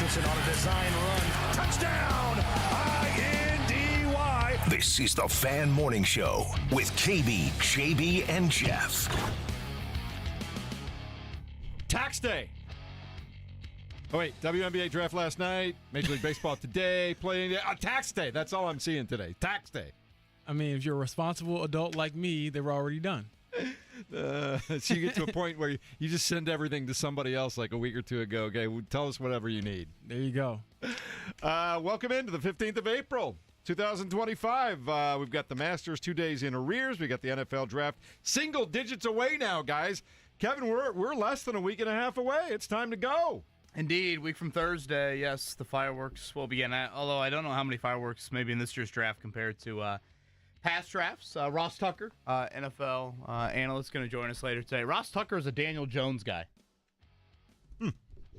Richardson on a design run. Touchdown! I-N-D-Y. This is the Fan Morning Show with KB, JB, and Jeff. Tax day. Oh, wait. WNBA draft last night. Major League Baseball today. Playing tax day. That's all I'm seeing today. Tax day. I mean, if you're a responsible adult like me, they were already done. So you get to a point where you just send everything to somebody else like a week or two ago. Okay, tell us whatever you need. There you go. Welcome into the 15th of April, 2025. We've got the Masters 2 days in arrears. We got the NFL draft single digits away now, guys. Kevin, we're less than a week and a half away. It's time to go. Indeed, week from Thursday, yes, the fireworks will begin. Although I don't know how many fireworks maybe in this year's draft compared to past drafts. Ross Tucker, NFL analyst, going to join us later today. Ross Tucker is a Daniel Jones guy.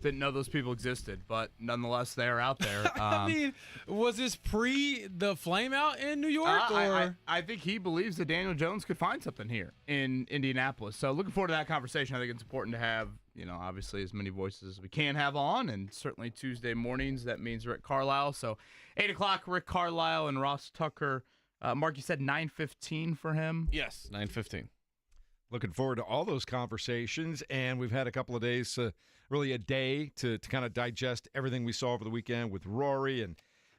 Didn't know those people existed, but nonetheless, they're out there. I mean, was this pre the flame out in New York? Or I think he believes that Daniel Jones could find something here in Indianapolis. So looking forward to that conversation. I think it's important to have, obviously as many voices as we can have on, and certainly Tuesday mornings, that means Rick Carlisle. So 8 o'clock, Rick Carlisle and Ross Tucker. Mark, you said 9:15 for him? Yes, 9:15. Looking forward to all those conversations, and we've had a couple of days, really a day to kind of digest everything we saw over the weekend with Rory. And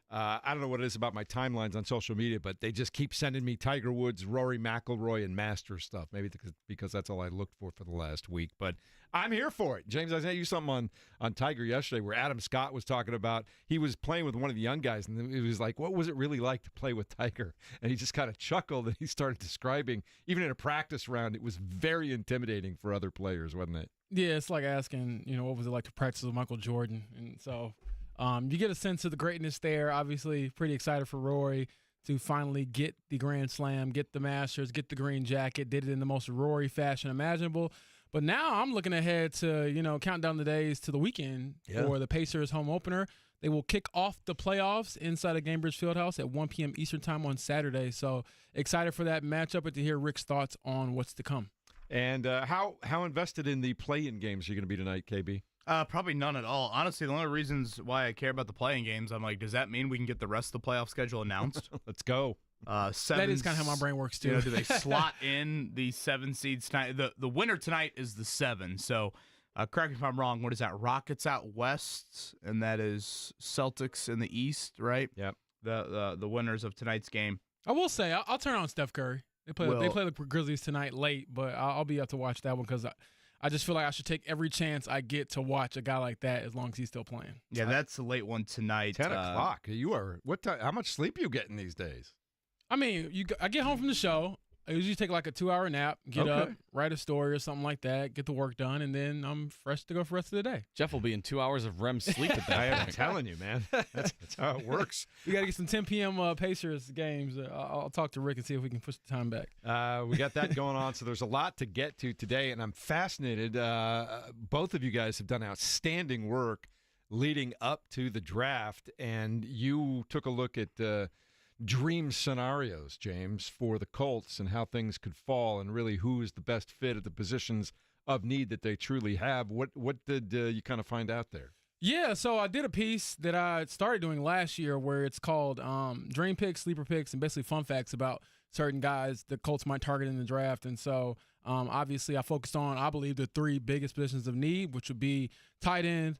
I don't know what it is about my timelines on social media, but they just keep sending me Tiger Woods, Rory McIlroy, and Masters stuff. Maybe because that's all I looked for the last week. But I'm here for it. James, I sent you something on Tiger yesterday where Adam Scott was talking about he was playing with one of the young guys, and it was like, what was it really like to play with Tiger? And he just kind of chuckled, and he started describing, even in a practice round, it was very intimidating for other players, wasn't it? Yeah, it's like asking, what was it like to practice with Michael Jordan? And so you get a sense of the greatness there. Obviously, pretty excited for Rory to finally get the Grand Slam, get the Masters, get the green jacket. Did it in the most Rory fashion imaginable. But now I'm looking ahead to, count down the days to the weekend for the Pacers home opener. They will kick off the playoffs inside of Gainbridge Fieldhouse at 1 p.m. Eastern time on Saturday. So excited for that matchup and to hear Rick's thoughts on what's to come. And how invested in the play-in games are you going to be tonight, KB? Probably none at all. Honestly, the only reasons why I care about the playing games, I'm like, does that mean we can get the rest of the playoff schedule announced? Let's go. That is kind of how my brain works, too. Do they slot in the 7 seeds tonight? The winner tonight is the 7. So correct me if I'm wrong. What is that? Rockets out west, and that is Celtics in the east, right? Yep. The winners of tonight's game. I will say, I'll turn on Steph Curry. They play the Grizzlies tonight late, but I'll be up to watch that one because I just feel like I should take every chance I get to watch a guy like that as long as he's still playing. Yeah, that's the late one tonight. 10 o'clock. You are what time? How much sleep are you getting these days? I mean, I get home from the show. I usually take like a 2-hour nap, get up, write a story or something like that, get the work done, and then I'm fresh to go for the rest of the day. Jeff will be in 2 hours of REM sleep at that I'm telling you, man. That's how it works. We got to get some 10 p.m. Pacers games. I'll talk to Rick and see if we can push the time back. We got that going on, so there's a lot to get to today, and I'm fascinated. Both of you guys have done outstanding work leading up to the draft, and you took a look at dream scenarios, James, for the Colts and how things could fall and really who is the best fit at the positions of need that they truly have. What did you kind of find out there? Yeah, so I did a piece that I started doing last year where it's called Dream Picks, Sleeper Picks, and basically fun facts about certain guys the Colts might target in the draft. And so obviously I focused on, I believe, the 3 biggest positions of need, which would be tight end,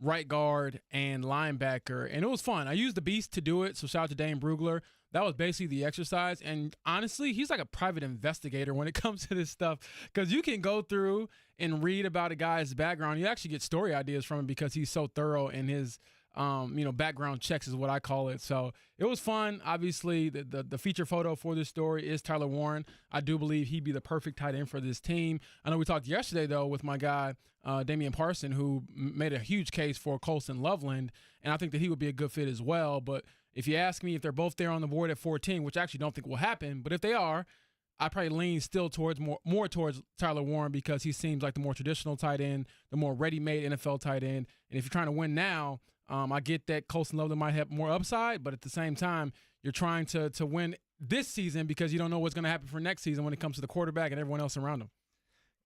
right guard, and linebacker. And it was fun. I used the Beast to do it, so shout out to Dane Brugler. That was basically the exercise. And honestly, he's like a private investigator when it comes to this stuff because you can go through and read about a guy's background. You actually get story ideas from him because he's so thorough in his background checks is what I call it. So it was fun. Obviously, the feature photo for this story is Tyler Warren. I do believe he'd be the perfect tight end for this team. I know we talked yesterday, though, with my guy, Damian Parson, who made a huge case for Colston Loveland, and I think that he would be a good fit as well. But if you ask me if they're both there on the board at 14, which I actually don't think will happen, but if they are, I probably lean still towards more towards Tyler Warren because he seems like the more traditional tight end, the more ready-made NFL tight end. And if you're trying to win now, I get that Colston Loveland might have more upside, but at the same time, you're trying to win this season because you don't know what's going to happen for next season when it comes to the quarterback and everyone else around him.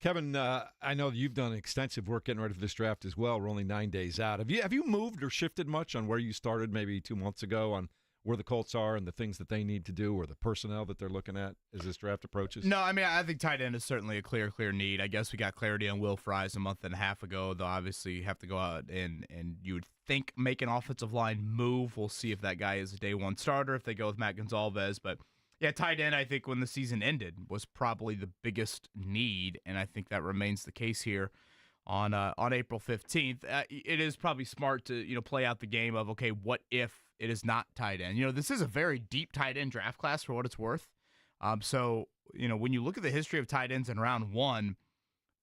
Kevin, I know you've done extensive work getting ready for this draft as well. We're only 9 days out. Have you moved or shifted much on where you started maybe 2 months ago on where the Colts are and the things that they need to do or the personnel that they're looking at as this draft approaches? No, I mean, I think tight end is certainly a clear need. I guess we got clarity on Will Fries a month and a half ago, though obviously you have to go out and you would think make an offensive line move. We'll see if that guy is a day one starter, if they go with Matt Gonzalez. But, yeah, tight end, I think when the season ended, was probably the biggest need, and I think that remains the case here on April 15th. It is probably smart to, play out the game of, okay, what if it is not tight end? This is a very deep tight end draft class for what it's worth. So, when you look at the history of tight ends in round one,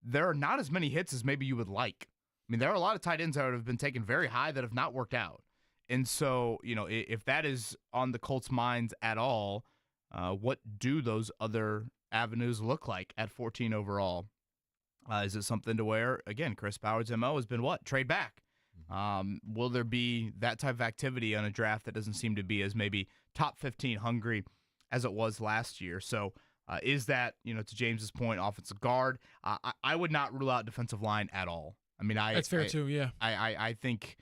there are not as many hits as maybe you would like. I mean, there are a lot of tight ends that have been taken very high that have not worked out. And so, if that is on the Colts' minds at all, what do those other avenues look like at 14 overall? Is it something to where, again, Chris Ballard's MO has been what? Trade back. Will there be that type of activity on a draft that doesn't seem to be as maybe top 15 hungry as it was last year? So is that, to James's point, offensive guard? I would not rule out defensive line at all. I mean, That's fair too, yeah. I think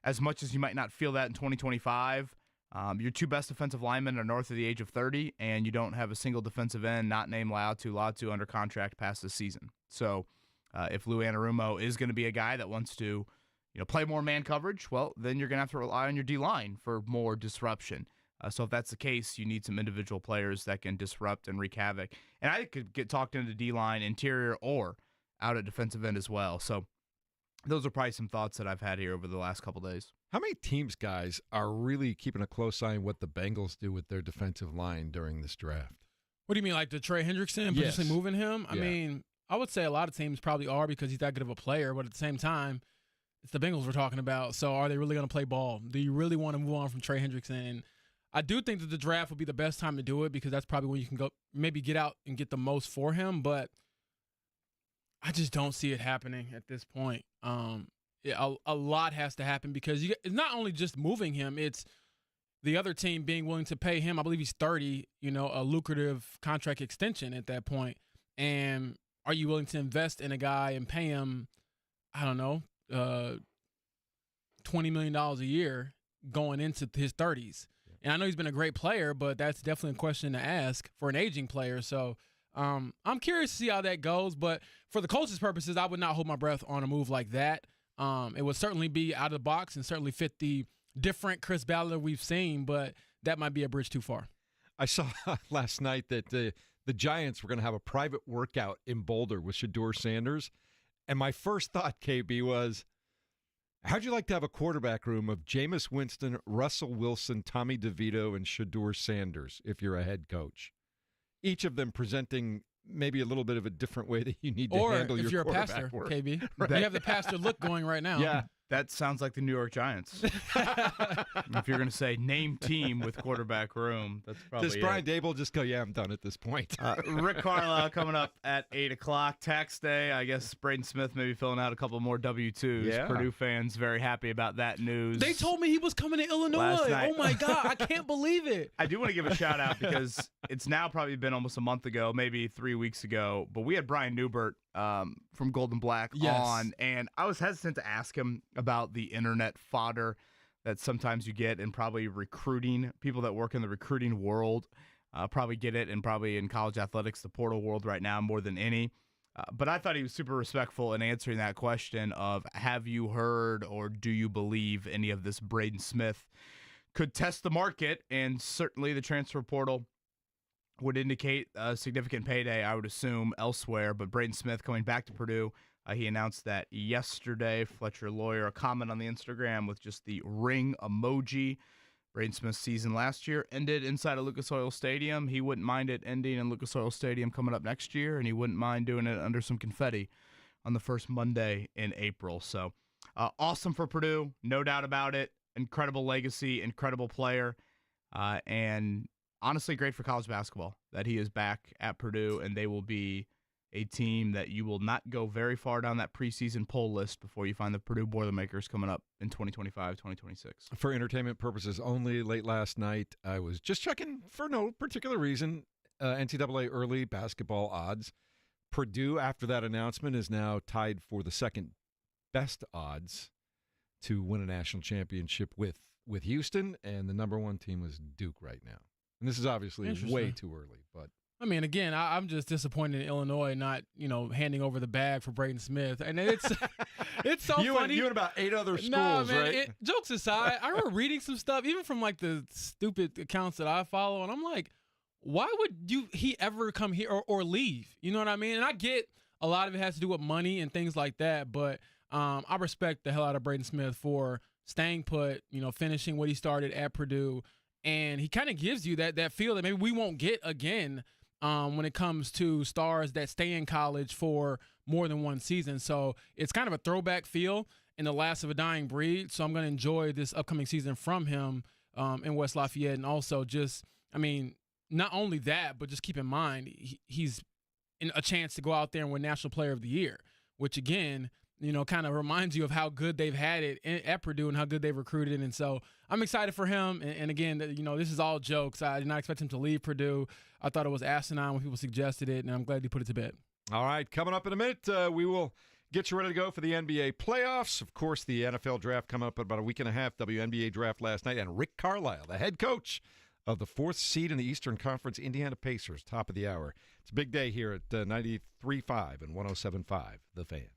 as much as you might not feel that in 2025, your two best defensive linemen are north of the age of 30, and you don't have a single defensive end not named Latu under contract past this season. So if Lou Anarumo is going to be a guy that wants to play more man coverage, well, then you're going to have to rely on your D-line for more disruption. So if that's the case, you need some individual players that can disrupt and wreak havoc. And I could get talked into D-line, interior, or out at defensive end as well. So those are probably some thoughts that I've had here over the last couple days. How many teams, guys, are really keeping a close eye on what the Bengals do with their defensive line during this draft? What do you mean, like the Trey Hendrickson, Yes. potentially moving him? I Yeah. mean, I would say a lot of teams probably are because he's that good of a player, but at the same time, it's the Bengals we're talking about. So are they really going to play ball? Do you really want to move on from Trey Hendrickson? And I do think that the draft would be the best time to do it because that's probably when you can go maybe get out and get the most for him. But I just don't see it happening at this point. A lot has to happen because it's not only just moving him, it's the other team being willing to pay him. I believe he's 30, a lucrative contract extension at that point. And are you willing to invest in a guy and pay him, I don't know, $20 million a year going into his 30s? And I know he's been a great player, but that's definitely a question to ask for an aging player. So I'm curious to see how that goes. But for the Colts' purposes, I would not hold my breath on a move like that. It would certainly be out of the box and certainly fit the different Chris Ballard we've seen, but that might be a bridge too far. I saw last night that the Giants were going to have a private workout in Boulder with Shedeur Sanders. And my first thought, KB, was, how'd you like to have a quarterback room of Jameis Winston, Russell Wilson, Tommy DeVito, and Shedeur Sanders if you're a head coach? Each of them presenting maybe a little bit of a different way that you need to handle your quarterback work. Or if you're a pastor, work. KB. You have the pastor look going right now. Yeah, that sounds like the New York Giants. If you're going to say name team with quarterback room, that's probably Does Brian Dable just go, yeah, I'm done at this point? Rick Carlisle coming up at 8 o'clock. Tax day. I guess Braden Smith maybe filling out a couple more W-2s. Yeah. Purdue fans very happy about that news. They told me he was coming to Illinois. Last night. Oh, my God. I can't believe it. I do want to give a shout out because it's now probably been almost a month ago, maybe 3 weeks ago, but we had Brian Newbert from Golden Black on, and I was hesitant to ask him about the internet fodder that sometimes you get in probably recruiting. People that work in the recruiting world probably get it, and probably in college athletics, the portal world right now more than any. But I thought he was super respectful in answering that question of, have you heard or do you believe any of this Braden Smith could test the market? And certainly the transfer portal would indicate a significant payday, I would assume, elsewhere. But Braden Smith coming back to Purdue, he announced that yesterday. Fletcher Lawyer, a comment on the Instagram with just the ring emoji. Braden Smith's season last year ended inside of Lucas Oil Stadium. He wouldn't mind it ending in Lucas Oil Stadium coming up next year, and he wouldn't mind doing it under some confetti on the first Monday in April. So awesome for Purdue, no doubt about it. Incredible legacy, incredible player, and honestly, great for college basketball that he is back at Purdue, and they will be a team that you will not go very far down that preseason poll list before you find the Purdue Boilermakers coming up in 2025, 2026. For entertainment purposes only, late last night, I was just checking for no particular reason, NCAA early basketball odds. Purdue, after that announcement, is now tied for the second best odds to win a national championship with Houston, and the number one team is Duke right now. And this is obviously way too early, but I mean, again, I'm just disappointed in Illinois not, handing over the bag for Braden Smith, and it's it's so funny. You and about 8 other schools, man, right? Jokes aside, I remember reading some stuff, even from like the stupid accounts that I follow, and I'm like, why would he ever come here or leave? You know what I mean? And I get a lot of it has to do with money and things like that, but I respect the hell out of Braden Smith for staying put, finishing what he started at Purdue, and he kind of gives you that feel that maybe we won't get again. When it comes to stars that stay in college for more than one season. So it's kind of a throwback feel in the last of a dying breed. So I'm going to enjoy this upcoming season from him in West Lafayette. And also not only that, but just keep in mind, he's in a chance to go out there and win National Player of the Year, which again, kind of reminds you of how good they've had it at Purdue and how good they've recruited. And so I'm excited for him. And again, this is all jokes. I did not expect him to leave Purdue. I thought it was asinine when people suggested it, and I'm glad he put it to bed. All right, coming up in a minute, we will get you ready to go for the NBA playoffs. Of course, the NFL draft coming up in about a week and a half, WNBA draft last night, and Rick Carlisle, the head coach of the 4th seed in the Eastern Conference, Indiana Pacers, top of the hour. It's a big day here at 93.5 and 107.5, The Fan.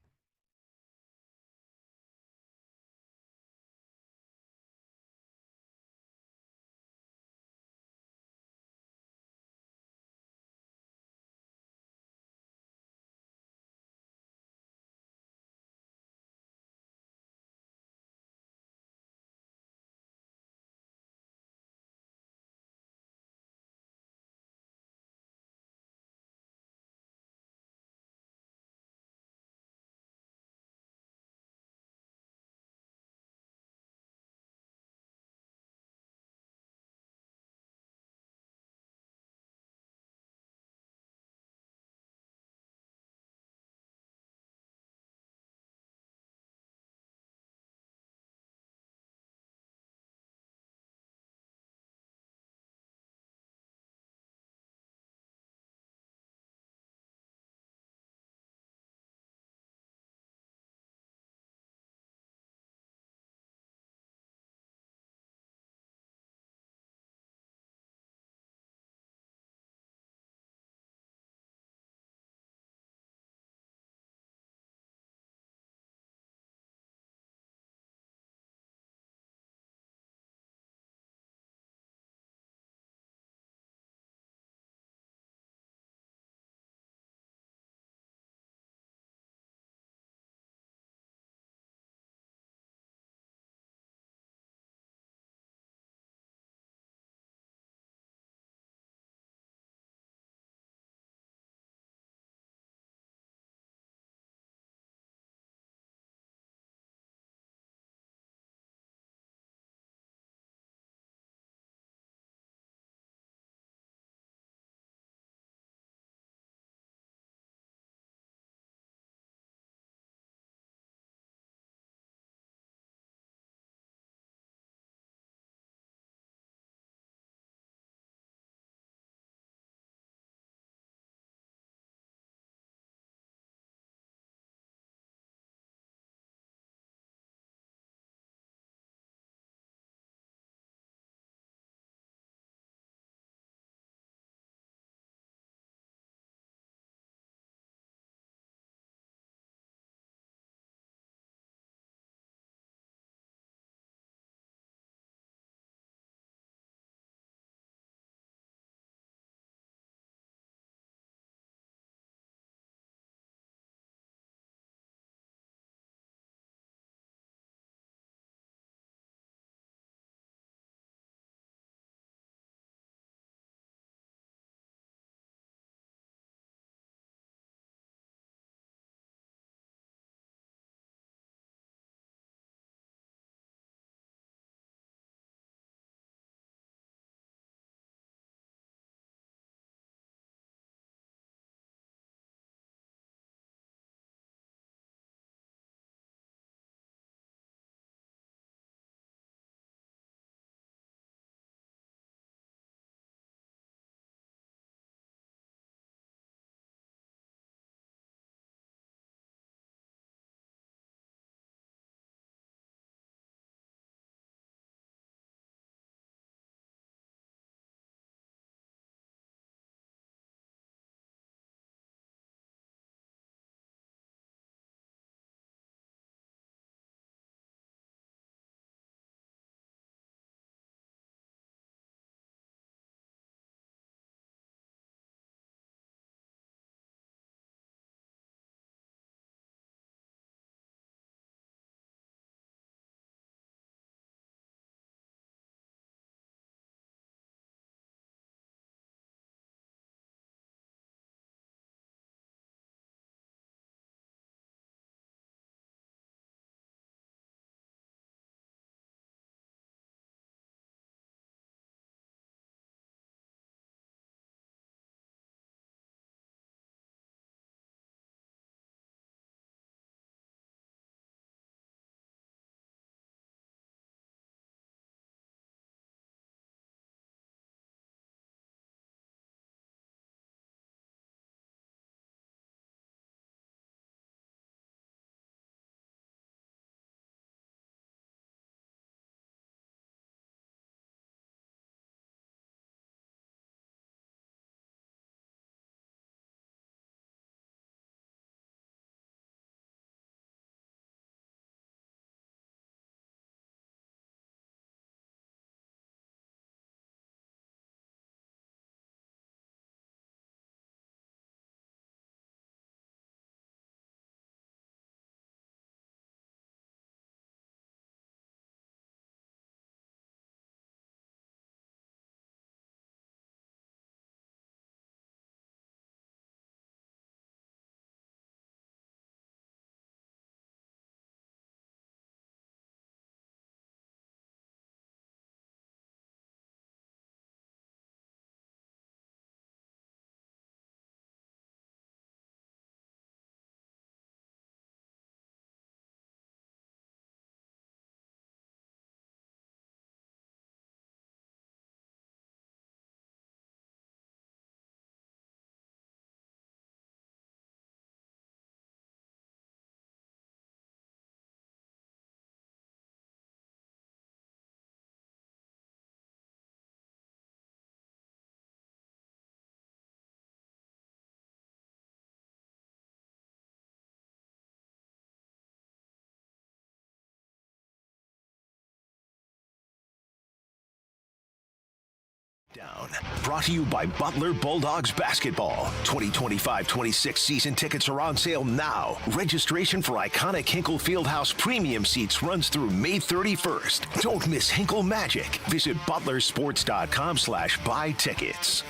Down. Brought to you by Butler Bulldogs Basketball. 2025-26 season tickets are on sale now. Registration for iconic Hinkle Fieldhouse premium seats runs through May 31st. Don't miss Hinkle Magic. Visit butlersports.com/buy tickets.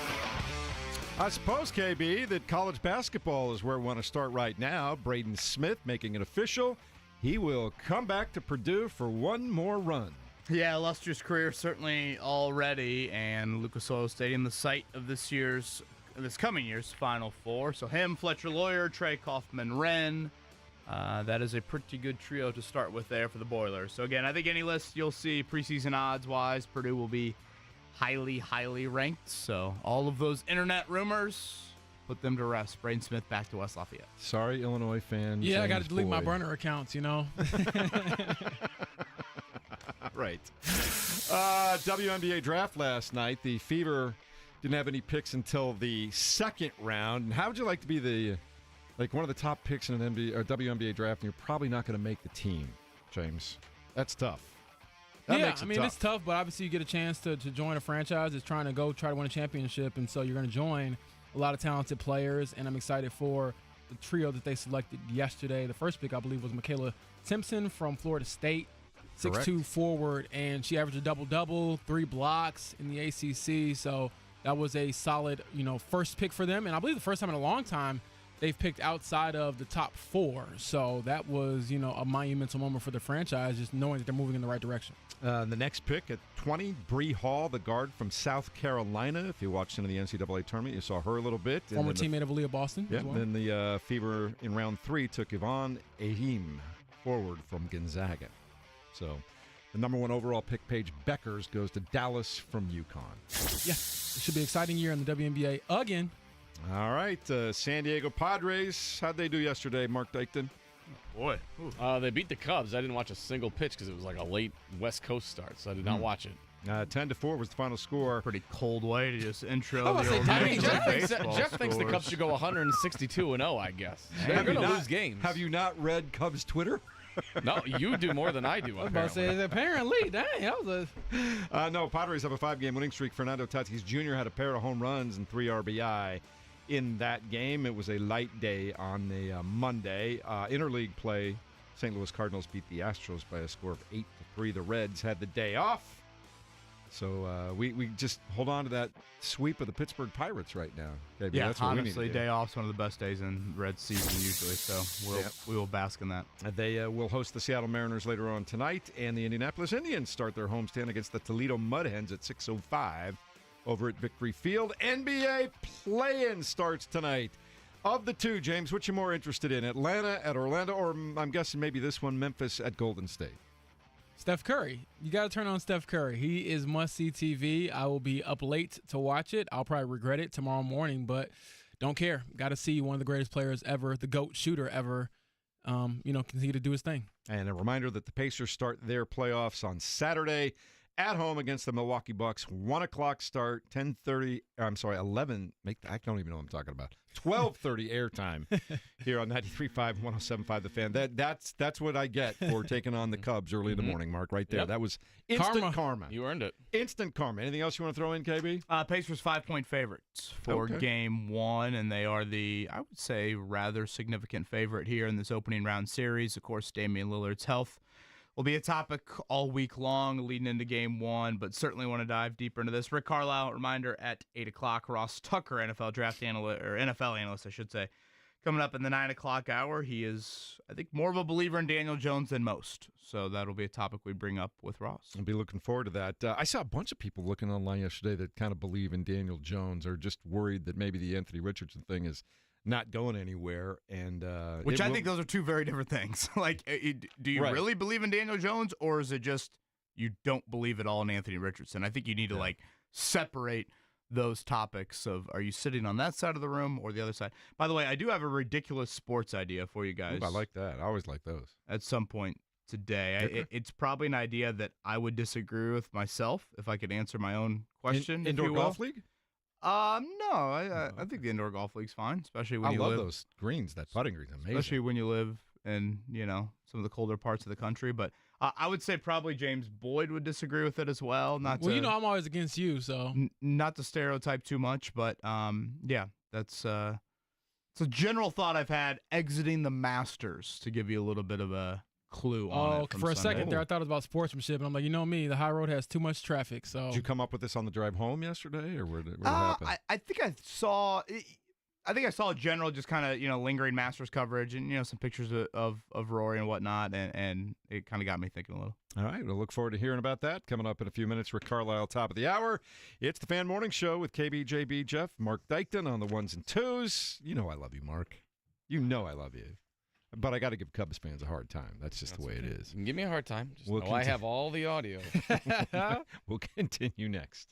I suppose, KB, that college basketball is where we want to start right now. Braden Smith making it official. He will come back to Purdue for one more run. Yeah, illustrious career certainly already, and Lucas Oil Stadium, the site of this coming year's Final Four. So him, Fletcher Lawyer, Trey Kaufman-Wren, that is a pretty good trio to start with there for the Boilers. So again, I think any list you'll see preseason odds-wise, Purdue will be highly, highly ranked. So all of those internet rumors, put them to rest. Braden Smith back to West Lafayette. Sorry, Illinois fans. Yeah, I got to delete my burner accounts, you know. Right. WNBA draft last night. The Fever didn't have any picks until the second round. And how would you like to be one of the top picks in an WNBA draft, and you're probably not going to make the team, James? That's tough. That makes it tough. It's tough, but obviously you get a chance to join a franchise that's trying to try to win a championship, and so you're going to join a lot of talented players, and I'm excited for the trio that they selected yesterday. The first pick, I believe, was Michaela Simpson from Florida State. 6'2" forward, and she averaged a double-double, 3 blocks in the ACC. So that was a solid, first pick for them. And I believe the first time in a long time they've picked outside of the top 4. So that was, a monumental moment for the franchise, just knowing that they're moving in the right direction. The next pick at 20, Bree Hall, the guard from South Carolina. If you watched into the NCAA tournament, you saw her a little bit. Former teammate of Aaliyah Boston as well. Then the Fever in round 3 took Yvonne Ahim, forward from Gonzaga. So the number 1 overall pick, Paige Beckers, goes to Dallas from UConn. Yeah, it should be an exciting year in the WNBA again. All right, San Diego Padres. How'd they do yesterday, Mark Dykton? Boy. They beat the Cubs. I didn't watch a single pitch because it was like a late West Coast start, so I did not watch it. 10-4 was the final score. Pretty cold way to just intro I the old Jeff thinks the Cubs should go 162-0, I guess. They're going to lose games. Have you not read Cubs Twitter? No, you do more than I do. I was about to say, apparently, dang, that was No, Padres have a 5-game winning streak. Fernando Tatis Jr. had a pair of home runs and 3 RBI in that game. It was a light day on the Monday. Interleague play, St. Louis Cardinals beat the Astros by a score of 8-3. The Reds had the day off. So we just hold on to that sweep of the Pittsburgh Pirates right now. Maybe yeah, that's what honestly, we need to do. day off's one of the best days in Reds season usually, so we will bask in that. They will host the Seattle Mariners later on tonight, and the Indianapolis Indians start their homestand against the Toledo Mud Hens at 6:05 over at Victory Field. NBA play-in starts tonight. Of the two, James, which you more interested in, Atlanta at Orlando, or I'm guessing maybe this one, Memphis at Golden State? Steph Curry. You got to turn on Steph Curry. He is must-see TV. I will be up late to watch it. I'll probably regret it tomorrow morning, but don't care. Got to see one of the greatest players ever, the GOAT shooter ever, continue to do his thing. And a reminder that the Pacers start their playoffs on Saturday at home against the Milwaukee Bucks. 1 o'clock start, 11. I don't even know what I'm talking about. 12:30 airtime here on 93.5 and 107.5 The Fan. That's what I get for taking on the Cubs early in the morning, Mark, right there. Yep. That was instant karma. You earned it. Instant karma. Anything else you want to throw in, KB? Pacers 5-point favorites for Game 1, and they are the, I would say, rather significant favorite here in this opening round series. Of course, Damian Lillard's health will be a topic all week long leading into Game 1, but certainly want to dive deeper into this. Rick Carlisle, reminder, at 8 o'clock. Ross Tucker, NFL analyst, I should say, coming up in the 9 o'clock hour. He is, I think, more of a believer in Daniel Jones than most, so that'll be a topic we bring up with Ross. I'll be looking forward to that. I saw a bunch of people looking online yesterday that kind of believe in Daniel Jones, or just worried that maybe the Anthony Richardson thing is not going anywhere, and which I think those are two very different things. Do you really believe in Daniel Jones, or is it just you don't believe at all in Anthony Richardson? I think you need to separate those topics of, are you sitting on that side of the room or the other side? By the way, I do have a ridiculous sports idea for you guys. Ooh, I like that. I always like those. At some point today, it's probably an idea that I would disagree with myself if I could answer my own question. Indoor golf league? No, I think the indoor golf league's fine, especially when I love those greens. That putting green's amazing. Especially when you live in, some of the colder parts of the country. But I would say probably James Boyd would disagree with it as well. Well, I'm always against you, so. Not to stereotype too much, but yeah, that's it's a general thought I've had exiting the Masters, to give you a little bit of a clue on it. For a Sunday. second there, I thought it was about sportsmanship, and I'm like, me, the high road has too much traffic. So. Did you come up with this on the drive home yesterday, or where did it happen? I think I saw. I think I saw a general, just kind of lingering Masters coverage, and some pictures of Rory and whatnot, and it kind of got me thinking a little. All right, we'll look forward to hearing about that coming up in a few minutes. Rick Carlisle, top of the hour. It's the Fan Morning Show with KB, JB, Jeff, Mark Dykton on the ones and twos. You know I love you, Mark. You know I love you. But I got to give Cubs fans a hard time. That's the way it is. You can give me a hard time. Just We'll know I have all the audio. We'll continue next.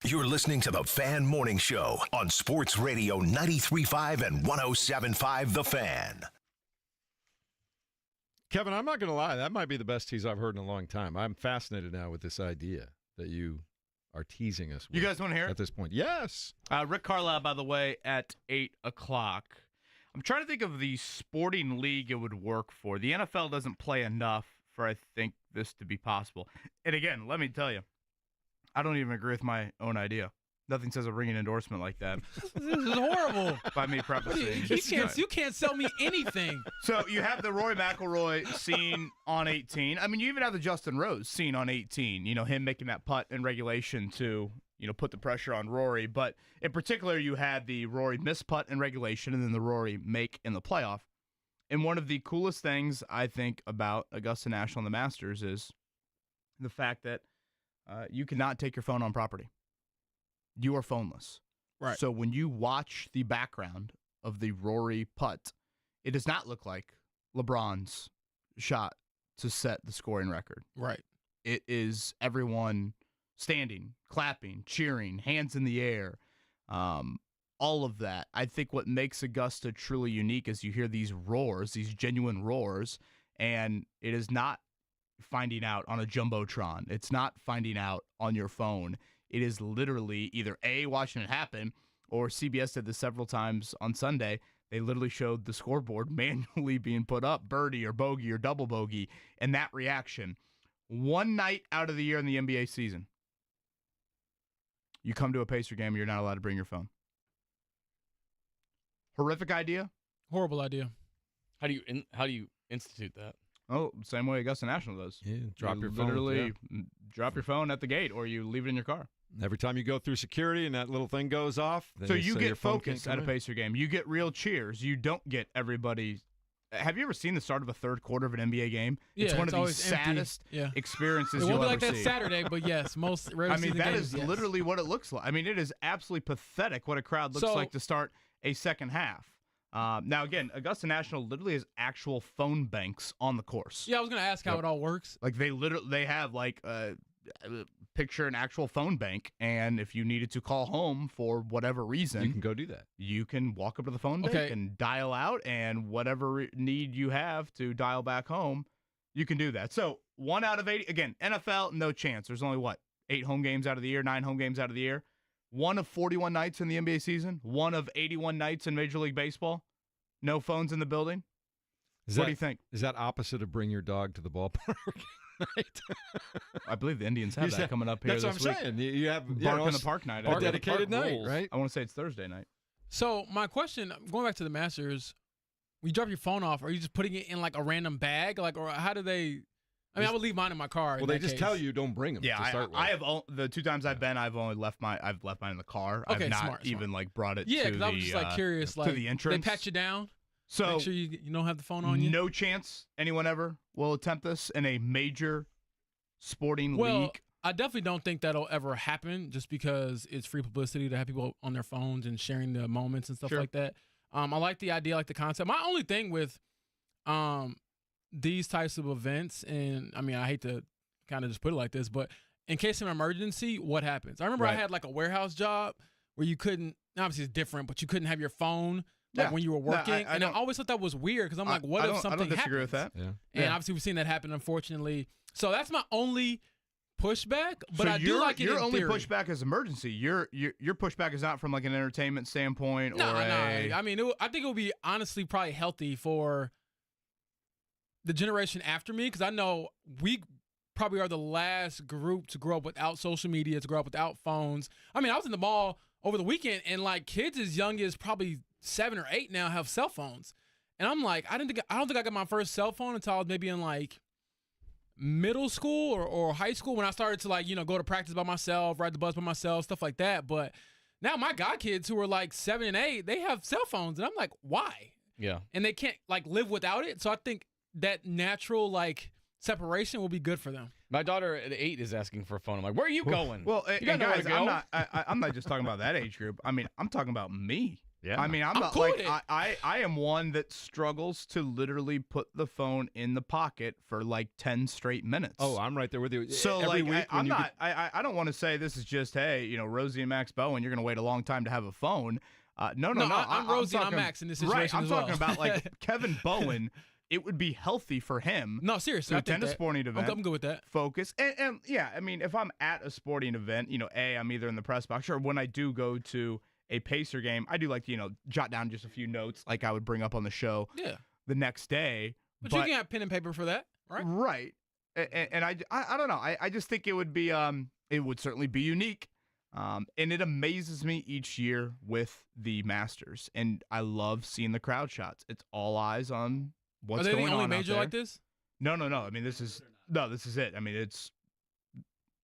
You're listening to the Fan Morning Show on Sports Radio 93.5 and 107.5 The Fan. Kevin, I'm not going to lie. That might be the best tease I've heard in a long time. I'm fascinated now with this idea that you are teasing us with. You guys want to hear it? At this point, yes. Rick Carlisle, by the way, at 8 o'clock. I'm trying to think of the sporting league it would work for. The NFL doesn't play enough for, I think, this to be possible. And again, let me tell you, I don't even agree with my own idea. Nothing says a ringing endorsement like that. This is horrible. By me prefacing. You can't sell me anything. So you have the Rory McIlroy scene on 18. I mean, you even have the Justin Rose scene on 18. You know, him making that putt in regulation to, you know, put the pressure on Rory. But in particular, you had the Rory miss putt in regulation and then the Rory make in the playoff. And one of the coolest things I think about Augusta National and the Masters is the fact that you cannot take your phone on property. You are phoneless. Right. So when you watch the background of the Rory putt, it does not look like LeBron's shot to set the scoring record. Right. It is everyone standing, clapping, cheering, hands in the air, all of that. I think what makes Augusta truly unique is you hear these roars, these genuine roars, and it is not finding out on a Jumbotron. It's not finding out on your phone. It is literally either A, watching it happen, or CBS did this several times on Sunday. They literally showed the scoreboard manually being put up, birdie or bogey or double bogey, and that reaction. One night out of the year in the NBA season, you come to a Pacer game and you're not allowed to bring your phone. Horrific idea? Horrible idea. How do you institute that? Oh, same way Augusta National does. Yeah, drop your phone. Literally drop your phone at the gate or you leave it in your car. Every time you go through security and that little thing goes off, then So you say get your phone focused can't at a come in. Pacer game. You get real cheers. You don't get everybody. Have you ever seen the start of a third quarter of an NBA game? Yeah, it's one of the always empty. saddest Yeah. experiences It you'll won't be ever like that see. Saturday, but yes, most regular I mean, season that games, is yes. literally what it looks like. I mean, it is absolutely pathetic what a crowd looks So- like to start a second half. Now, again, Augusta National literally has actual phone banks on the course. Yeah, I was gonna ask how it all works. Like they have like picture an actual phone bank, and if you needed to call home for whatever reason, You can go do that. you can walk up to the phone bank Okay. and dial out, and whatever need you have to dial back home, you can do that. So 1 out of 80, again, NFL, no chance. There's only 8 home games out of the year, 9 home games out of the year. 1 of 41 nights in the NBA season, 1 of 81 nights in Major League Baseball. No phones in the building. What do you think? Is that opposite of bring your dog to the ballpark? Right? I believe the Indians have You that said- coming up here That's what this I'm week. saying. You have Bark in the Park night. I a believe. dedicated Park night, rules. right? I want to say it's Thursday night. So my question, going back to the Masters, when you drop your phone off, are you just putting it in like a random bag, like, or how do they? I mean, I would leave mine in my car. Well, they just tell you don't bring them. Yeah, to start with. I have the 2 times I've been, I've left mine in the car. Okay, I've not smart. even like brought it. Yeah, to because the, I was just like curious, like to the entrance. they pat you down. So Make sure you don't have the phone on you. no chance anyone ever will attempt this in a major sporting Well, league. I definitely don't think that'll ever happen, just because it's free publicity to have people on their phones and sharing the moments and stuff Sure. like that. I like the idea, I like the concept. My only thing with these types of events, and I mean, I hate to kind of just put it like this, but in case of an emergency, what happens? I remember I Right. had like a warehouse job where you couldn't, obviously it's different, but you couldn't have your phone like Yeah. when you were No, I- working. I and I don't- always thought that was weird because I'm like, what I if don't- something I don't disagree with happens? that. Yeah. And Yeah. obviously we've seen that happen, unfortunately. So that's my only pushback. But So I do your, like it your in only theory. pushback is emergency. Your pushback is not from like an entertainment standpoint No, or a. I mean, I think it would be honestly probably healthy for the generation after me, because I know we probably are the last group to grow up without social media, to grow up without phones. I mean, I was in the mall over the weekend, and like kids as young as probably 7 or 8 now have cell phones, and I'm like, I don't think I got my first cell phone until I was maybe in like middle school or high school, when I started to like, go to practice by myself, ride the bus by myself, stuff like that. But now my god kids who are like 7 and 8, they have cell phones, and I'm like, why? Yeah. And they can't like live without it. So I think that natural like separation will be good for them. My daughter at 8 is asking for a phone. I'm like, where are you going? Well, you and got nowhere guys, to go. I'm not just talking about that age group. I mean, I'm talking about me. Yeah. I mean, I'm not cool like with it. I am one that struggles to literally put the phone in the pocket for like 10 straight minutes. Oh, I'm right there with you. So Every like week when I'm you not I don't want to say this is just, hey, Rosie and Max Bowen, you're going to wait a long time to have a phone. No. I'm Rosie and I'm talking- Max in this Right, situation I'm as well. talking about like Kevin Bowen. It would be healthy for him No, seriously, to I think attend a that. sporting event. I'm good with that. Focus and yeah, I mean, if I'm at a sporting event, I'm either in the press box or when I do go to a Pacer game, I do like to, jot down just a few notes like I would bring up on the show Yeah, the next day. but you can have pen and paper for that, right? Right. And I don't know. I just think it would be it would certainly be unique. And it amazes me each year with the Masters, and I love seeing the crowd shots. It's all eyes on what's Are they going the only on out major there. like this? No. I mean, this is it. I mean, it's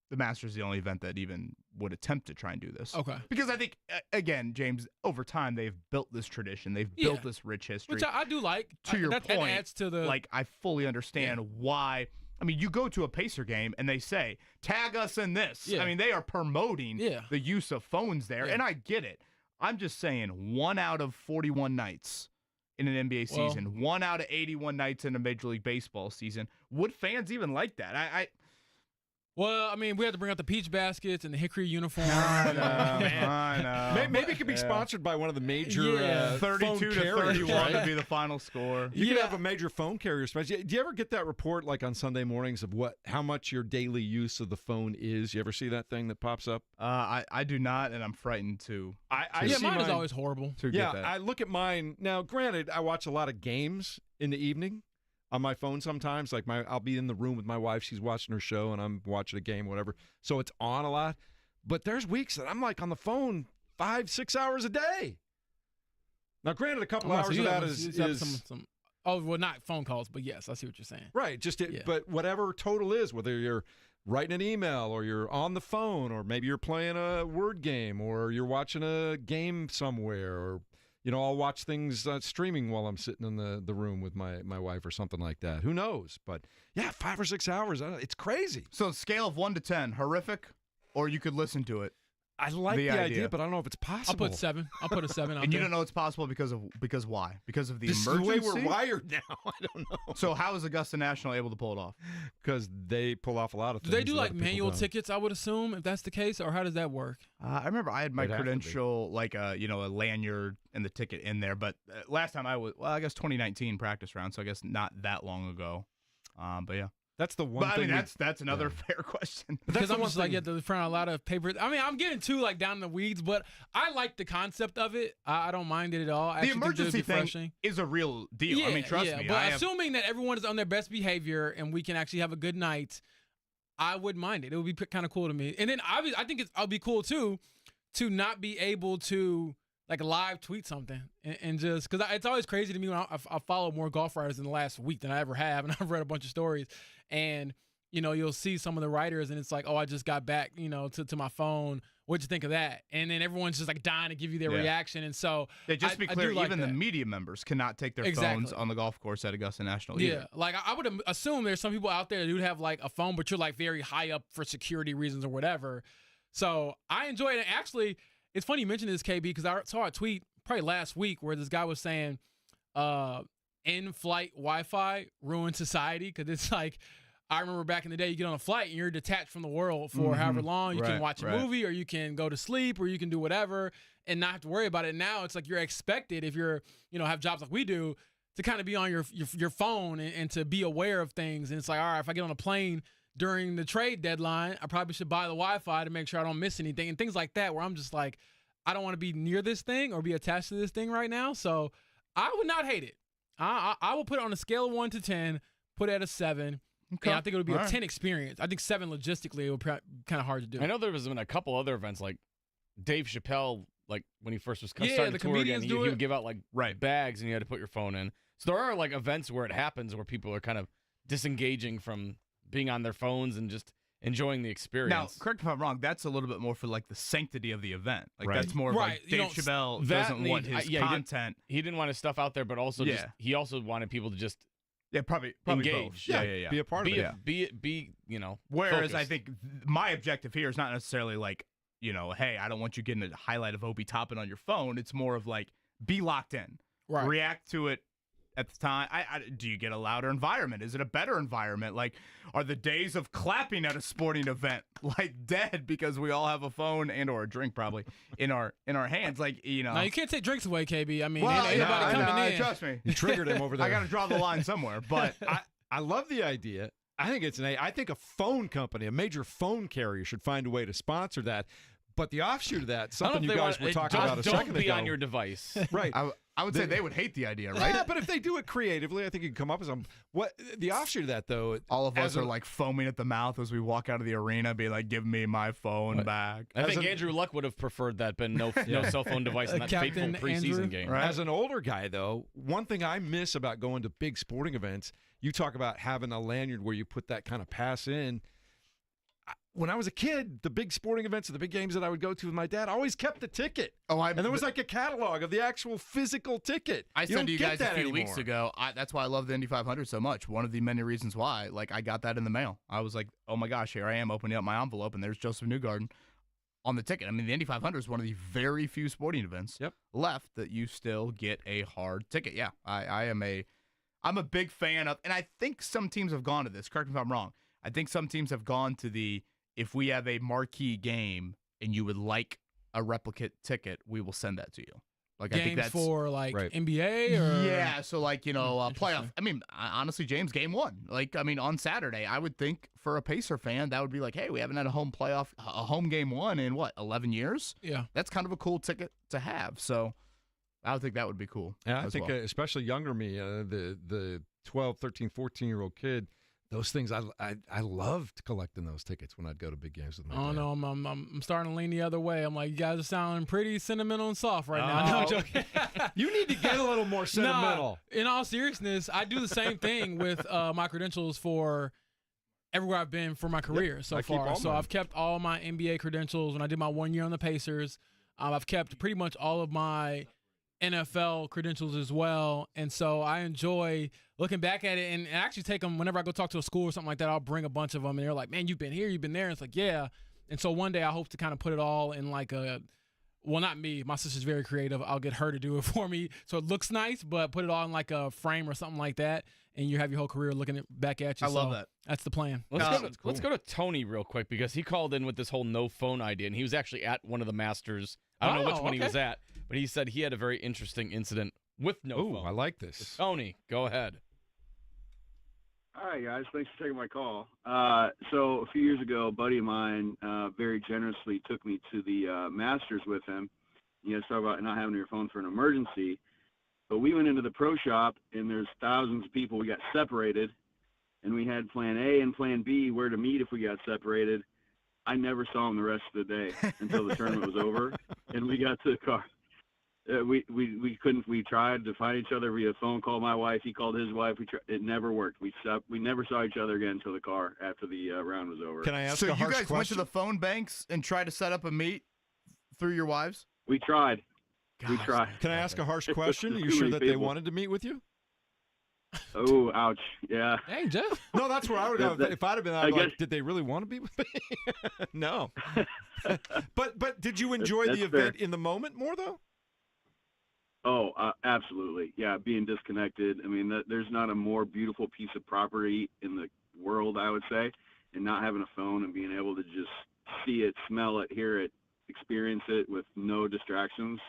the Masters is the only event that even would attempt to try and do this. Okay. Because I think again, James, over time they've built this tradition. They've built this rich history. Which I do like. To your that point, adds to the like I fully understand why. I mean, you go to a Pacer game and they say, "Tag us in this." Yeah. I mean, they are promoting Yeah. the use of phones there, Yeah. and I get it. I'm just saying, 1 out of 41 nights in an NBA season, 1 out of 81 nights in a Major League Baseball season. Would fans even like that? Well, I mean, we had to bring out the peach baskets and the hickory uniform. I know. Maybe it could be sponsored by one of the major Yeah. 32 phone to carriers, 31 right? to be the final score. You could have a major phone carrier special. Do you ever get that report like on Sunday mornings of how much your daily use of the phone is? You ever see that thing that pops up? I do not, and I'm frightened to I Yeah, see mine is mine- always horrible. get Yeah, that. I look at mine now. Granted, I watch a lot of games in the evening on my phone sometimes. Like I'll be in the room with my wife; she's watching her show, and I'm watching a game, whatever. So it's on a lot. But there's weeks that I'm like on the phone 5-6 hours a day. Now, granted, a couple hours of that is some. Oh well, not phone calls, but yes, I see what you're saying. right. But whatever total is, whether you're writing an email or you're on the phone or maybe you're playing a word game or you're watching a game somewhere or I'll watch things streaming while I'm sitting in the room with my wife or something like that. Who knows? But yeah, 5 or 6 hours. It's crazy. So scale of 1 to 10, horrific, or you could listen to it. I like the idea, but I don't know if it's possible. I'll put 7. I'll put a 7 out And you there. don't know it's possible because why? Because of the This is the emergency? way we're wired now. I don't know. So how is Augusta National able to pull it off? Because they pull off a lot of Do things. they do that like other people manual don't. tickets? I would assume, if that's the case, or how does that work? I remember I had my It'd have to be. credential, like a lanyard and the ticket in there. But last time I guess 2019 practice round, so I guess not that long ago. But yeah. That's the one But I thing. mean, that's another fair question. Because I'm just like, you have to front a lot of papers. I mean, I'm getting too like down in the weeds, but I like the concept of it. I don't mind it at all. I The actually think that it's emergency thing refreshing. is a real deal. I mean, trust me. But assuming that everyone is on their best behavior and we can actually have a good night, I wouldn't mind it. It would be kind of cool to me. And then obviously, I think it'll be cool too to not be able to like live tweet something and just because it's always crazy to me when I follow more golf writers in the last week than I ever have, and I've read a bunch of stories and. You'll see some of the writers, and it's like, oh, I just got back, to my phone. What'd you think of that? And then everyone's just like dying to give you their reaction. And so, just to be I clear, do like even the that. media members cannot take their phones on the golf course at Augusta National. Yeah, either. like I would assume there's some people out there that would have like a phone, but you're like very high up for security reasons or whatever. So I enjoy it. And actually, it's funny you mentioned this, KB, because I saw a tweet probably last week where this guy was saying, in-flight Wi-Fi ruins society because it's like. I remember back in the day, you get on a flight and you're detached from the world for however long. You can watch a movie or you can go to sleep or you can do whatever and not have to worry about it. Now it's like you're expected if you're, have jobs like we do to kind of be on your phone and to be aware of things. And it's like, all right, if I get on a plane during the trade deadline, I probably should buy the Wi-Fi to make sure I don't miss anything and things like that where I'm just like, I don't want to be near this thing or be attached to this thing right now. So I would not hate it. I will put it on a scale of 1 to 10, put it at a 7. Okay. Yeah, I think it would be All a right. 10 experience. I think 7 logistically it would be kind of hard to do. I know there was been a couple other events like Dave Chappelle, like when he first was Yeah, starting the to tour again, comedians he do would it. give out like bags and you had to put your phone in. So there are like events where it happens where people are kind of disengaging from being on their phones and just enjoying the experience. Now, correct me if I'm wrong. That's a little bit more for like the sanctity of the event. Like Right. that's more of Right. like You Dave don't- Chappelle that doesn't and want he- his yeah, he did- content. He didn't want his stuff out there, but also just he also wanted people to just Yeah, probably engage. both. Yeah. Be a part be, of it. be Whereas focused. I think my objective here is not necessarily like, hey, I don't want you getting a highlight of Obi Toppin on your phone. It's more of like be locked in, Right. react to it at the time. Do you get a louder environment? Is it a better environment? Like, are the days of clapping at a sporting event like dead because we all have a phone and or a drink probably in our hands? Like, No, you can't take drinks away, KB. I mean, Well, ain't nobody coming in. trust me. You triggered him over there. I got to draw the line somewhere, but I love the idea. I think I think a phone company, a major phone carrier, should find a way to sponsor that. But the offshoot of that, something you guys were talking about a second ago. Don't be on your device. Right. I would say they would hate the idea, right? Yeah, but if they do it creatively, I think you can come up with some. What the offshoot of that, though? All of us are like foaming at the mouth as we walk out of the arena, be like, "Give me my phone back." I think Andrew Luck would have preferred that, been no cell phone device in that fateful Captain preseason Andrew. game. Right. As an older guy, though, one thing I miss about going to big sporting events, you talk about having a lanyard where you put that kind of pass in. When I was a kid, the big sporting events and the big games that I would go to with my dad, I always kept the ticket. And there was like a catalog of the actual physical ticket. I said to you guys a few anymore. weeks ago, that's why I love the Indy 500 so much. One of the many reasons why, like, I got that in the mail. I was like, oh my gosh, here I am opening up my envelope, and there's Joseph Newgarden on the ticket. I mean, the Indy 500 is one of the very few sporting events left that you still get a hard ticket. Yeah, I'm a big fan of, and I think some teams have gone to this. Correct me if I'm wrong. I think some teams have gone to the, if we have a marquee game and you would like a replicate ticket, we will send that to you. Like, Games I think that's for like right. NBA or yeah. So like, playoff. I mean, honestly, James, game one. Like, I mean, on Saturday, I would think for a Pacer fan that would be like, hey, we haven't had a home game one in what, 11 years? Yeah. That's kind of a cool ticket to have. So I would think that would be cool. Yeah, I as think well. especially younger me, the 12, 13, 14-year-old kid, those things, I loved collecting those tickets when I'd go to big games with my dad. Oh no, I'm starting to lean the other way. I'm like, you guys are sounding pretty sentimental and soft right now. No, I'm joking. You need to get a little more sentimental. No, in all seriousness, I do the same thing with my credentials for everywhere I've been for my career so I keep far. all So mine. I've kept all my NBA credentials when I did my 1 year on the Pacers. I've kept pretty much all of my NFL credentials as well. And so I enjoy looking back at it and actually take them whenever I go talk to a school or something like that. I'll bring a bunch of them and they're like, man, you've been here, you've been there. And it's like, yeah. And so one day I hope to kind of put it all in like well, not me. My sister's very creative. I'll get her to do it for me so it looks nice, but put it all in like a frame or something like that. And you have your whole career looking back at you. I love that. That's the plan. Let's go to Tony real quick because he called in with this whole no phone idea, and he was actually at one of the Masters. I don't know which one he was at, but he said he had a very interesting incident with no phone. I like this. Tony, go ahead. Hi, guys. Thanks for taking my call. So a few years ago, a buddy of mine very generously took me to the Masters with him. You guys talk about not having your phone for an emergency. But we went into the pro shop, and there's thousands of people. We got separated, and we had plan A and plan B, where to meet if we got separated. I never saw him the rest of the day until the tournament was over, and we got to the car. We couldn't. We tried to find each other via phone call. My wife, he called his wife. It never worked. We never saw each other again until the car after the round was over. Can I ask So a you harsh guys question? went to the phone banks and tried to set up a meet through your wives? We tried. We Gosh, tried. Can I ask a harsh question? Are you Too sure many that they people. wanted to meet with you? Oh, ouch. Yeah. Dang, Jeff. No, that's where I would go. If I'd have been, I'd be I like, guess- did they really want to be with me? No. But did you enjoy the That's event fair. in the moment more, though? Oh, absolutely. Yeah, being disconnected. I mean, there's not a more beautiful piece of property in the world, I would say, and not having a phone and being able to just see it, smell it, hear it, experience it with no distractions.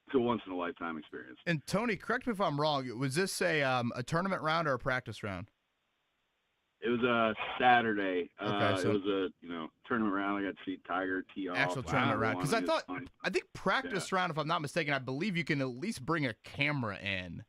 It's a once-in-a-lifetime experience. And Tony, correct me if I'm wrong. Was this a tournament round or a practice round? It was a Saturday. Okay, so- it was a tournament round. I got to see Tiger tee off. Actual tournament round. Because I I think practice round, if I'm not mistaken, I believe you can at least bring a camera in.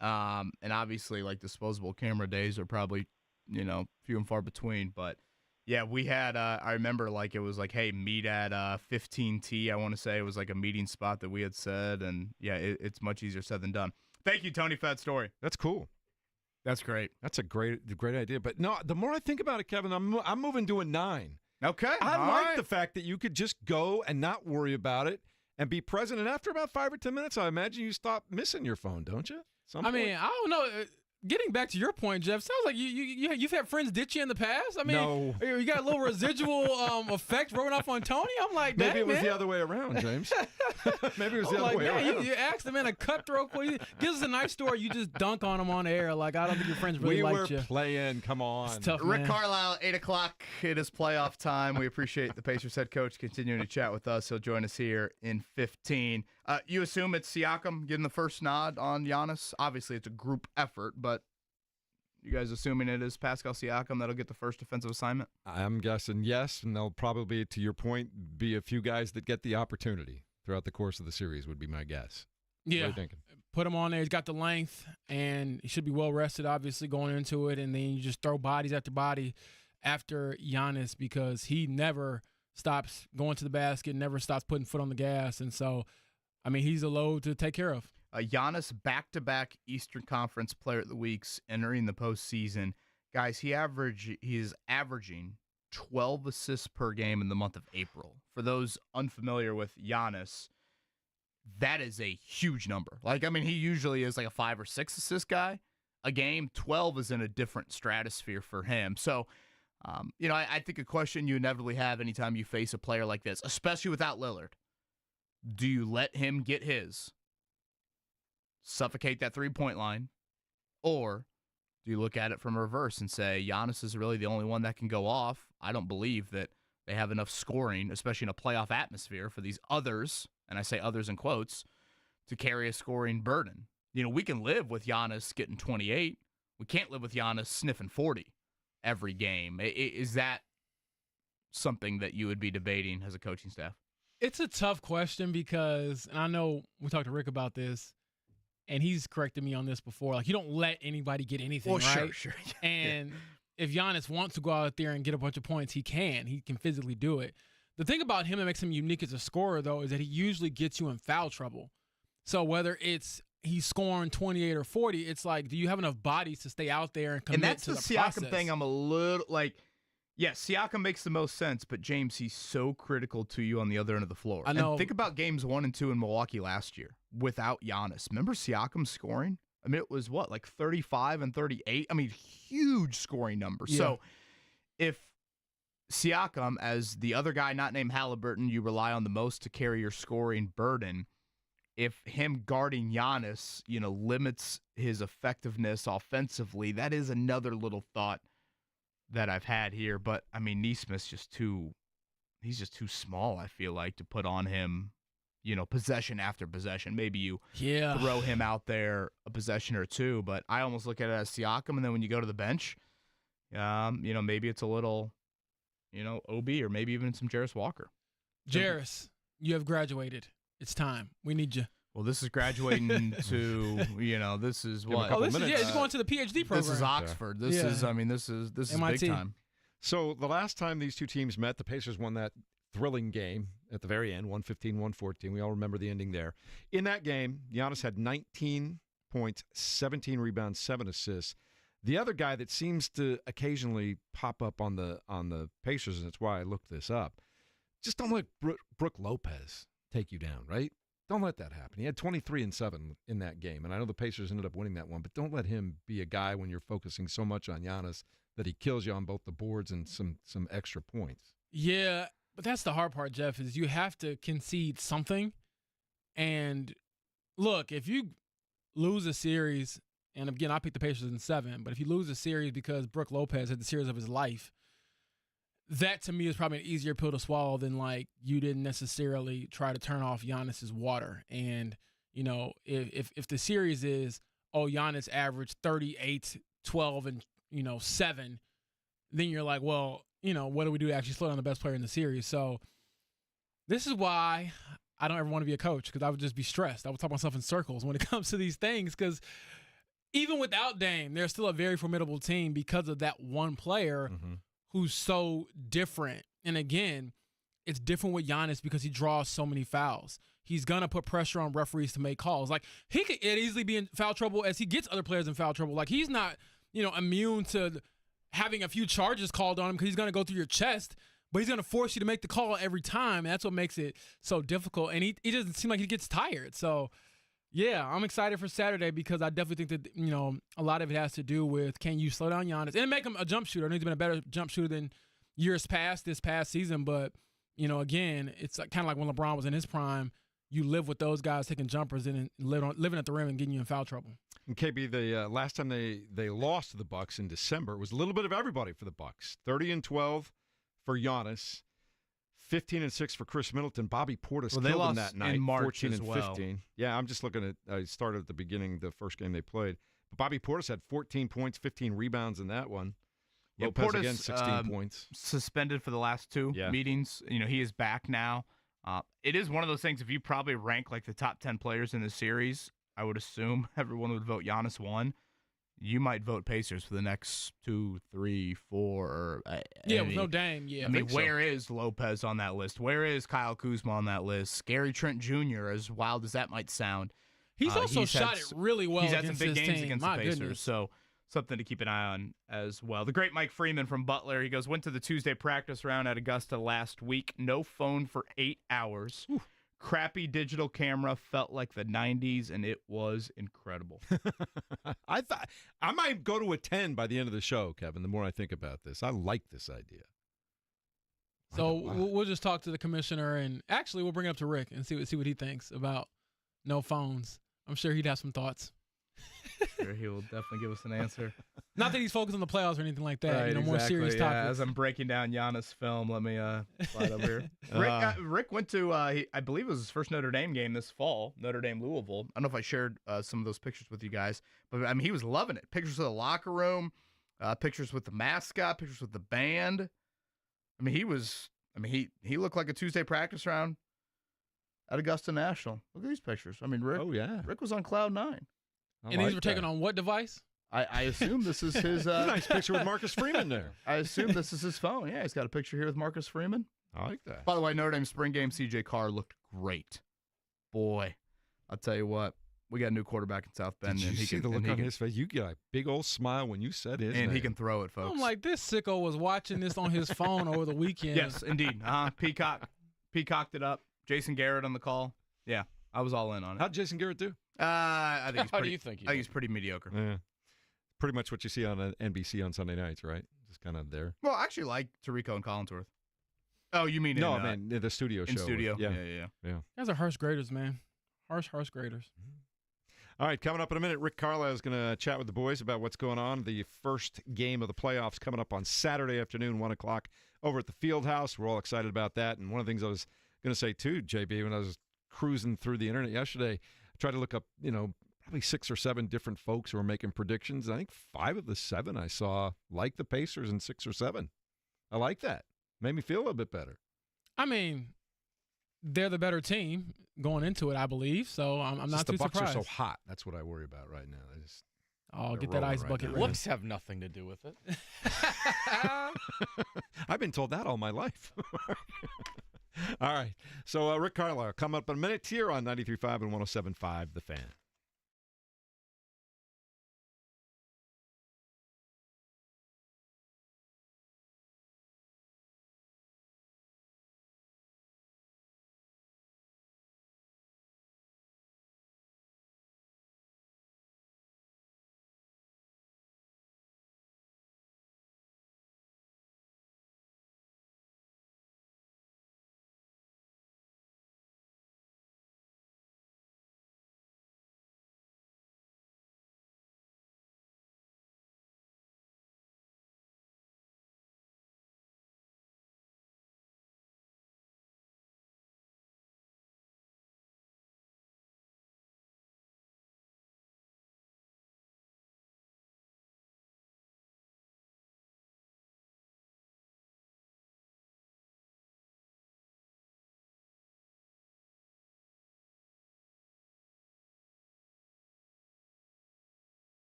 And obviously, like, disposable camera days are probably, few and far between. But yeah, we had. I remember, like, it was like, hey, meet at 15T. I want to say it was like a meeting spot that we had said, and yeah, it's much easier said than done. Thank you, Tony, for that story. That's cool. That's great. That's a great idea. But no, the more I think about it, Kevin, I'm moving to a 9. Okay, I all like right. the fact that you could just go and not worry about it and be present. And after about 5 or 10 minutes, I imagine you stop missing your phone, don't you? I mean, I don't know. getting back to your point, Jeff, sounds like you've had friends ditch you in the past. I mean, No. You got a little residual effect rubbing off on Tony. I'm like, Maybe it was man. the other way around, James. Maybe it was the I'm other like, way man, around. you asked the man a cutthroat. Gives us a nice story. You just dunk on him on air. Like, I don't think your friends really We liked were you. playing. Come on. It's tough, Rick man. Carlisle, 8 o'clock. It is playoff time. We appreciate the Pacers head coach continuing to chat with us. He'll join us here in 15. You assume it's Siakam getting the first nod on Giannis? Obviously, it's a group effort, but you guys assuming it is Pascal Siakam that'll get the first defensive assignment? I'm guessing yes, and there'll probably, to your point, be a few guys that get the opportunity throughout the course of the series would be my guess. What are Yeah. you thinking? Put him on there. He's got the length, and he should be well rested, obviously, going into it. And then you just throw bodies after body after Giannis because he never stops going to the basket, never stops putting foot on the gas. And so, I mean, he's a load to take care of. Giannis, back-to-back Eastern Conference Player of the Weeks entering the postseason. Guys, he is averaging 12 assists per game in the month of April. For those unfamiliar with Giannis, that is a huge number. Like, I mean, he usually is like a 5 or 6 assist guy a game. 12 is in a different stratosphere for him. So, I think a question you inevitably have anytime you face a player like this, especially without Lillard, do you let him get his, suffocate that three-point line, or do you look at it from reverse and say, Giannis is really the only one that can go off? I don't believe that they have enough scoring, especially in a playoff atmosphere, for these others, and I say others in quotes, to carry a scoring burden. We can live with Giannis getting 28. We can't live with Giannis sniffing 40 every game. Is that something that you would be debating as a coaching staff? It's a tough question because, and I know we talked to Rick about this, and he's corrected me on this before. Like, you don't let anybody get anything, right? Sure. And if Giannis wants to go out there and get a bunch of points, he can. He can physically do it. The thing about him that makes him unique as a scorer, though, is that he usually gets you in foul trouble. So whether it's he's scoring 28 or 40, it's like, do you have enough bodies to stay out there and commit and that's to the the Siakam process? thing. I'm a little like, yes, Siakam makes the most sense, but James, he's so critical to you on the other end of the floor. I know. And think about games 1 and 2 in Milwaukee last year without Giannis. Remember Siakam scoring? I mean, it was what, like 35 and 38? I mean, huge scoring numbers. Yeah. So if Siakam, as the other guy not named Halliburton, you rely on the most to carry your scoring burden, if him guarding Giannis, limits his effectiveness offensively, that is another little thought that I've had here. But I mean, Neesmith's he's just too small, I feel like, to put on him, possession after possession. Maybe you throw him out there a possession or two, but I almost look at it as Siakam, and then when you go to the bench, maybe it's a little, OB, or maybe even some Jarris Walker. Jarris, you have graduated. It's time. We need you. Well, this is graduating to, this is what? couple This is, minutes. he's going to the PhD program. This is Oxford. This Yeah. is, this is MIT. big time. So the last time these two teams met, the Pacers won that thrilling game at the very end, 115-114. We all remember the ending there. In that game, Giannis had 19 points, 17 rebounds, 7 assists. The other guy that seems to occasionally pop up on the Pacers, and that's why I looked this up, just don't let Brook Lopez take you down, right? Don't let that happen. He had 23 and 7 in that game, and I know the Pacers ended up winning that one, but don't let him be a guy when you're focusing so much on Giannis that he kills you on both the boards and some extra points. Yeah, but that's the hard part, Jeff, is you have to concede something. And look, if you lose a series, and again, I picked the Pacers in 7, but if you lose a series because Brook Lopez had the series of his life, that to me is probably an easier pill to swallow than like you didn't necessarily try to turn off Giannis's water. And, if the series is, Giannis averaged 38, 12, and 7, then you're like, well, what do we do to actually slow down the best player in the series? So this is why I don't ever want to be a coach, because I would just be stressed. I would talk myself in circles when it comes to these things, because even without Dame, they're still a very formidable team because of that one player who's so different. And again, it's different with Giannis because he draws so many fouls. He's going to put pressure on referees to make calls. Like, he could easily be in foul trouble as he gets other players in foul trouble. Like, he's not, immune to having a few charges called on him because he's going to go through your chest, but he's going to force you to make the call every time. And that's what makes it so difficult. And he doesn't seem like he gets tired. So, Yeah, I'm excited for Saturday because I definitely think that, a lot of it has to do with can you slow down Giannis and make him a jump shooter. I know he's been a better jump shooter than years past this past season, but, again, it's kind of like when LeBron was in his prime. You live with those guys taking jumpers and living at the rim and getting you in foul trouble. And KB, the last time they lost to the Bucks in December, it was a little bit of everybody for the Bucks. 30-12 for Giannis. 15-6 for Chris Middleton. Bobby Portis killed him that night. In March 14 as and well. 15. Yeah, I'm just looking at. I started at the beginning, the first game they played. But Bobby Portis had 14 points, 15 rebounds in that one. Yeah, Lopez Portis, again, 16 points. Suspended for the last two meetings. He is back now. It is one of those things. If you probably rank like the top 10 players in the series, I would assume everyone would vote Giannis 1. You might vote Pacers for the next 2, 3, 4. With no Dame. Yeah, I mean, where is Lopez on that list? Where is Kyle Kuzma on that list? Gary Trent Jr., as wild as that might sound. He's also shot it really well. He's had some big games team. against My the Pacers, goodness. so something to keep an eye on as well. The great Mike Freeman from Butler, he goes, went to the Tuesday practice round at Augusta last week. No phone for 8 hours. Ooh. Crappy digital camera, felt like the 90s, and it was incredible. I thought I might go to a 10 by the end of the show, Kevin, the more I think about this. I like this idea. So we'll just talk to the commissioner, and actually we'll bring it up to Rick and see what he thinks about no phones. I'm sure he'd have some thoughts. Sure, he will definitely give us an answer. Not that he's focused on the playoffs or anything like that. Right, more serious topics. As I'm breaking down Giannis' film, let me slide over here. Rick went to, I believe it was his first Notre Dame game this fall, Notre Dame Louisville. I don't know if I shared some of those pictures with you guys, but I mean, he was loving it. Pictures of the locker room, pictures with the mascot, pictures with the band. I mean, he looked like a Tuesday practice round at Augusta National. Look at these pictures. I mean, Rick was on cloud 9. And these were taken on what device? I assume this is his. Nice picture with Marcus Freeman there. I assume this is his phone. Yeah, he's got a picture here with Marcus Freeman. I like that. By the way, Notre Dame spring game, C.J. Carr looked great. Boy, I'll tell you what, we got a new quarterback in South Bend. Did you see the look on his face? You get a big old smile when you said his name. He can throw it, folks. I'm like, this sicko was watching this on his phone over the weekend. Yes, indeed. Peacocked it up. Jason Garrett on the call. Yeah, I was all in on it. How'd Jason Garrett do? I think he's How pretty, do you think? I think he's pretty mediocre. Yeah. Pretty much what you see on NBC on Sunday nights, right? Just kind of there. Well, I actually like Tirico and Collinsworth. Oh, you mean no? Man, the studio show. In studio. Yeah. Guys are harsh graders, man. Harsh graders. All right, coming up in a minute, Rick Carlisle is going to chat with the boys about what's going on. The first game of the playoffs coming up on Saturday afternoon, 1 o'clock, over at the Fieldhouse. We're all excited about that. And one of the things I was going to say, too, JB, when I was cruising through the internet yesterday, I tried to look up, probably 6 or 7 different folks who are making predictions. I think 5 of the 7 I saw like the Pacers and 6 or 7. I like that. Made me feel a little bit better. I mean, they're the better team going into it, I believe. So I'm not too surprised. The Bucks are so hot. That's what I worry about right now. Get that ice bucket ready. Looks have nothing to do with it. I've been told that all my life. All right. So Rick Carlisle, come up in a minute here on 93.5 and 107.5 The Fan.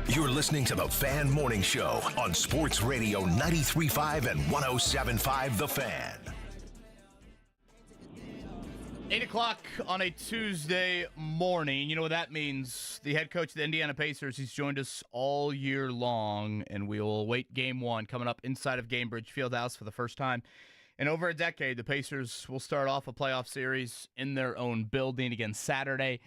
You're listening to the Fan Morning Show on Sports Radio 93.5 and 107.5 The Fan. 8 o'clock on a Tuesday morning. You know what that means. The head coach of the Indiana Pacers, he's joined us all year long, and we will await Game 1 coming up inside of Gainbridge Fieldhouse for the first time in over a decade. The Pacers will start off a playoff series in their own building again Saturday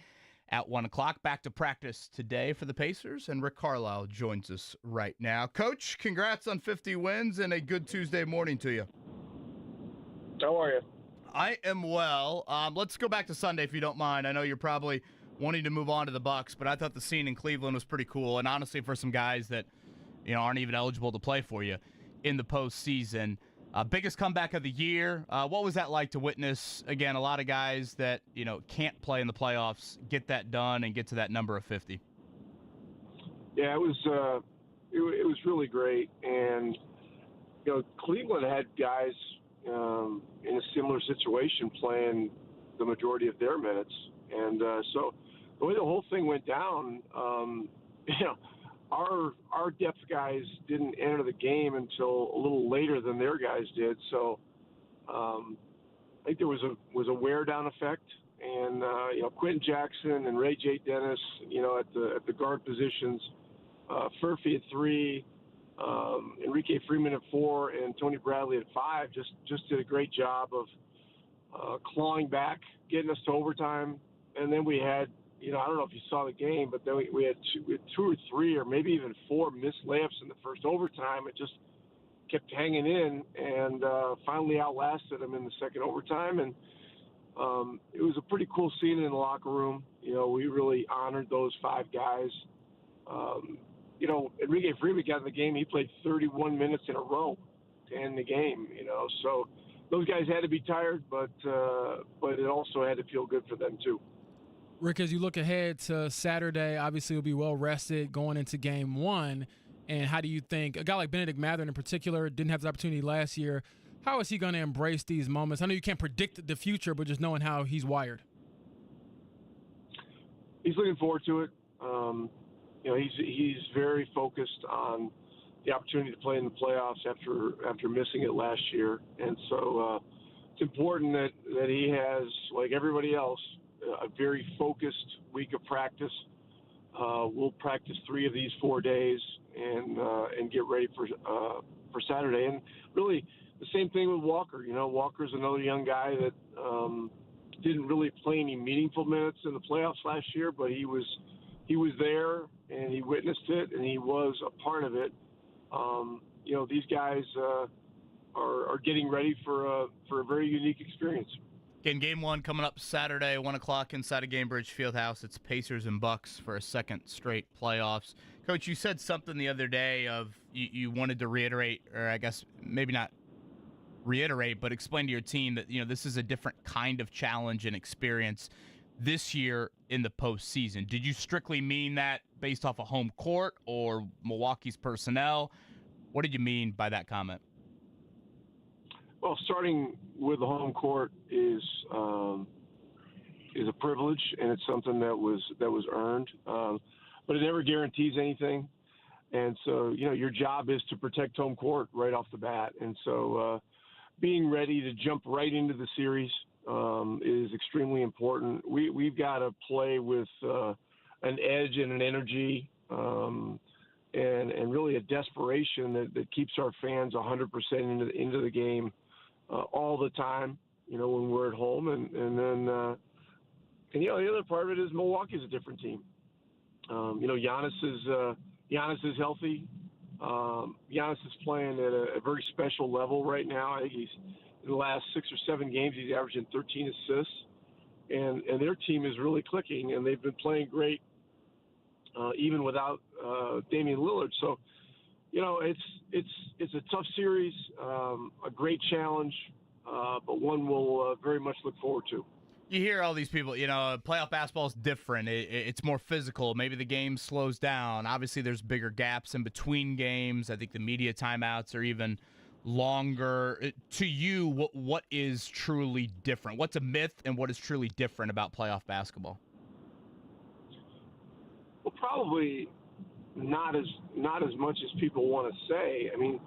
at 1 o'clock. Back to practice today for the Pacers, and Rick Carlisle joins us right now. Coach, congrats on 50 wins and a good Tuesday morning to you. How are you? I am well. Let's go back to Sunday if you don't mind. I know you're probably wanting to move on to the Bucks, but I thought the scene in Cleveland was pretty cool, and honestly for some guys that aren't even eligible to play for you in the postseason. Biggest comeback of the year. What was that like to witness, again, a lot of guys that, can't play in the playoffs get that done and get to that number of 50? Yeah, it was really great. And, Cleveland had guys in a similar situation playing the majority of their minutes. And so the way the whole thing went down, our depth guys didn't enter the game until a little later than their guys did. So I think there was a wear down effect, and Quentin Jackson and Ray J. Dennis, at the guard positions, Furphy at 3, Enrique Freeman at 4, and Tony Bradley at 5 just did a great job of clawing back, getting us to overtime, and then we had. I don't know if you saw the game, but then we had two or three or maybe even 4 missed layups in the first overtime. It just kept hanging in and finally outlasted them in the second overtime. And it was a pretty cool scene in the locker room. We really honored those 5 guys. Enrique Freeman got in the game. He played 31 minutes in a row to end the game, So those guys had to be tired, but it also had to feel good for them too. Rick, as you look ahead to Saturday, obviously you'll be well rested going into Game 1. And how do you think a guy like Benedict Mathurin in particular didn't have the opportunity last year? How is he going to embrace these moments? I know you can't predict the future, but just knowing how he's wired. He's looking forward to it. He's very focused on the opportunity to play in the playoffs after missing it last year, and so it's important that he has, like everybody else, a very focused week of practice. We'll practice 3 of these 4 days and get ready for Saturday. And really, the same thing with Walker. Walker's another young guy that didn't really play any meaningful minutes in the playoffs last year, but he was there and he witnessed it and he was a part of it. These guys are getting ready for a very unique experience. Again, Game 1 coming up Saturday, 1 o'clock inside of Gainbridge Fieldhouse. It's Pacers and Bucks for a second straight playoffs. Coach, you said something the other day of you wanted to reiterate, or I guess maybe not reiterate, but explain to your team that this is a different kind of challenge and experience this year in the postseason. Did you strictly mean that based off of home court or Milwaukee's personnel? What did you mean by that comment? Well, starting with the home court is a privilege, and it's something that was earned. But it never guarantees anything, and so your job is to protect home court right off the bat. And so, being ready to jump right into the series is extremely important. We've got to play with an edge and an energy. And really a desperation that keeps our fans 100% into the game all the time, when we're at home. And then, the other part of it is Milwaukee's a different team. Giannis is healthy. Giannis is playing at a very special level right now. I think he's in the last 6 or 7 games, he's averaging 13 assists. And their team is really clicking, and they've been playing great even without Damian Lillard. So, it's a tough series, a great challenge, but one we'll very much look forward to. You hear all these people, playoff basketball is different. It's more physical. Maybe the game slows down. Obviously, there's bigger gaps in between games. I think the media timeouts are even longer. To you, what is truly different? What's a myth and what is truly different about playoff basketball? probably not as much as people want to say. I mean,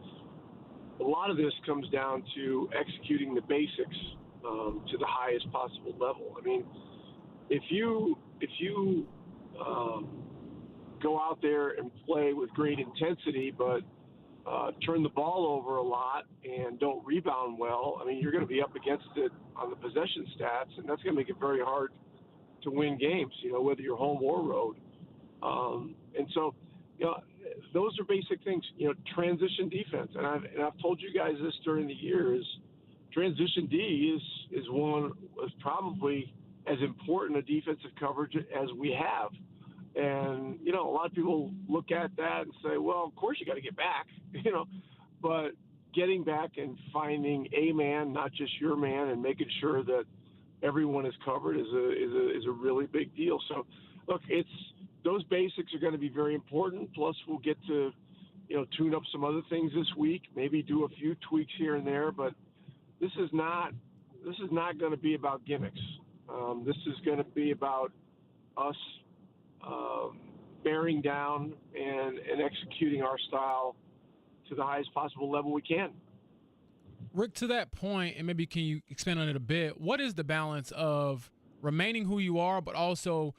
a lot of this comes down to executing the basics to the highest possible level. I mean, if you go out there and play with great intensity, but turn the ball over a lot and don't rebound well, I mean, you're going to be up against it on the possession stats, and that's going to make it very hard to win games, whether you're home or road. And so, those are basic things. Transition defense, and I've told you guys this during the year, is transition D is probably as important a defensive coverage as we have. And, a lot of people look at that and say, well, of course you got to get back, but getting back and finding a man, not just your man, and making sure that everyone is covered is a really big deal. So, look, those basics are going to be very important. Plus, we'll get to, tune up some other things this week, maybe do a few tweaks here and there, but this is not going to be about gimmicks. This is going to be about us bearing down and executing our style to the highest possible level we can. Rick, to that point, and maybe can you expand on it a bit, what is the balance of remaining who you are, but also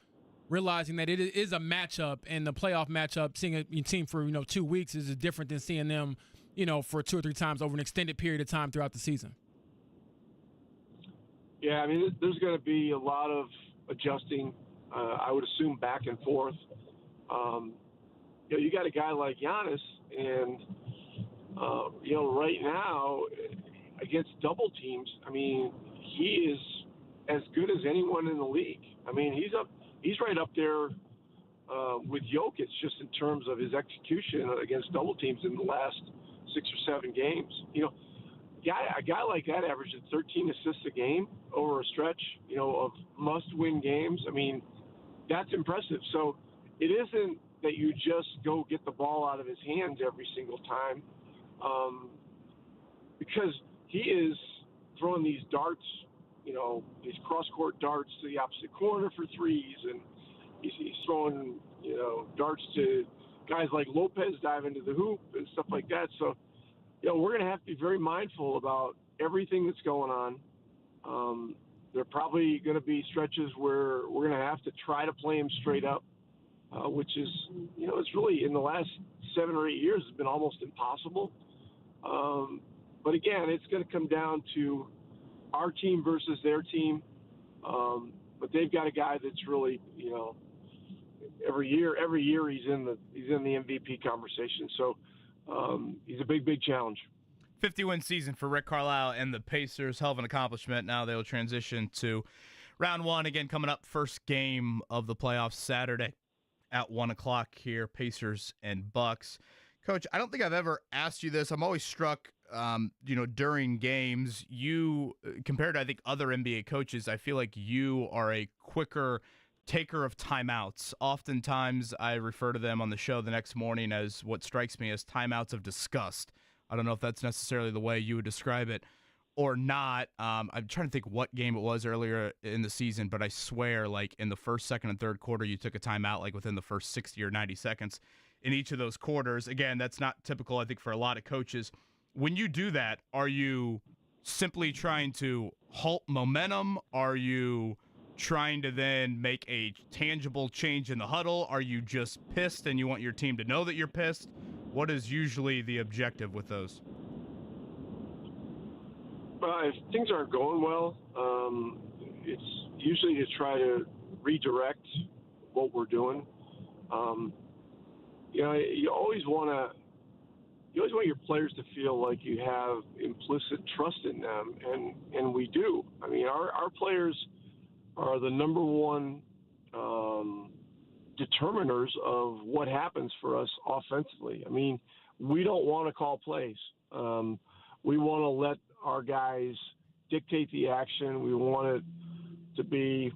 realizing that it is a matchup, and the playoff matchup, seeing a team for 2 weeks is different than seeing them for 2 or 3 times over an extended period of time throughout the season? Yeah, I mean, there's going to be a lot of adjusting, I would assume, back and forth. You got a guy like Giannis, and, right now, against double teams, I mean, he is as good as anyone in the league. I mean, he's right up there with Jokic just in terms of his execution against double teams in the last 6 or 7 games. A guy like that averages 13 assists a game over a stretch, of must-win games. I mean, that's impressive. So it isn't that you just go get the ball out of his hands every single time, because he is throwing these darts, these cross-court darts to the opposite corner for threes, and he's throwing, darts to guys like Lopez dive into the hoop and stuff like that. So, we're going to have to be very mindful about everything that's going on. There are probably going to be stretches where we're going to have to try to play him straight up, which is, it's really in the last 7 or 8 years has been almost impossible. But again, it's going to come down to our team versus their team. But they've got a guy that's really, every year he's in the MVP conversation. So he's a big challenge. 50-win season for Rick Carlisle and the Pacers. Hell of an accomplishment. Now they'll transition to round 1 again coming up. First game of the playoffs Saturday at 1 o'clock here. Pacers and Bucks. Coach, I don't think I've ever asked you this. I'm always struck, during games, you, compared to, I think, other NBA coaches, I feel like you are a quicker taker of timeouts. Oftentimes, I refer to them on the show the next morning as what strikes me as timeouts of disgust. I don't know if that's necessarily the way you would describe it or not. I'm trying to think what game it was earlier in the season, but I swear, like, in the first, second, and third quarter, you took a timeout, like, within the first 60 or 90 seconds in each of those quarters. Again, that's not typical, I think, for a lot of coaches. When you do that, are you simply trying to halt momentum? Are you trying to then make a tangible change in the huddle? Are you just pissed and you want your team to know that you're pissed? What is usually the objective with those? If things aren't going well, it's usually to try to redirect what we're doing. You always want your players to feel like you have implicit trust in them, and we do. I mean, our players are the number one determiners of what happens for us offensively. I mean, we don't want to call plays. We want to let our guys dictate the action. We want it to be,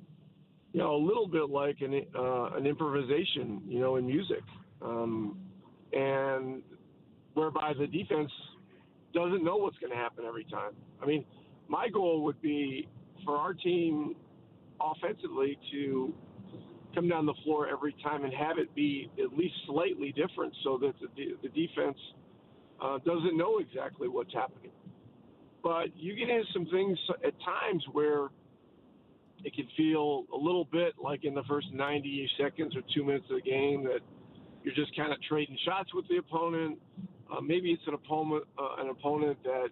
a little bit like an improvisation, in music, and whereby the defense doesn't know what's going to happen every time. I mean, my goal would be for our team offensively to come down the floor every time and have it be at least slightly different so that the defense doesn't know exactly what's happening. But you get into some things at times where it can feel a little bit like in the first 90 seconds or 2 minutes of the game that you're just kind of trading shots with the opponent. Maybe it's an opponent that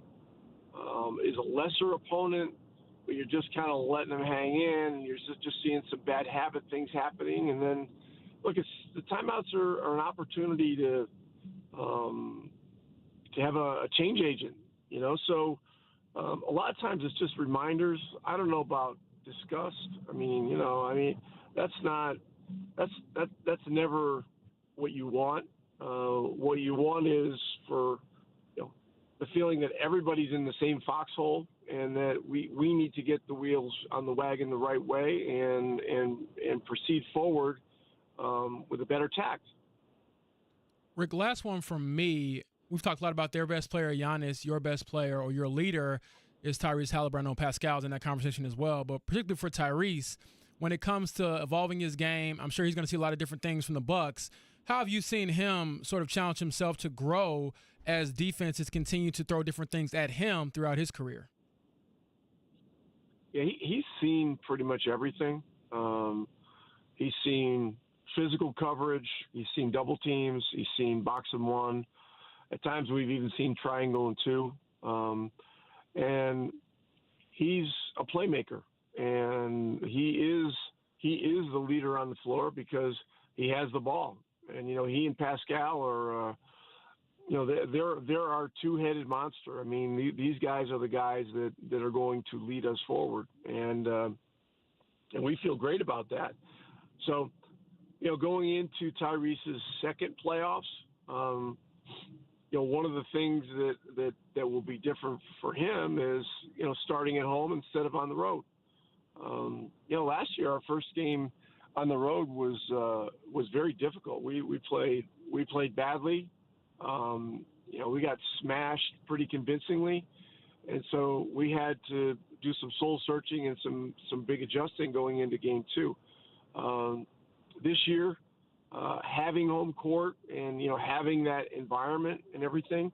is a lesser opponent, but you're just kind of letting them hang in. You're just seeing some bad habit things happening. And then, look, the timeouts are an opportunity to have a change agent, So a lot of times it's just reminders. I don't know about disgust. That's never what you want. What you want is for the feeling that everybody's in the same foxhole and that we need to get the wheels on the wagon the right way and proceed forward with a better tact. Rick, last one from me. We've talked a lot about their best player, Giannis, your best player or your leader is Tyrese Halliburton. I know Pascal's in that conversation as well, but particularly for Tyrese, when it comes to evolving his game, I'm sure he's going to see a lot of different things from the Bucks. How have you seen him sort of challenge himself to grow as defenses continue to throw different things at him throughout his career? Yeah, he's seen pretty much everything. He's seen physical coverage. He's seen double teams. He's seen box and one. At times we've even seen triangle and two. And he's a playmaker. And he is the leader on the floor because he has the ball. And, he and Pascal are, they're our two-headed monster. I mean, these guys are the guys that are going to lead us forward. And we feel great about that. So, going into Tyrese's second playoffs, one of the things that will be different for him is, starting at home instead of on the road. Last year our first game on the road was very difficult. We played badly. We got smashed pretty convincingly, and so we had to do some soul searching and some big adjusting going into game two. This year, having home court and having that environment and everything,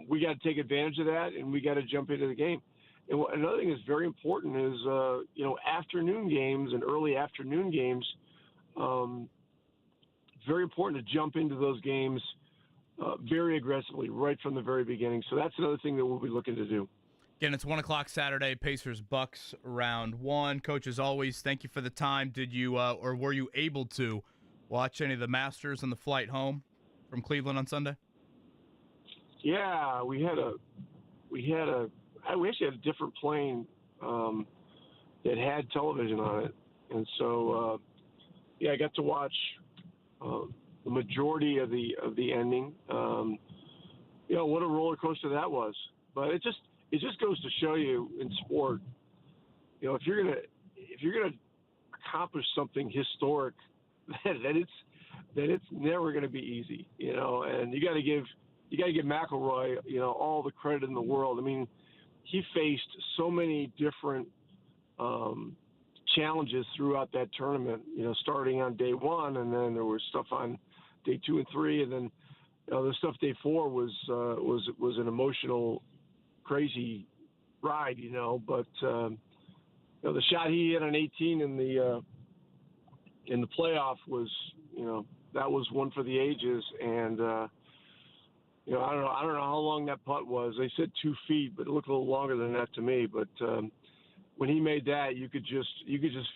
we got to take advantage of that, and we got to jump into the game. And another thing that's very important is, afternoon games and early afternoon games. It's very important to jump into those games very aggressively right from the very beginning. So that's another thing that we'll be looking to do. Again, it's 1 o'clock Saturday, Pacers-Bucks round one. Coach, as always, thank you for the time. Did you or were you able to watch any of the Masters on the flight home from Cleveland on Sunday? Yeah, we actually had a different plane that had television on it, and so I got to watch the majority of the ending. What a roller coaster that was! But it just goes to show you in sport, if you're gonna accomplish something historic, that it's never gonna be easy, and you got to give McIlroy, all the credit in the world. I mean, he faced so many different challenges throughout that tournament, starting on day one, and then there was stuff on day 2 and 3, and then the stuff day 4 was an emotional, crazy ride, but the shot he hit on 18 in the playoff was, that was one for the ages, and I don't know how long that putt was. They said 2 feet, but it looked a little longer than that to me. But when he made that, you could just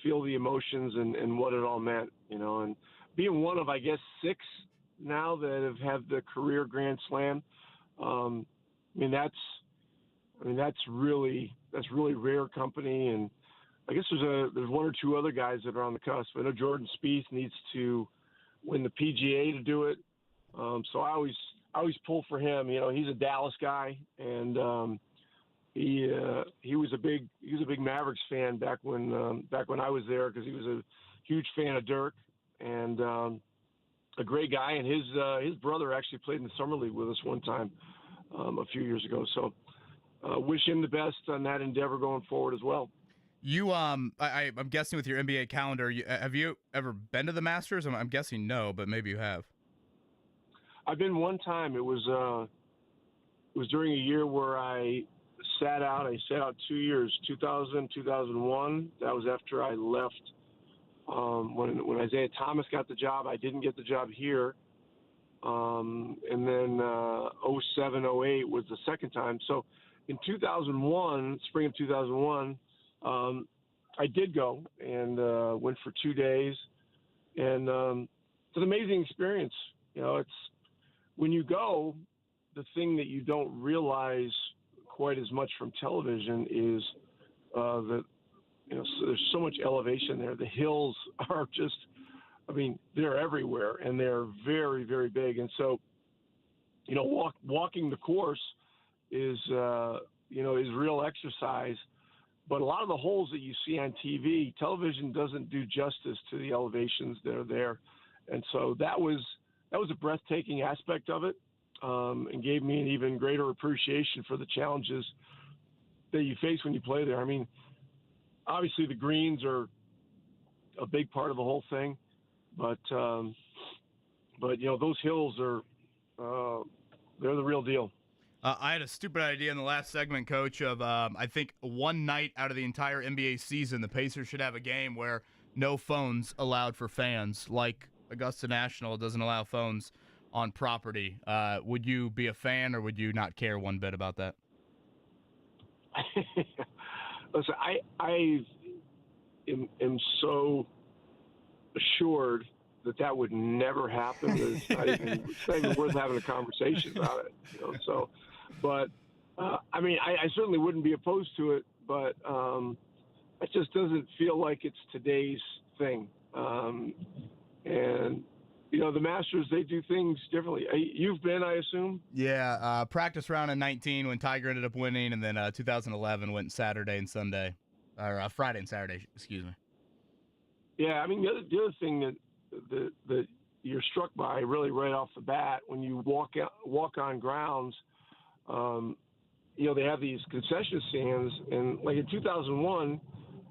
feel the emotions and what it all meant, And being one of, I guess, 6 now that have had the career Grand Slam, that's really rare company. And I guess there's 1 or 2 other guys that are on the cusp. I know Jordan Spieth needs to win the PGA to do it. So I always pull for him. He's a Dallas guy, and he was a big Mavericks fan back when I was there, because he was a huge fan of Dirk, and a great guy. And his brother actually played in the summer league with us one time a few years ago. So wish him the best on that endeavor going forward as well. I'm guessing with your NBA calendar, have you ever been to the Masters? I'm guessing no, but maybe you have. I've been one time. It was during a year where I sat out. I sat out 2 years, 2000, 2001. That was after I left. When Isaiah Thomas got the job, I didn't get the job here. And then 07, 08 was the second time. So in 2001, spring of 2001, I did go and went for 2 days. And it's an amazing experience. You know, it's when you go, the thing that you don't realize quite as much from television is that, you know, so there's so much elevation there. The hills are just, I mean, they're everywhere, and they're very, very big. And so, you know, walking the course is real exercise. But a lot of the holes that you see on TV, television doesn't do justice to the elevations that are there. And so that was a breathtaking aspect of it, and gave me an even greater appreciation for the challenges that you face when you play there. I mean, obviously the greens are a big part of the whole thing, but you know, those hills are they're the real deal. I had a stupid idea in the last segment, Coach, of I think one night out of the entire NBA season, the Pacers should have a game where no phones allowed for fans, like Augusta National doesn't allow phones on property. Would you be a fan, or would you not care one bit about that? Listen, I am so assured that would never happen. It's not even worth having a conversation about it. You know, so, but I mean, I certainly wouldn't be opposed to it, but it just doesn't feel like it's today's thing. And you know, the Masters, they do things differently. You've been, I assume? Yeah, practice round in 19 when Tiger ended up winning, and then 2011 went Saturday and Sunday, or Friday and Saturday, excuse me. Yeah, I mean, the other thing that you're struck by really right off the bat when you walk on grounds, you know, they have these concession stands, and like in 2001,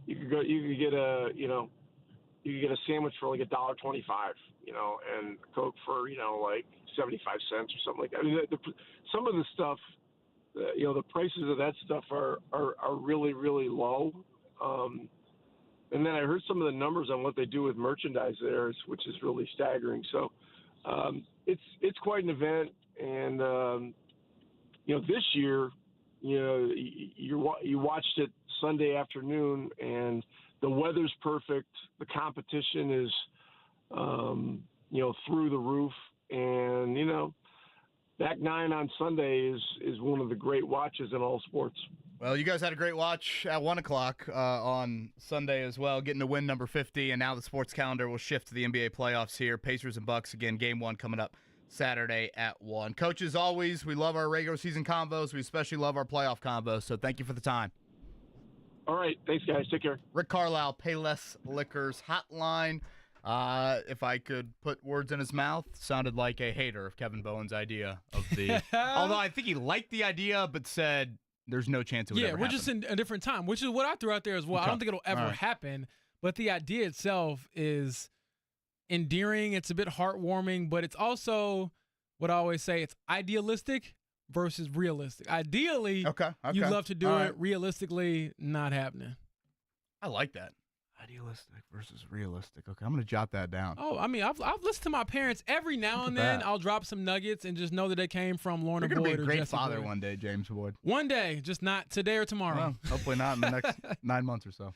you could get a sandwich for like $1.25, you know, and a Coke for, you know, like 75 cents or something like that. I mean, some of the stuff, you know, the prices of that stuff are really, really low. And then I heard some of the numbers on what they do with merchandise there, which is really staggering. So it's quite an event. And, you know, this year, you know, you watched it Sunday afternoon, and the weather's perfect. The competition is, you know, through the roof. And, you know, back nine on Sunday is one of the great watches in all sports. Well, you guys had a great watch at 1 o'clock on Sunday as well, getting to win number 50, and now the sports calendar will shift to the NBA playoffs here. Pacers and Bucks, again, game one coming up Saturday at 1. Coach, as always, we love our regular season combos. We especially love our playoff combos, so thank you for the time. All right. Thanks, guys. Take care. Rick Carlisle, Payless Liquors Hotline. If I could put words in his mouth, sounded like a hater of Kevin Bowen's idea of the – although I think he liked the idea but said – there's no chance it would ever happen. Yeah, we're just in a different time, which is what I threw out there as well. Okay. I don't think it'll ever happen, but the idea itself is endearing. It's a bit heartwarming, but it's also what I always say, it's idealistic versus realistic. Ideally, you'd love to do it. Realistically, not happening. I like that. Idealistic versus realistic. Okay, I'm going to jot that down. Oh, I mean, I've listened to my parents every now and then. I'll drop some nuggets and just know that they came from Lorna Boyd or Jesse. You're going to be a great father one day, James Boyd. One day, just not today or tomorrow. Well, hopefully not in the next 9 months or so.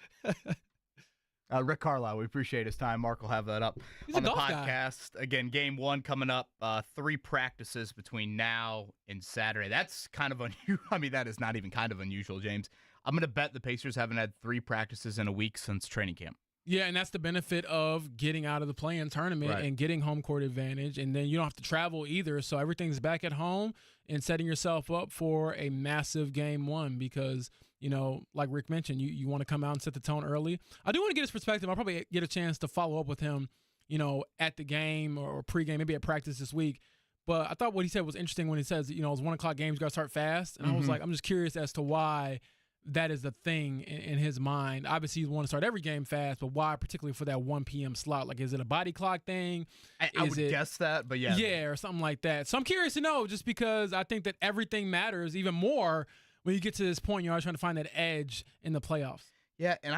Rick Carlisle, we appreciate his time. Mark will have that up on the podcast. Guy. Again, game one coming up. 3 practices between now and Saturday. That's kind of unusual. I mean, that is not even kind of unusual, James. I'm going to bet the Pacers haven't had 3 practices in a week since training camp. Yeah, and that's the benefit of getting out of the play-in tournament and getting home court advantage. And then you don't have to travel either, so everything's back at home and setting yourself up for a massive game one because, you know, like Rick mentioned, you want to come out and set the tone early. I do want to get his perspective. I'll probably get a chance to follow up with him, you know, at the game or pregame, maybe at practice this week. But I thought what he said was interesting when he says, you know, it's 1 o'clock games, you got to start fast. And I was like, I'm just curious as to why that is the thing in his mind. Obviously, you want to start every game fast, but why particularly for that 1 p.m. slot? Like, is it a body clock thing? I would guess that, but yeah. Yeah, or something like that. So I'm curious to know, just because I think that everything matters even more when you get to this point. You're always trying to find that edge in the playoffs. Yeah, and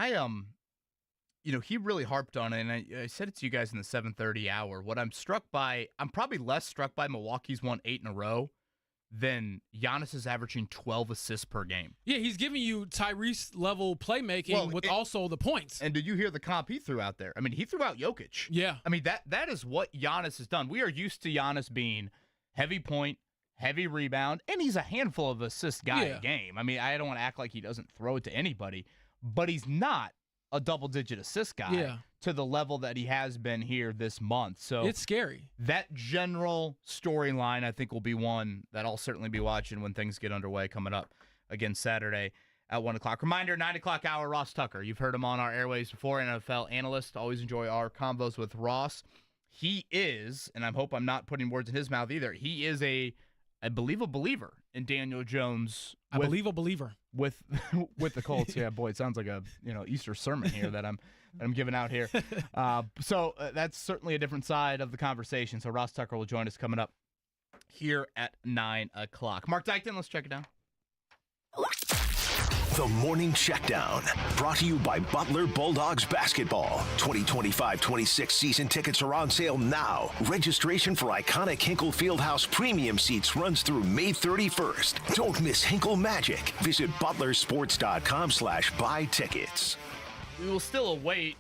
he really harped on it, and I said it to you guys in the 7:30 hour. What I'm probably less struck by Milwaukee's won 8 in a row than Giannis is averaging 12 assists per game. Yeah, he's giving you Tyrese-level playmaking with also the points. And did you hear the comp he threw out there? I mean, he threw out Jokic. Yeah. I mean, that is what Giannis has done. We are used to Giannis being heavy point, heavy rebound, and he's a handful of assist guy a game. I mean, I don't want to act like he doesn't throw it to anybody, but he's not a double-digit assist guy to the level that he has been here this month. So it's scary. That general storyline, I think, will be one that I'll certainly be watching when things get underway coming up again Saturday at 1 o'clock. Reminder, 9 o'clock hour, Ross Tucker. You've heard him on our airwaves before, NFL analyst. Always enjoy our combos with Ross. He is, and I hope I'm not putting words in his mouth either, he is I believe a believer in Daniel Jones. I believe a believer. With the Colts. Yeah, boy, it sounds like a Easter sermon here that I'm giving out here. So that's certainly a different side of the conversation. So Ross Tucker will join us coming up here at 9 o'clock. Mark Dykton, let's check it down. The Morning Checkdown, brought to you by Butler Bulldogs Basketball. 2025-26 season tickets are on sale now. Registration for iconic Hinkle Fieldhouse premium seats runs through May 31st. Don't miss Hinkle Magic. Visit butlersports.com/buy tickets. We will still await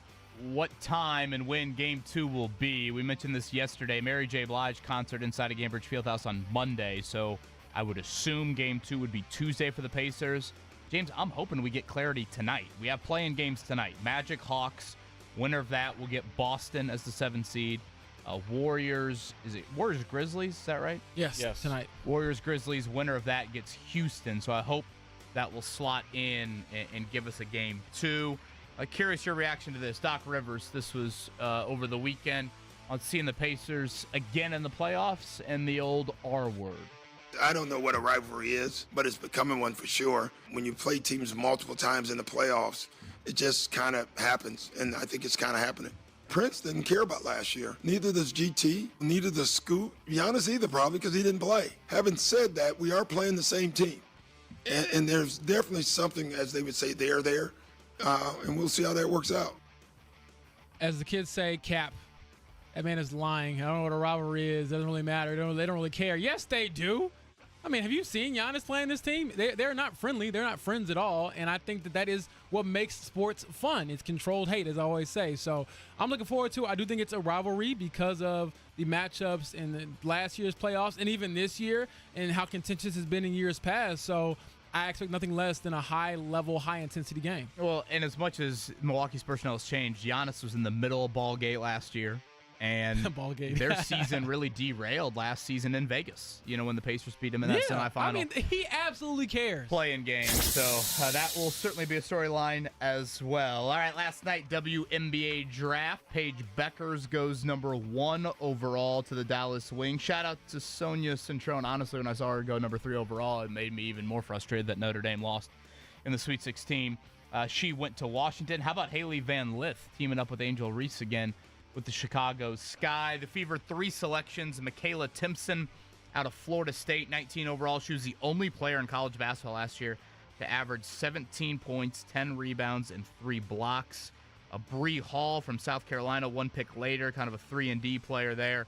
what time and when Game 2 will be. We mentioned this yesterday. Mary J. Blige concert inside of Gainbridge Fieldhouse on Monday, so I would assume Game 2 would be Tuesday for the Pacers. James, I'm hoping we get clarity tonight. We have playing games tonight. Magic, Hawks. Winner of that will get Boston as the 7 seed. Warriors, Grizzlies? Is that right? Yes, tonight. Warriors, Grizzlies. Winner of that gets Houston. So I hope that will slot in and give us a Game 2. Curious your reaction to this. Doc Rivers, this was over the weekend on seeing the Pacers again in the playoffs and the old R word. I don't know what a rivalry is, but it's becoming one for sure. When you play teams multiple times in the playoffs, it just kind of happens, and I think it's kind of happening. Prince didn't care about last year. Neither does GT, neither does Scoot. Giannis either, probably, because he didn't play. Having said that, we are playing the same team. And there's definitely something, as they would say, there, and we'll see how that works out. As the kids say, Cap. That man is lying. I don't know what a rivalry is. It doesn't really matter. They don't really care. Yes, they do. I mean, have you seen Giannis playing this team? They're not friendly. They're not friends at all. And I think that is what makes sports fun. It's controlled hate, as I always say. So I'm looking forward to it. I do think it's a rivalry because of the matchups in the last year's playoffs and even this year and how contentious it's been in years past. So I expect nothing less than a high-level, high-intensity game. Well, and as much as Milwaukee's personnel has changed, Giannis was in the middle of Ballgate last year. And their season really derailed last season in Vegas, when the Pacers beat them in that semifinal. I mean, he absolutely cares. Playing game. So that will certainly be a storyline as well. All right, last night, WNBA draft. Paige Beckers goes number 1 overall to the Dallas Wings. Shout out to Sonia Centrone. Honestly, when I saw her go number 3 overall, it made me even more frustrated that Notre Dame lost in the Sweet 16. She went to Washington. How about Haley Van Lith teaming up with Angel Reese again with the Chicago Sky? The Fever 3 selections. Michaela Timpson out of Florida State, 19 overall. She was the only player in college basketball last year to average 17 points, 10 rebounds, and 3 blocks. Bree Hall from South Carolina, 1 pick later, kind of a 3-and-D player there.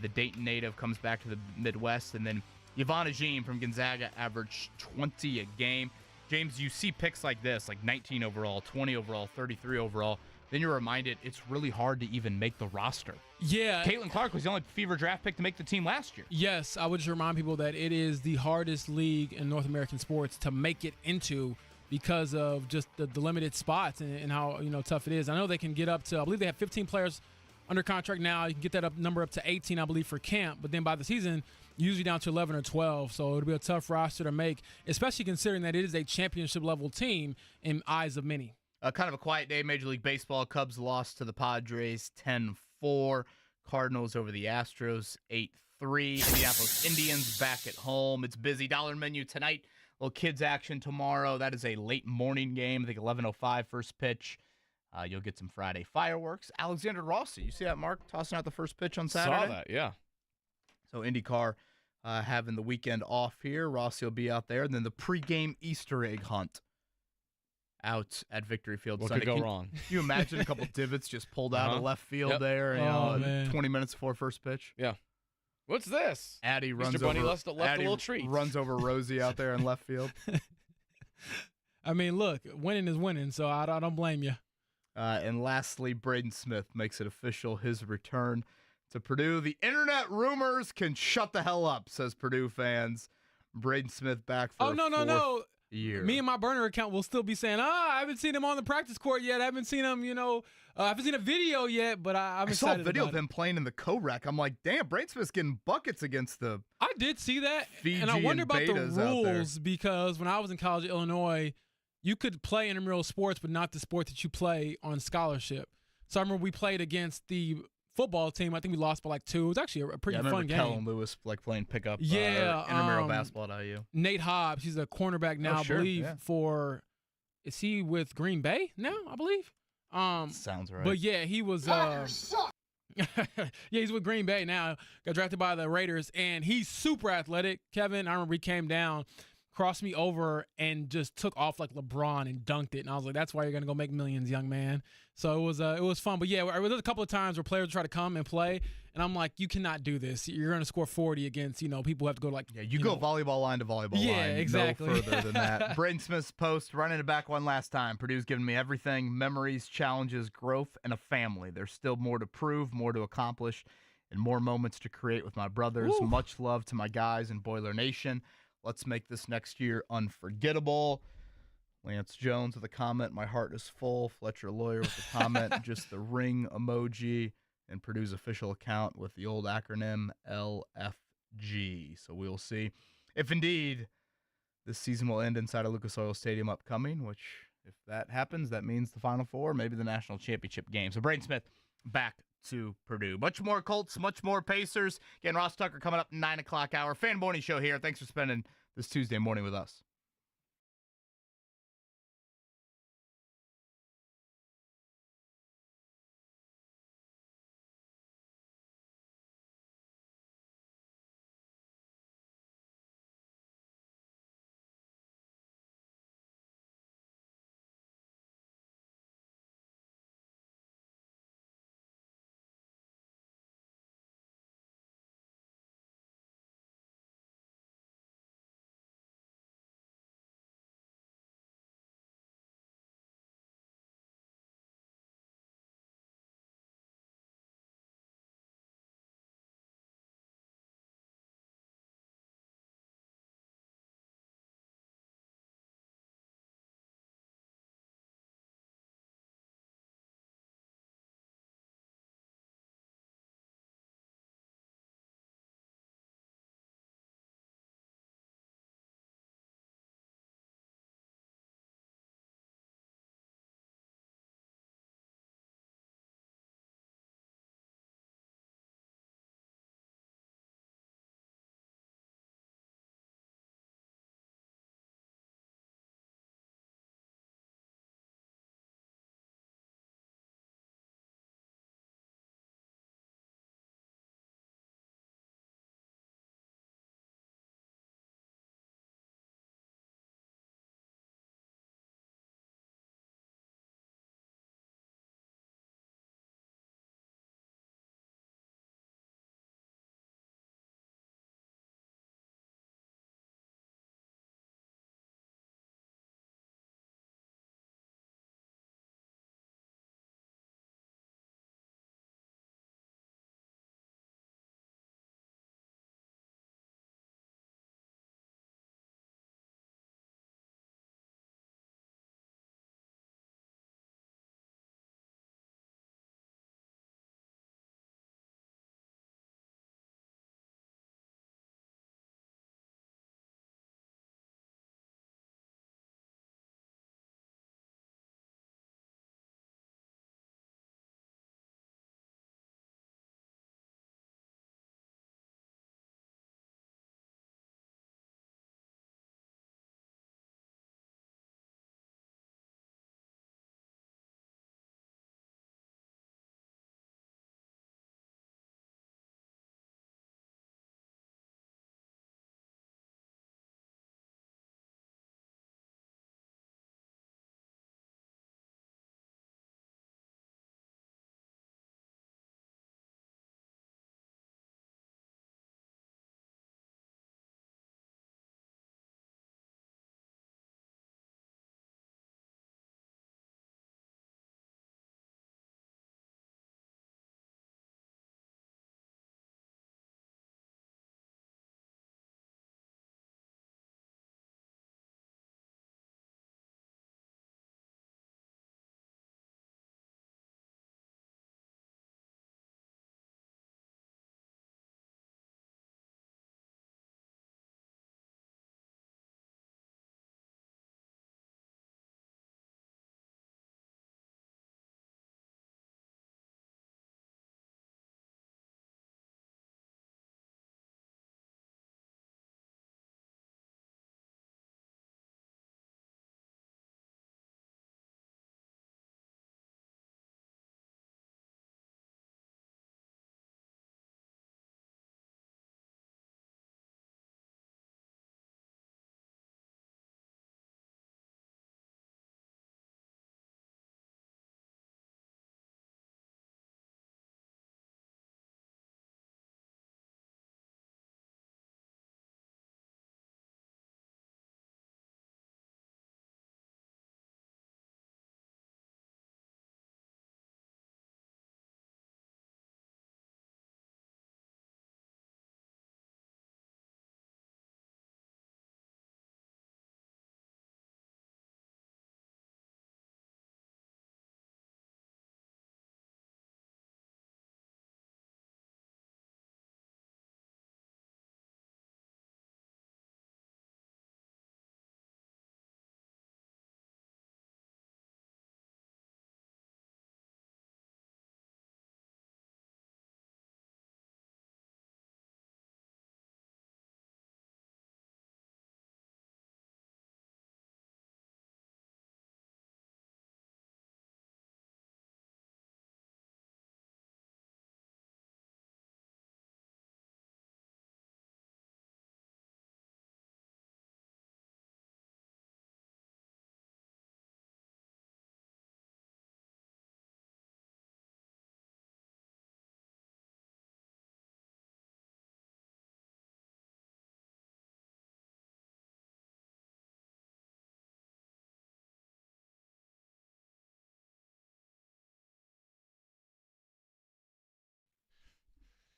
The Dayton native comes back to the Midwest. And then Yvonne Agim from Gonzaga averaged 20 a game. James, you see picks like this, like 19 overall, 20 overall, 33 overall. Then you're reminded it's really hard to even make the roster. Yeah. Caitlin Clark was the only Fever draft pick to make the team last year. Yes, I would just remind people that it is the hardest league in North American sports to make it into because of just the limited spots and how tough it is. I know they can get up to, I believe they have 15 players under contract now. You can get that number up to 18, I believe, for camp. But then by the season, usually down to 11 or 12. So it'll be a tough roster to make, especially considering that it is a championship-level team in eyes of many. Kind of a quiet day, Major League Baseball. Cubs lost to the Padres 10-4. Cardinals over the Astros 8-3. Indianapolis Indians back at home. It's busy. Dollar Menu tonight. little kids action tomorrow. That is a late morning game. I think 11:05 first pitch. You'll get some Friday fireworks. Alexander Rossi, you see that, Mark, tossing out the first pitch on Saturday? Saw that, yeah. So IndyCar having the weekend off here. Rossi will be out there. And then the pregame Easter egg hunt out at Victory Field What Sunday. could go wrong? Can you imagine a couple divots just pulled out of left field Yep. there, man. 20 minutes before first pitch? Yeah. What's this? Addie runs Mr. Bunny over. left a Addie little treat. runs over Rosie out there in left field. I mean, look, winning is winning, so I don't blame you. And lastly, Braden Smith makes it official, his return to Purdue. The internet rumors can shut the hell up, says Purdue fans. Braden Smith back for no. year. Me and my burner account will still be saying, I haven't seen him on the practice court yet. I haven't seen him, I haven't seen a video yet, but I'm I saw a excited video about of him playing in the co-rec. I'm like, damn, Braden Smith's getting buckets against the I did see that, Fiji and I wonder and about the betas out there. rules because when I was in college at Illinois, you could play intramural sports, but not the sport that you play on scholarship. So I remember we played against the football team. I think we lost by like 2. It was actually a pretty I remember fun game. Kellen Lewis like playing pickup Yeah, intramural basketball at IU. Nate Hobbs, he's a cornerback now, sure, I believe, yeah. is he with Green Bay now, I believe? Sounds right. But yeah, he was yeah, he's with Green Bay now. Got drafted by the Raiders, and he's super athletic. Kevin, I remember he came down, crossed me over, and just took off like LeBron and dunked it. And I was like, that's why you're going to go make millions, young man. So it was fun. But yeah, there was a couple of times where players try to come and play, and I'm like, you cannot do this. You're going to score 40 against, people who have to go to like. Yeah, you go volleyball line to volleyball line. Yeah, exactly. No further than that. Braden Smith's post, running it back one last time. Purdue's given me everything: memories, challenges, growth, and a family. There's still more to prove, more to accomplish, and more moments to create with my brothers. Woo. Much love to my guys in Boiler Nation. Let's make this next year unforgettable. Lance Jones with a comment, my heart is full. Fletcher Lawyer with a comment, just the ring emoji, and Purdue's official account with the old acronym LFG. So we'll see if indeed this season will end inside of Lucas Oil Stadium upcoming, which if that happens, that means the Final Four, maybe the national championship game. So Braden Smith back to Purdue. Much more Colts, much more Pacers. Again, Ross Tucker coming up 9 o'clock hour. Fan Morning Show here. Thanks for spending this Tuesday morning with us.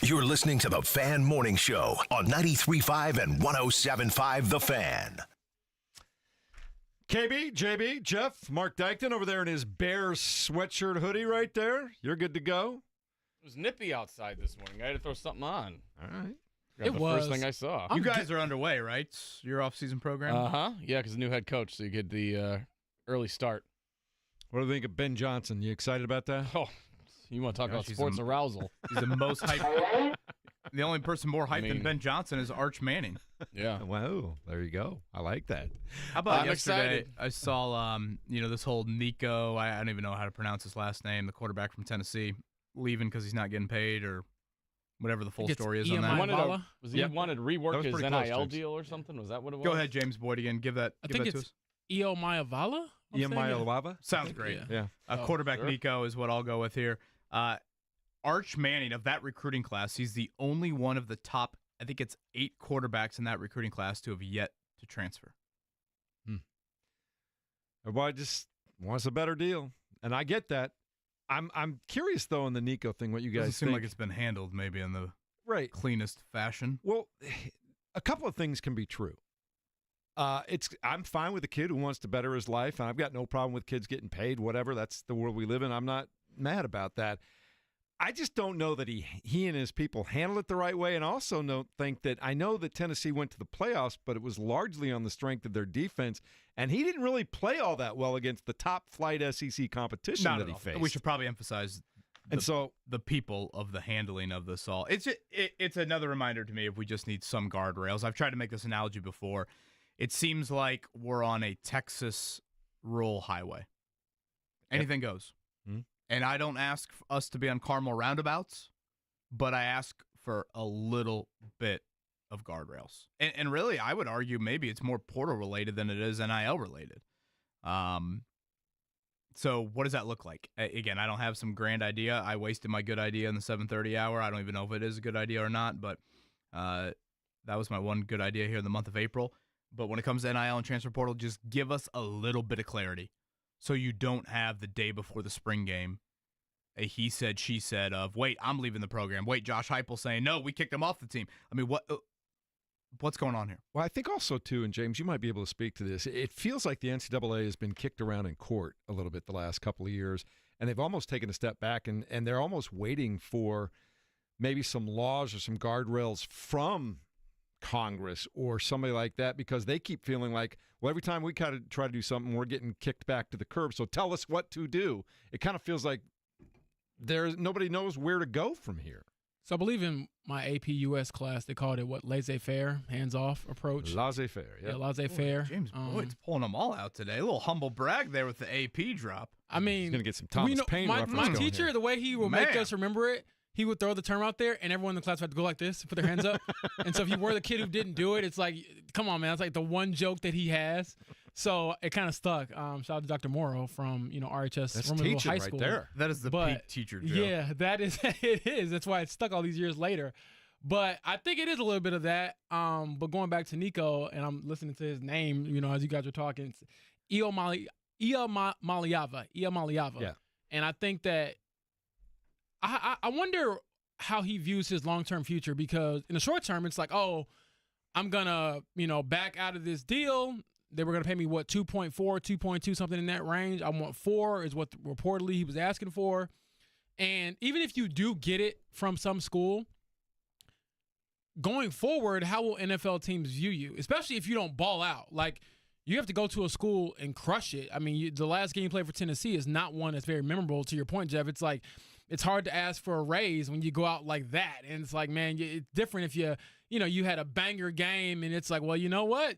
You're listening to the Fan Morning Show on 93.5 and 107.5 The Fan. KB, JB, Jeff, Mark Dykton over there in his Bears sweatshirt hoodie right there. You're good to go? It was nippy outside this morning. I had to throw something on. All right. It was. First thing I saw. You guys are underway, right? Your off-season program? Uh-huh. Yeah, because the new head coach, so you get the early start. What do you think of Ben Johnson? You excited about that? Oh, you want to talk about sports arousal. He's the most hyped. The only person more hyped than Ben Johnson is Arch Manning. Yeah. Wow. There you go. I like that. How about I'm yesterday? excited. I saw, this whole Nico, I don't even know how to pronounce his last name, the quarterback from Tennessee, leaving because he's not getting paid or whatever the full story is on that. He wanted to rework his close, NIL James. deal or something? Was that what it was? Go ahead, James Boyd, again. Give that I think to it's us. Io Mayavala. Iamaialava? Sounds great. Yeah. Quarterback sure. Nico is what I'll go with here. Arch Manning, of that recruiting class, he's the only one of the top, I think it's 8 quarterbacks in that recruiting class to have yet to transfer. Everybody just wants a better deal, and I get that. I'm curious, though, in the Nico thing, what you guys Doesn't seem think. like it's been handled maybe in the Right. cleanest fashion. Well, a couple of things can be true. I'm fine with a kid who wants to better his life, and I've got no problem with kids getting paid, whatever. That's the world we live in. I'm not mad about that. I just don't know that he and his people handle it the right way, and also don't think that I know that Tennessee went to the playoffs, but it was largely on the strength of their defense, and he didn't really play all that well against the top-flight SEC competition Not that at he all. faced. We should probably emphasize the people of the handling of this all. It's another reminder to me if we just need some guardrails. I've tried to make this analogy before. It seems like we're on a Texas rural highway. Anything goes. Mm-hmm. And I don't ask us to be on Carmel roundabouts, but I ask for a little bit of guardrails. And really, I would argue maybe it's more portal related than it is NIL related. So what does that look like? Again, I don't have some grand idea. I wasted my good idea in the 7:30 hour. I don't even know if it is a good idea or not, but that was my one good idea here in the month of April. But when it comes to NIL and transfer portal, just give us a little bit of clarity so you don't have the day before the spring game a he said, she said of, wait, I'm leaving the program. Wait, Josh Heupel saying, no, we kicked him off the team. I mean, what's going on here? Well, I think also, too, and James, you might be able to speak to this, it feels like the NCAA has been kicked around in court a little bit the last couple of years, and they've almost taken a step back, and they're almost waiting for maybe some laws or some guardrails from Congress or somebody like that, because they keep feeling like, well, every time we kind of try to do something, we're getting kicked back to the curb, so tell us what to do. It kind of feels like nobody knows where to go from here. So I believe in my AP US class, they called it laissez-faire, hands-off approach. Laissez-faire, yeah. Laissez-faire. James Boyd's pulling them all out today. A little humble brag there with the AP drop. I mean, he's going to get some Thomas Paine reference my going teacher, here. the way he will make us remember it, he would throw the term out there, and everyone in the class had to go like this, put their hands up. And so if you were the kid who didn't do it, it's like, come on, man. That's like the one joke that he has. So it kind of stuck. Shout out to Dr. Morrow from RHS That's Romeoville teaching High right School. there. That is the peak teacher joke. Yeah, that is. It is. That's why it stuck all these years later. But I think it is a little bit of that. But going back to Nico, and I'm listening to his name, as you guys were talking, it's Iamaiava. Yeah. And I think that I wonder how he views his long-term future, because in the short term, it's like, oh, I'm going to, back out of this deal. They were going to pay me, 2.4, 2.2, something in that range. I want 4 is what reportedly he was asking for. And even if you do get it from some school, going forward, how will NFL teams view you, especially if you don't ball out? Like, you have to go to a school and crush it. I mean, the last game you played for Tennessee is not one that's very memorable, to your point, Jeff. It's like, it's hard to ask for a raise when you go out like that. And it's like, man, it's different if you had a banger game and it's like, well, you know what?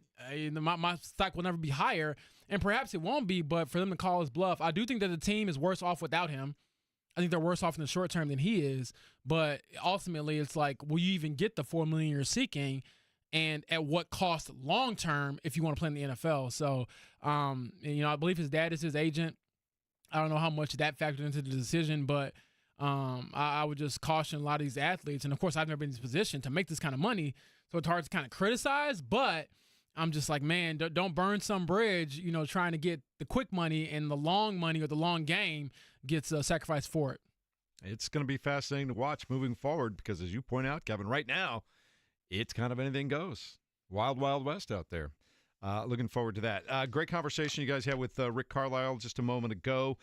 My stock will never be higher. And perhaps it won't be, but for them to call his bluff, I do think that the team is worse off without him. I think they're worse off in the short term than he is. But ultimately, it's like, will you even get the $4 million you're seeking? And at what cost long term if you want to play in the NFL? So, I believe his dad is his agent. I don't know how much that factored into the decision, but I would just caution a lot of these athletes. And, of course, I've never been in this position to make this kind of money, so it's hard to kind of criticize. But I'm just like, man, don't burn some bridge, trying to get the quick money, and the long money or the long game gets sacrificed for it. It's going to be fascinating to watch moving forward because, as you point out, Kevin, right now, it's kind of anything goes. Wild, wild west out there. Looking forward to that. Great conversation you guys had with Rick Carlisle just a moment ago.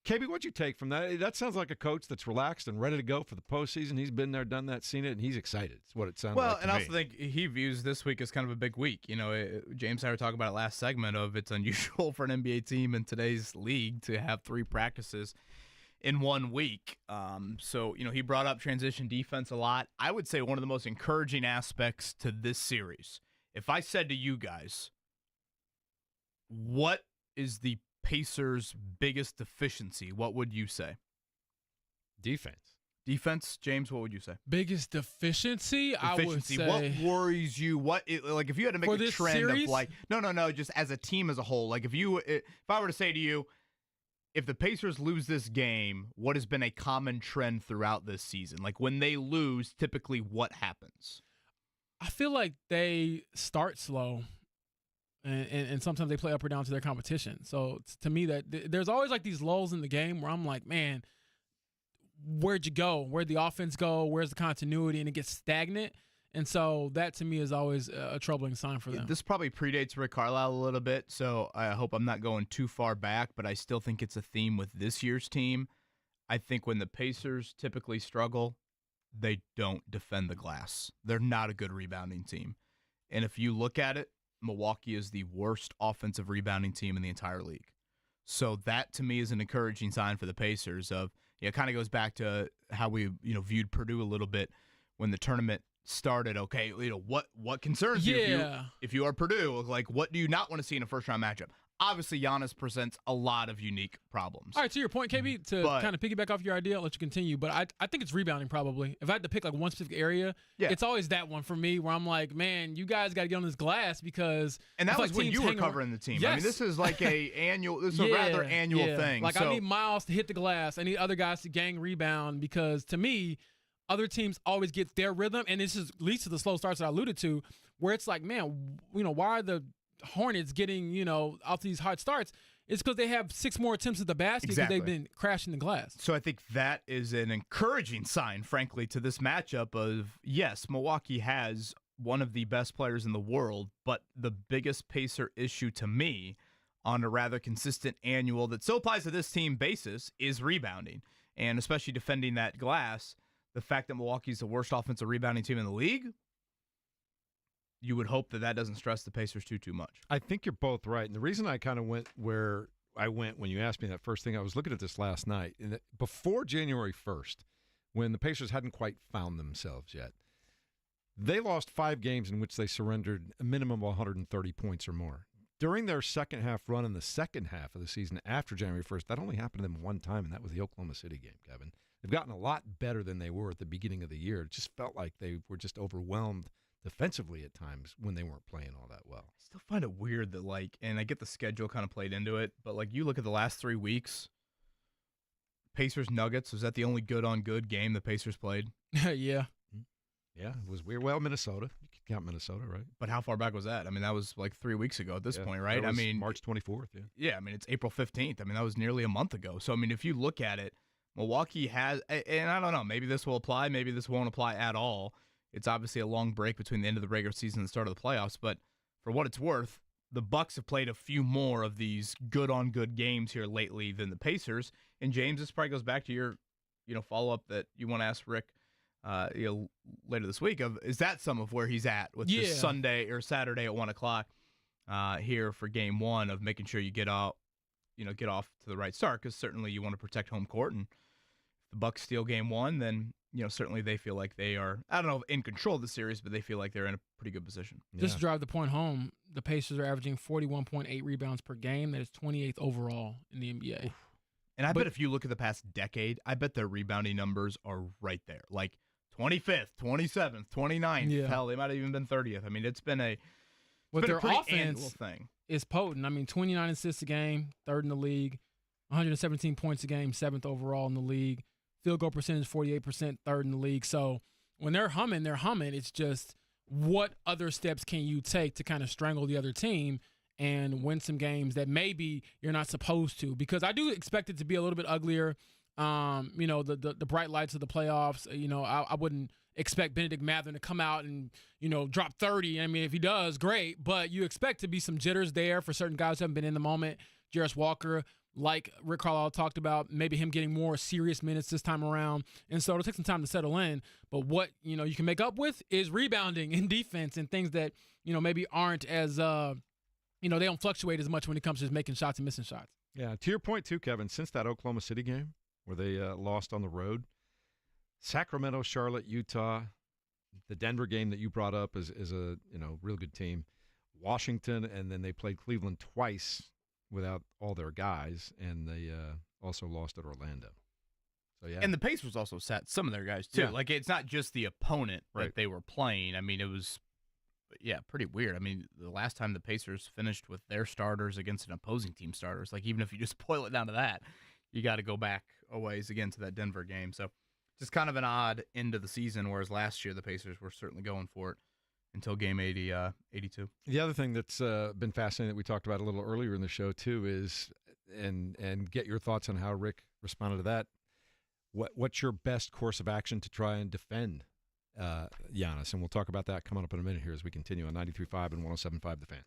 KB, what'd you take from that? That sounds like a coach that's relaxed and ready to go for the postseason. He's been there, done that, seen it, and he's excited. It's what it sounds like. Well, and to I me. also think he views this week as kind of a big week. James and I were talking about it last segment of it's unusual for an NBA team in today's league to have 3 practices in 1 week. So he brought up transition defense a lot. I would say one of the most encouraging aspects to this series, if I said to you guys, what is the Pacers' biggest deficiency, what would you say? Defense, James, what would you say? Biggest deficiency? I would say. What worries you? If you had to make a trend series? of no, just as a team as a whole. Like if I were to say to you, if the Pacers lose this game, what has been a common trend throughout this season? Like when they lose, typically what happens? I feel like they start slow. And sometimes they play up or down to their competition. So to me, that there's always like these lulls in the game where I'm like, man, where'd you go? Where'd the offense go? Where's the continuity? And it gets stagnant. And so that to me is always a troubling sign for them. This probably predates Rick Carlisle a little bit, so I hope I'm not going too far back, but I still think it's a theme with this year's team. I think when the Pacers typically struggle, they don't defend the glass. They're not a good rebounding team. And if you look at it, Milwaukee is the worst offensive rebounding team in the entire league. So that, to me, is an encouraging sign for the Pacers. It kind of goes back to how we viewed Purdue a little bit when the tournament started. Okay, what concerns you if you are Purdue? Like, what do you not want to see in a first-round matchup? Obviously, Giannis presents a lot of unique problems. All right, to your point, KB, to kind of piggyback off your idea, I'll let you continue, but I think it's rebounding probably. If I had to pick like one specific area, it's always that one for me where I'm like, man, you guys got to get on this glass because – And that was when you were covering the team. Yes. I mean, this is like this is a rather annual thing. Like, I need Miles to hit the glass. I need other guys to gang rebound because, to me, other teams always get their rhythm, and this leads to the slow starts that I alluded to where it's like, man, why are the – Hornets getting, off these hot starts, it's because they have 6 more attempts at the basket because they've been crashing the glass. So I think that is an encouraging sign, frankly, to this matchup of, yes, Milwaukee has one of the best players in the world, but the biggest Pacer issue to me on a rather consistent annual that still applies to this team basis is rebounding, and especially defending that glass. The fact that Milwaukee's the worst offensive rebounding team in the league, you would hope that doesn't stress the Pacers too much. I think you're both right. And the reason I kind of went where I went when you asked me that first thing, I was looking at this last night. And before January 1st, when the Pacers hadn't quite found themselves yet, they lost 5 games in which they surrendered a minimum of 130 points or more. During their second half run in the second half of the season after January 1st, that only happened to them one time, and that was the Oklahoma City game, Kevin. They've gotten a lot better than they were at the beginning of the year. It just felt like they were just overwhelmed defensively at times when they weren't playing all that well. I still find it weird that, and I get the schedule kind of played into it, but, you look at the last 3 weeks, Pacers-Nuggets, was that the only good-on-good game the Pacers played? Yeah. Yeah, it was weird. Well, Minnesota. You can count Minnesota, right? But how far back was that? I mean, that was 3 weeks ago at this point, right? I mean, March 24th, yeah. Yeah, I mean, it's April 15th. I mean, that was nearly a month ago. So, I mean, if you look at it, Milwaukee has, and I don't know, maybe this will apply, maybe this won't apply at all. It's obviously a long break between the end of the regular season and the start of the playoffs, but for what it's worth, the Bucks have played a few more of these good-on-good games here lately than the Pacers. And James, this probably goes back to your, follow-up that you want to ask Rick, later this week. Is that some of where he's at with this Sunday or Saturday at 1:00 here for Game 1 of making sure you get off to the right start, because certainly you want to protect home court, and if the Bucks steal Game 1, then certainly they feel like they are, I don't know, in control of the series, but they feel like they're in a pretty good position. Just to drive the point home, the Pacers are averaging 41.8 rebounds per game. That is 28th overall in the NBA. Oof. And I bet if you look at the past decade, I bet their rebounding numbers are right there. Like 25th, 27th, 29th. Hell, they might have even been 30th. I mean, it's been a their offense thing is potent. I mean, 29 assists a game, 3rd in the league, 117 points a game, 7th overall in the league. Field goal percentage, 48%, 3rd in the league. So when they're humming, It's just what other steps can you take to kind of strangle the other team and win some games that maybe you're not supposed to? Because I do expect it to be a little bit uglier. the bright lights of the playoffs. I wouldn't expect Benedict Mathurin to come out and, drop 30. I mean, if he does, great. But you expect to be some jitters there for certain guys who haven't been in the moment. Jarris Walker, like Rick Carlisle talked about, maybe him getting more serious minutes this time around. And so it'll take some time to settle in. But what, you can make up with is rebounding and defense and things that, maybe aren't as, they don't fluctuate as much when it comes to just making shots and missing shots. Yeah, to your point too, Kevin, since that Oklahoma City game where they lost on the road, Sacramento, Charlotte, Utah, the Denver game that you brought up is a real good team. Washington, and then they played Cleveland twice without all their guys, and they also lost at Orlando. So yeah, and the Pacers also sat some of their guys too. Yeah. Like it's not just the opponent Right. that they were playing. I mean, it was pretty weird. I mean, the last time the Pacers finished with their starters against an opposing team starters, like even if you just boil it down to that, you got to go back a ways again to that Denver game. So just kind of an odd end of the season, whereas last year the Pacers were certainly going for it until game 82. The other thing that's been fascinating that we talked about a little earlier in the show too is, and get your thoughts on how Rick responded to that. What's your best course of action to try and defend Giannis? And we'll talk about that coming up in a minute here as we continue on 93.5 and 107.5 The Fan.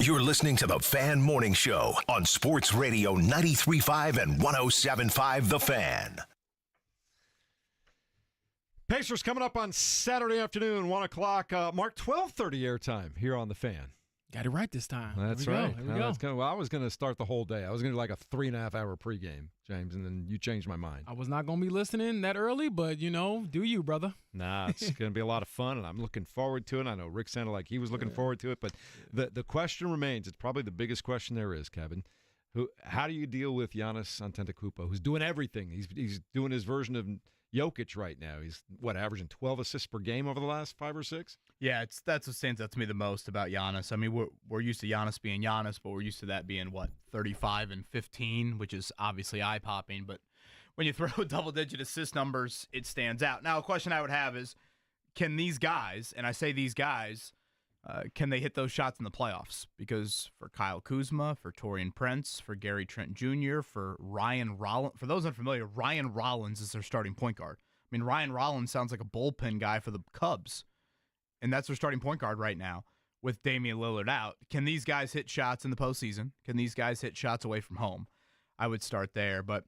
You're listening to the Fan Morning Show on Sports Radio 93.5 and 107.5 The Fan. Pacers coming up on Saturday afternoon, 1 o'clock. Mark, 12:30 airtime here on The Fan. Got it right this time. That's Here we right. go. Here we go. Well, I was going to start the whole day. I was going to do like a 3.5-hour pregame, James, and then you changed my mind. I was not going to be listening that early, but, do you, brother. Nah, it's going to be a lot of fun, and I'm looking forward to it. I know Rick sounded like he was looking forward to it, but the question remains. It's probably the biggest question there is, Kevin. How do you deal with Giannis Antetokounmpo, who's doing everything? He's doing his version of Jokic right now. He's, averaging 12 assists per game over the last 5 or 6? Yeah, that's what stands out to me the most about Giannis. I mean, we're used to Giannis being Giannis, but we're used to that being, 35 and 15, which is obviously eye-popping. But when you throw double-digit assist numbers, it stands out. Now, a question I would have is, can these guys, and I say these guys, can they hit those shots in the playoffs? Because for Kyle Kuzma, for Taurean Prince, for Gary Trent Jr., for Ryan Rollins, for those unfamiliar, Ryan Rollins is their starting point guard. I mean, Ryan Rollins sounds like a bullpen guy for the Cubs, and that's their starting point guard right now with Damian Lillard out. Can these guys hit shots in the postseason? Can these guys hit shots away from home? I would start there, but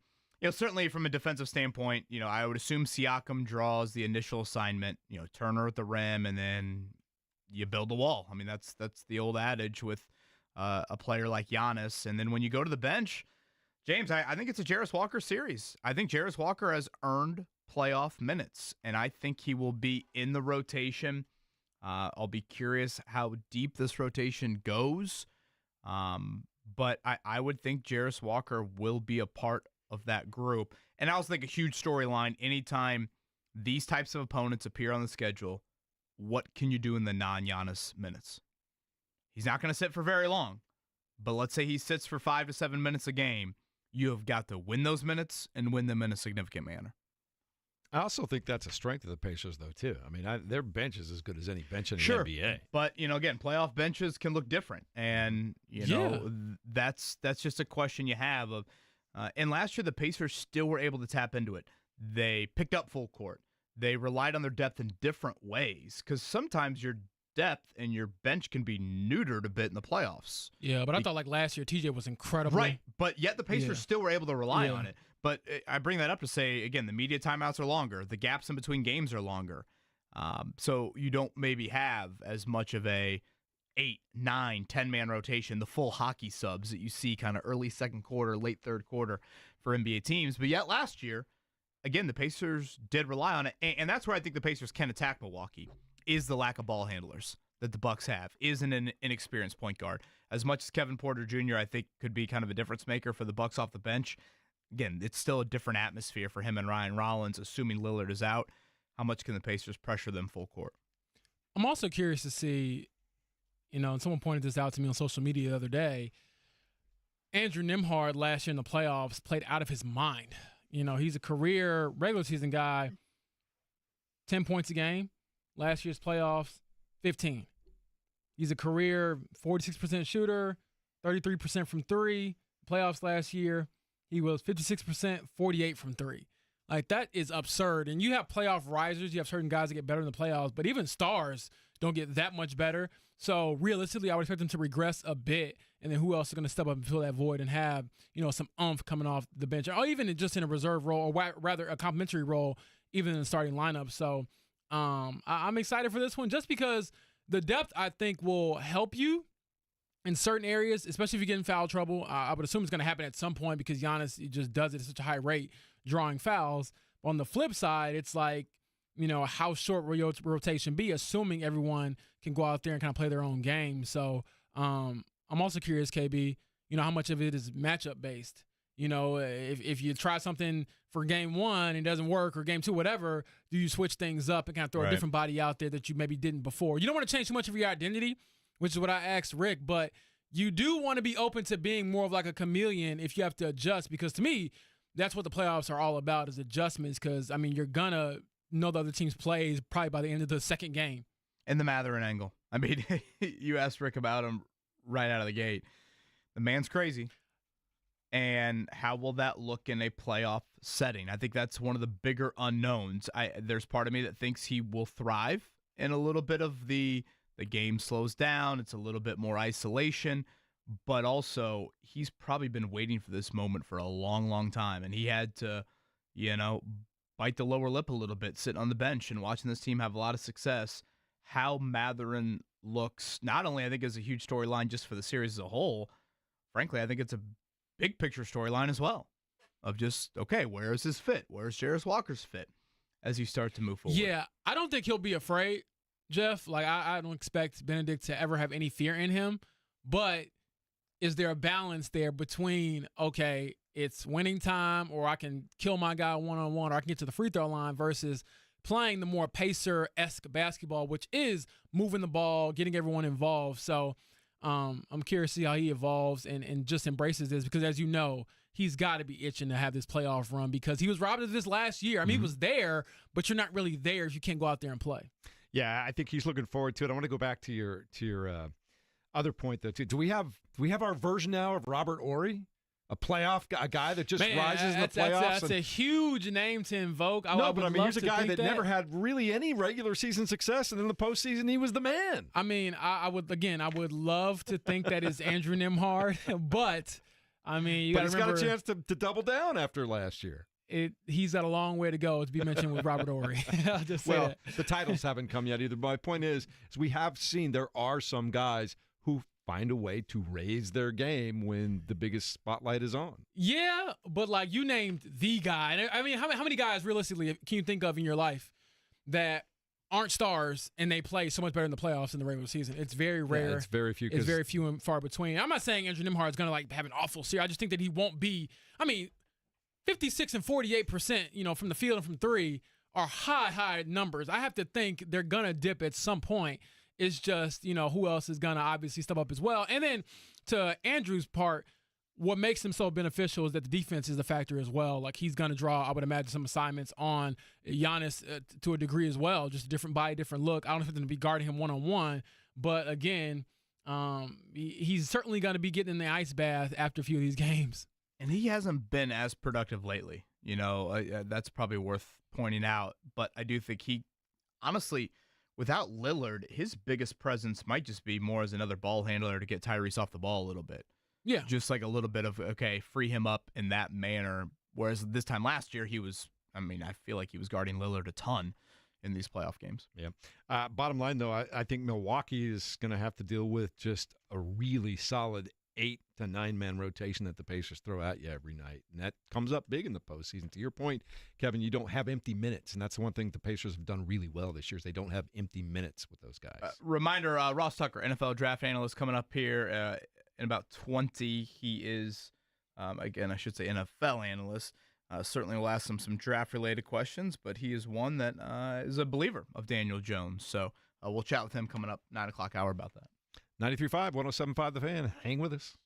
certainly from a defensive standpoint, I would assume Siakam draws the initial assignment, Turner at the rim, and then you build a wall. I mean, that's the old adage with a player like Giannis. And then when you go to the bench, James, I think it's a Jarris Walker series. I think Jarris Walker has earned playoff minutes, and I think he will be in the rotation. I'll be curious how deep this rotation goes. But I would think Jarris Walker will be a part of that group. And I also think a huge storyline anytime these types of opponents appear on the schedule. What can you do in the non-Giannis minutes? He's not going to sit for very long, but let's say he sits for 5 to 7 minutes a game. You have got to win those minutes and win them in a significant manner. I also think that's a strength of the Pacers, though, too. I mean, their bench is as good as any bench in the Sure. NBA. But, again, playoff benches can look different. And, that's just a question you have. And last year, the Pacers still were able to tap into it. They picked up full court. They relied on their depth in different ways because sometimes your depth and your bench can be neutered a bit in the playoffs. Yeah, but I thought last year TJ was incredible. Right, but yet the Pacers still were able to rely on it. But I bring that up to say, again, the media timeouts are longer. The gaps in between games are longer. So you don't maybe have as much of a 8, 9, 10-man rotation, the full hockey subs that you see kind of early second quarter, late third quarter for NBA teams. But yet last year, again, the Pacers did rely on it, and that's where I think the Pacers can attack Milwaukee, is the lack of ball handlers that the Bucks have, is an inexperienced point guard. As much as Kevin Porter Jr., I think, could be kind of a difference maker for the Bucks off the bench, again, it's still a different atmosphere for him and Ryan Rollins, assuming Lillard is out. How much can the Pacers pressure them full court? I'm also curious to see, and someone pointed this out to me on social media the other day, Andrew Nembhard last year in the playoffs played out of his mind. He's a career regular season guy, 10 points a game. Last year's playoffs, 15. He's a career 46% shooter, 33% from three. Playoffs last year, he was 56%, 48 from three. That is absurd. And you have playoff risers. You have certain guys that get better in the playoffs, but even stars don't get that much better. So realistically, I would expect them to regress a bit. And then who else is going to step up and fill that void and have, some oomph coming off the bench, or even just in a reserve role, or rather a complimentary role, even in the starting lineup. So I'm excited for this one just because the depth, I think, will help you in certain areas, especially if you get in foul trouble. I would assume it's going to happen at some point because Giannis just does it at such a high rate, drawing fouls. But on the flip side, it's like, how short will your rotation be, assuming everyone can go out there and kind of play their own game. So I'm also curious, KB, how much of it is matchup based. If you try something for game one and it doesn't work, or game two, whatever, do you switch things up and kind of throw a different body out there that you maybe didn't before? You don't want to change too much of your identity, which is what I asked Rick, but you do want to be open to being more of like a chameleon if you have to adjust, because to me, that's what the playoffs are all about, is adjustments, because, you're going to know the other team's plays probably by the end of the second game. And the Matherin angle. You asked Rick about him right out of the gate. The man's crazy. And how will that look in a playoff setting? I think that's one of the bigger unknowns. There's part of me that thinks he will thrive in a little bit of the the game slows down. It's a little bit more isolation. But also, he's probably been waiting for this moment for a long, long time. And he had to, bite the lower lip a little bit, sitting on the bench and watching this team have a lot of success. How Matherin looks, not only I think is a huge storyline just for the series as a whole, frankly, I think it's a big picture storyline as well. Of just, okay, where is his fit? Where's Jarris Walker's fit as you start to move forward? Yeah, I don't think he'll be afraid, Jeff. Like, I don't expect Benedict to ever have any fear in him. But is there a balance there between, okay, it's winning time, or I can kill my guy one-on-one, or I can get to the free throw line, versus playing the more Pacer-esque basketball, which is moving the ball, getting everyone involved. So I'm curious to see how he evolves and just embraces this, because as you know, he's got to be itching to have this playoff run, because he was robbed of this last year. I mean, he was there, but you're not really there if you can't go out there and play. Yeah, I think he's looking forward to it. I want to go back to your other point, though, too. Do we have our version now of Robert Horry? A guy that just rises in the playoffs? That's a huge name to invoke. Here's a guy that never had really any regular season success, and in the postseason, he was the man. I mean, I would love to think that is Andrew Nembhard, but I mean, he's got a chance to double down after last year. He's got a long way to go to be mentioned with Robert Horry. I'll just say that. The titles haven't come yet either. My point is we have seen there are some guys who find a way to raise their game when the biggest spotlight is on. Yeah, but like you named the guy. I mean, how many guys realistically can you think of in your life that aren't stars and they play so much better in the playoffs in the regular season? It's very rare. Yeah, it's very few. It's very few and far between. I'm not saying Andrew Nembhard is going to like have an awful series. I just think that he won't be. I mean, 56 and 48%, from the field and from three are high numbers. I have to think they're going to dip at some point. It's just, who else is going to obviously step up as well. And then to Andrew's part, what makes him so beneficial is that the defense is a factor as well. Like, he's going to draw, I would imagine, some assignments on Giannis to a degree as well. Just a different body, different look. I don't expect them to be guarding him one-on-one. But, again, he's certainly going to be getting in the ice bath after a few of these games. And he hasn't been as productive lately. That's probably worth pointing out. But I do think he, honestly, without Lillard, his biggest presence might just be more as another ball handler to get Tyrese off the ball a little bit. Yeah. Just like a little bit of, okay, free him up in that manner. Whereas this time last year, I feel like he was guarding Lillard a ton in these playoff games. Yeah. Bottom line, though, I think Milwaukee is going to have to deal with just a really solid 8 to 9 man rotation that the Pacers throw at you every night. And that comes up big in the postseason. To your point, Kevin, you don't have empty minutes. And that's the one thing the Pacers have done really well this year is they don't have empty minutes with those guys. Reminder, Ross Tucker, NFL draft analyst, coming up here in about 20. He is, again, I should say NFL analyst. Certainly will ask him some draft-related questions, but he is one that is a believer of Daniel Jones. So we'll chat with him coming up 9 o'clock hour about that. 93.5, 107.5 The Fan. Hang with us.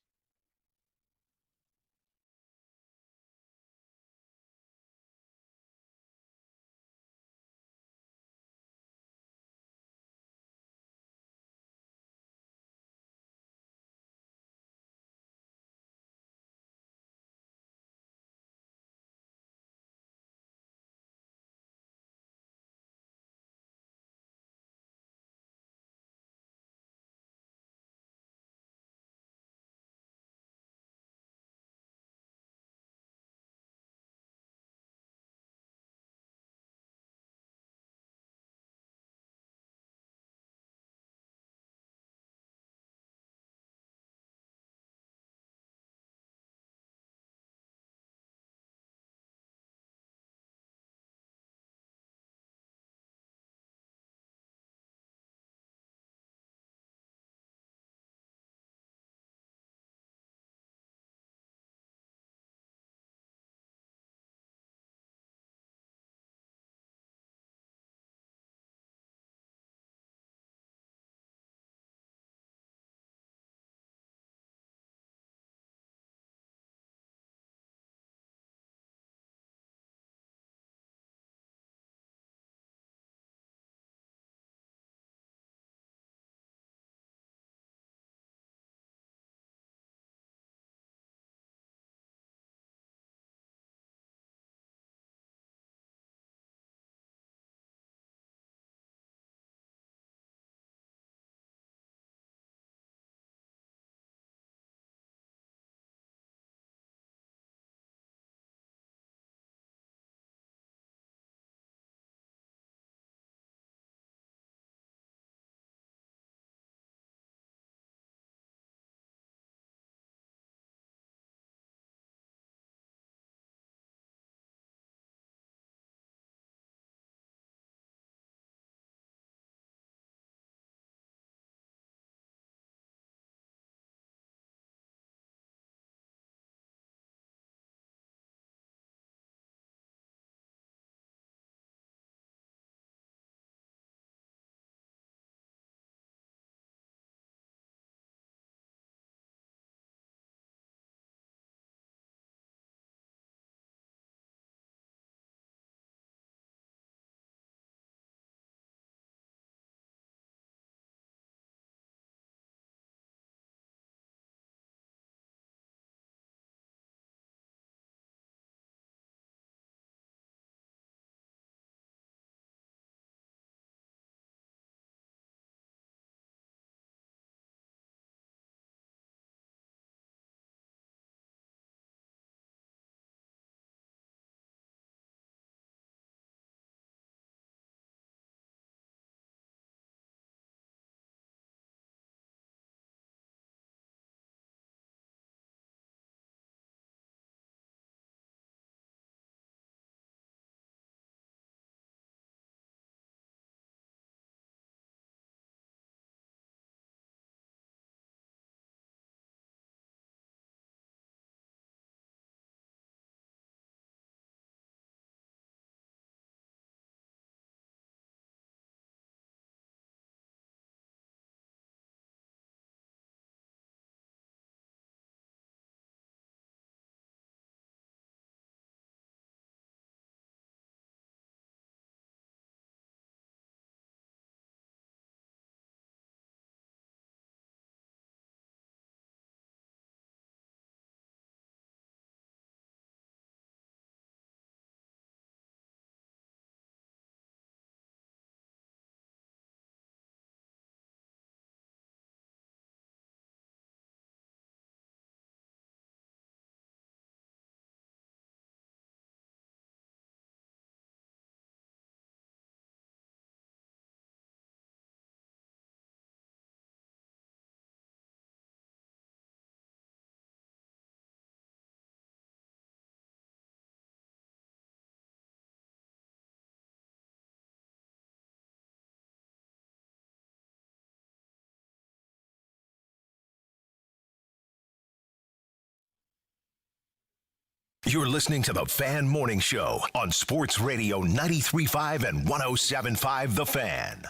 You're listening to the Fan Morning Show on Sports Radio 93.5 and 107.5 The Fan.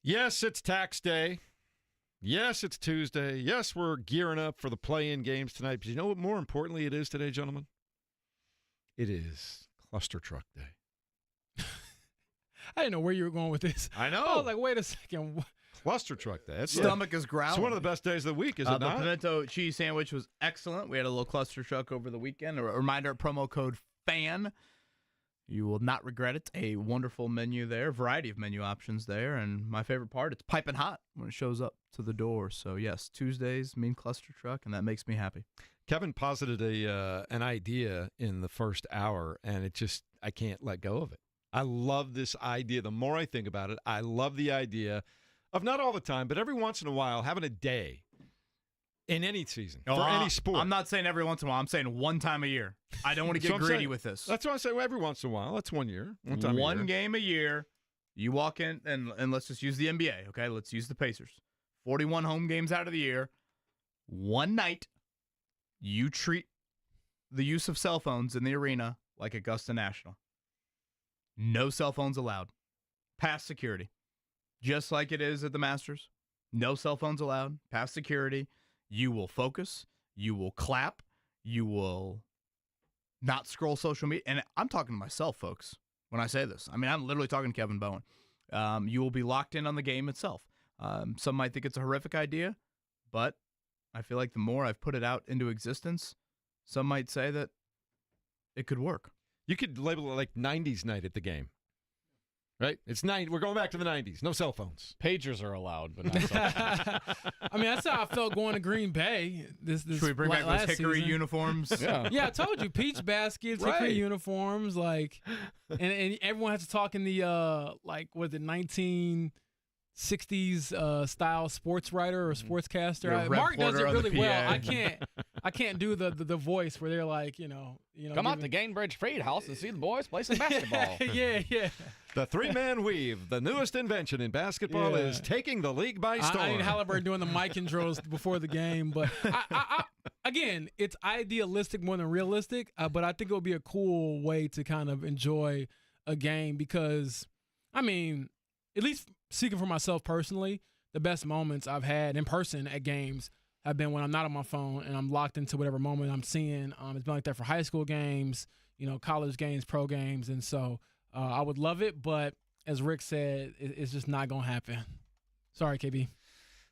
Yes, it's tax day. Yes, it's Tuesday. Yes, we're gearing up for the play-in games tonight. But you know what more importantly it is today, gentlemen? It is Cluster Truck Day. I didn't know where you were going with this. I know. I was like, wait a second. Cluster Truck Day. Stomach is growling. It's one of the best days of the week, is it The not? pimento cheese sandwich was excellent. We had a little cluster truck over the weekend. A reminder, promo code FAN. You will not regret it. A wonderful menu there, variety of menu options there. And my favorite part, it's piping hot when it shows up to the door. So, yes, Tuesdays mean cluster truck, and that makes me happy. Kevin posited an idea in the first hour, and I can't let go of it. I love this idea. The more I think about it, I love the idea of not all the time, but every once in a while having a day in any season for any sport. I'm not saying every once in a while. I'm saying one time a year. I don't want to get greedy with this. That's why I say every once in a while. That's 1 year. One game a year. You walk in, and let's just use the NBA, okay? Let's use the Pacers. 41 home games out of the year. One night, you treat the use of cell phones in the arena like Augusta National. No cell phones allowed. Past security. Just like it is at the Masters. No cell phones allowed. Past security. You will focus. You will clap. You will not scroll social media. And I'm talking to myself, folks, when I say this. I mean, I'm literally talking to Kevin Bowen. You will be locked in on the game itself. Some might think it's a horrific idea, but I feel like the more I've put it out into existence, some might say that it could work. You could label it like 90s night at the game. Right? It's 90. We're going back to the 90s. No cell phones. Pagers are allowed, but not cell phones. I mean, that's how I felt going to Green Bay. Should we bring back those hickory season. Uniforms? Yeah, I told you, peach baskets, hickory uniforms, and everyone has to talk in the 1960s style sports writer or sportscaster. Mark does it really well. I can't do the voice where they're like, come out to Gainbridge Freed House and see the boys play some basketball. yeah. The three-man weave, the newest invention in basketball, is taking the league by storm. I need Halliburton doing the mic intros before the game, but again, it's idealistic more than realistic. But I think it would be a cool way to kind of enjoy a game because, I mean, at least speaking for myself personally, the best moments I've had in person at games have been when I'm not on my phone and I'm locked into whatever moment I'm seeing. It's been like that for high school games, college games, pro games, and so I would love it, but as Rick said, it's just not going to happen. Sorry, KB.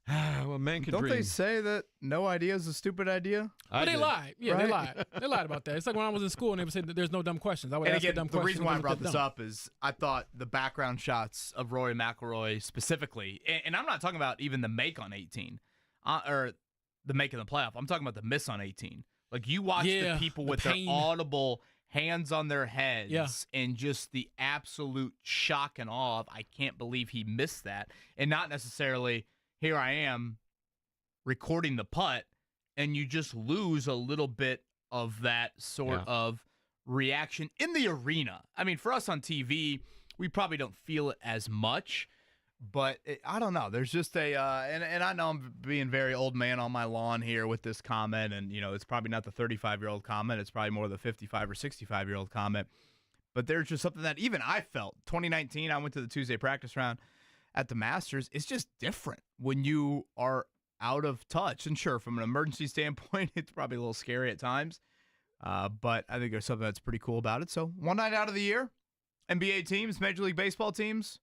Well, man can Don't dream. they say that no idea is a stupid idea? But they lied. Yeah, they lied. They lied about that. It's like when I was in school and they would say that there's no dumb questions. I would ask the dumb questions. The reason why I brought this up is I thought the background shots of Rory McIlroy specifically, and I'm not talking about even the make on 18 or the make in the playoff. I'm talking about the miss on 18. Like you watch the people with their audible hands on their heads and just the absolute shock and awe of, I can't believe he missed that. And not necessarily, here I am recording the putt, and you just lose a little bit of that sort of reaction in the arena. I mean, for us on TV, we probably don't feel it as much, but I don't know. There's just and I know I'm being very old man on my lawn here with this comment, and, it's probably not the 35-year-old comment. It's probably more the 55 or 65-year-old comment. But there's just something that even I felt. 2019, I went to the Tuesday practice round at the Masters. It's just different when you are out of touch. And sure, from an emergency standpoint, it's probably a little scary at times. But I think there's something that's pretty cool about it. So one night out of the year, NBA teams, Major League Baseball teams,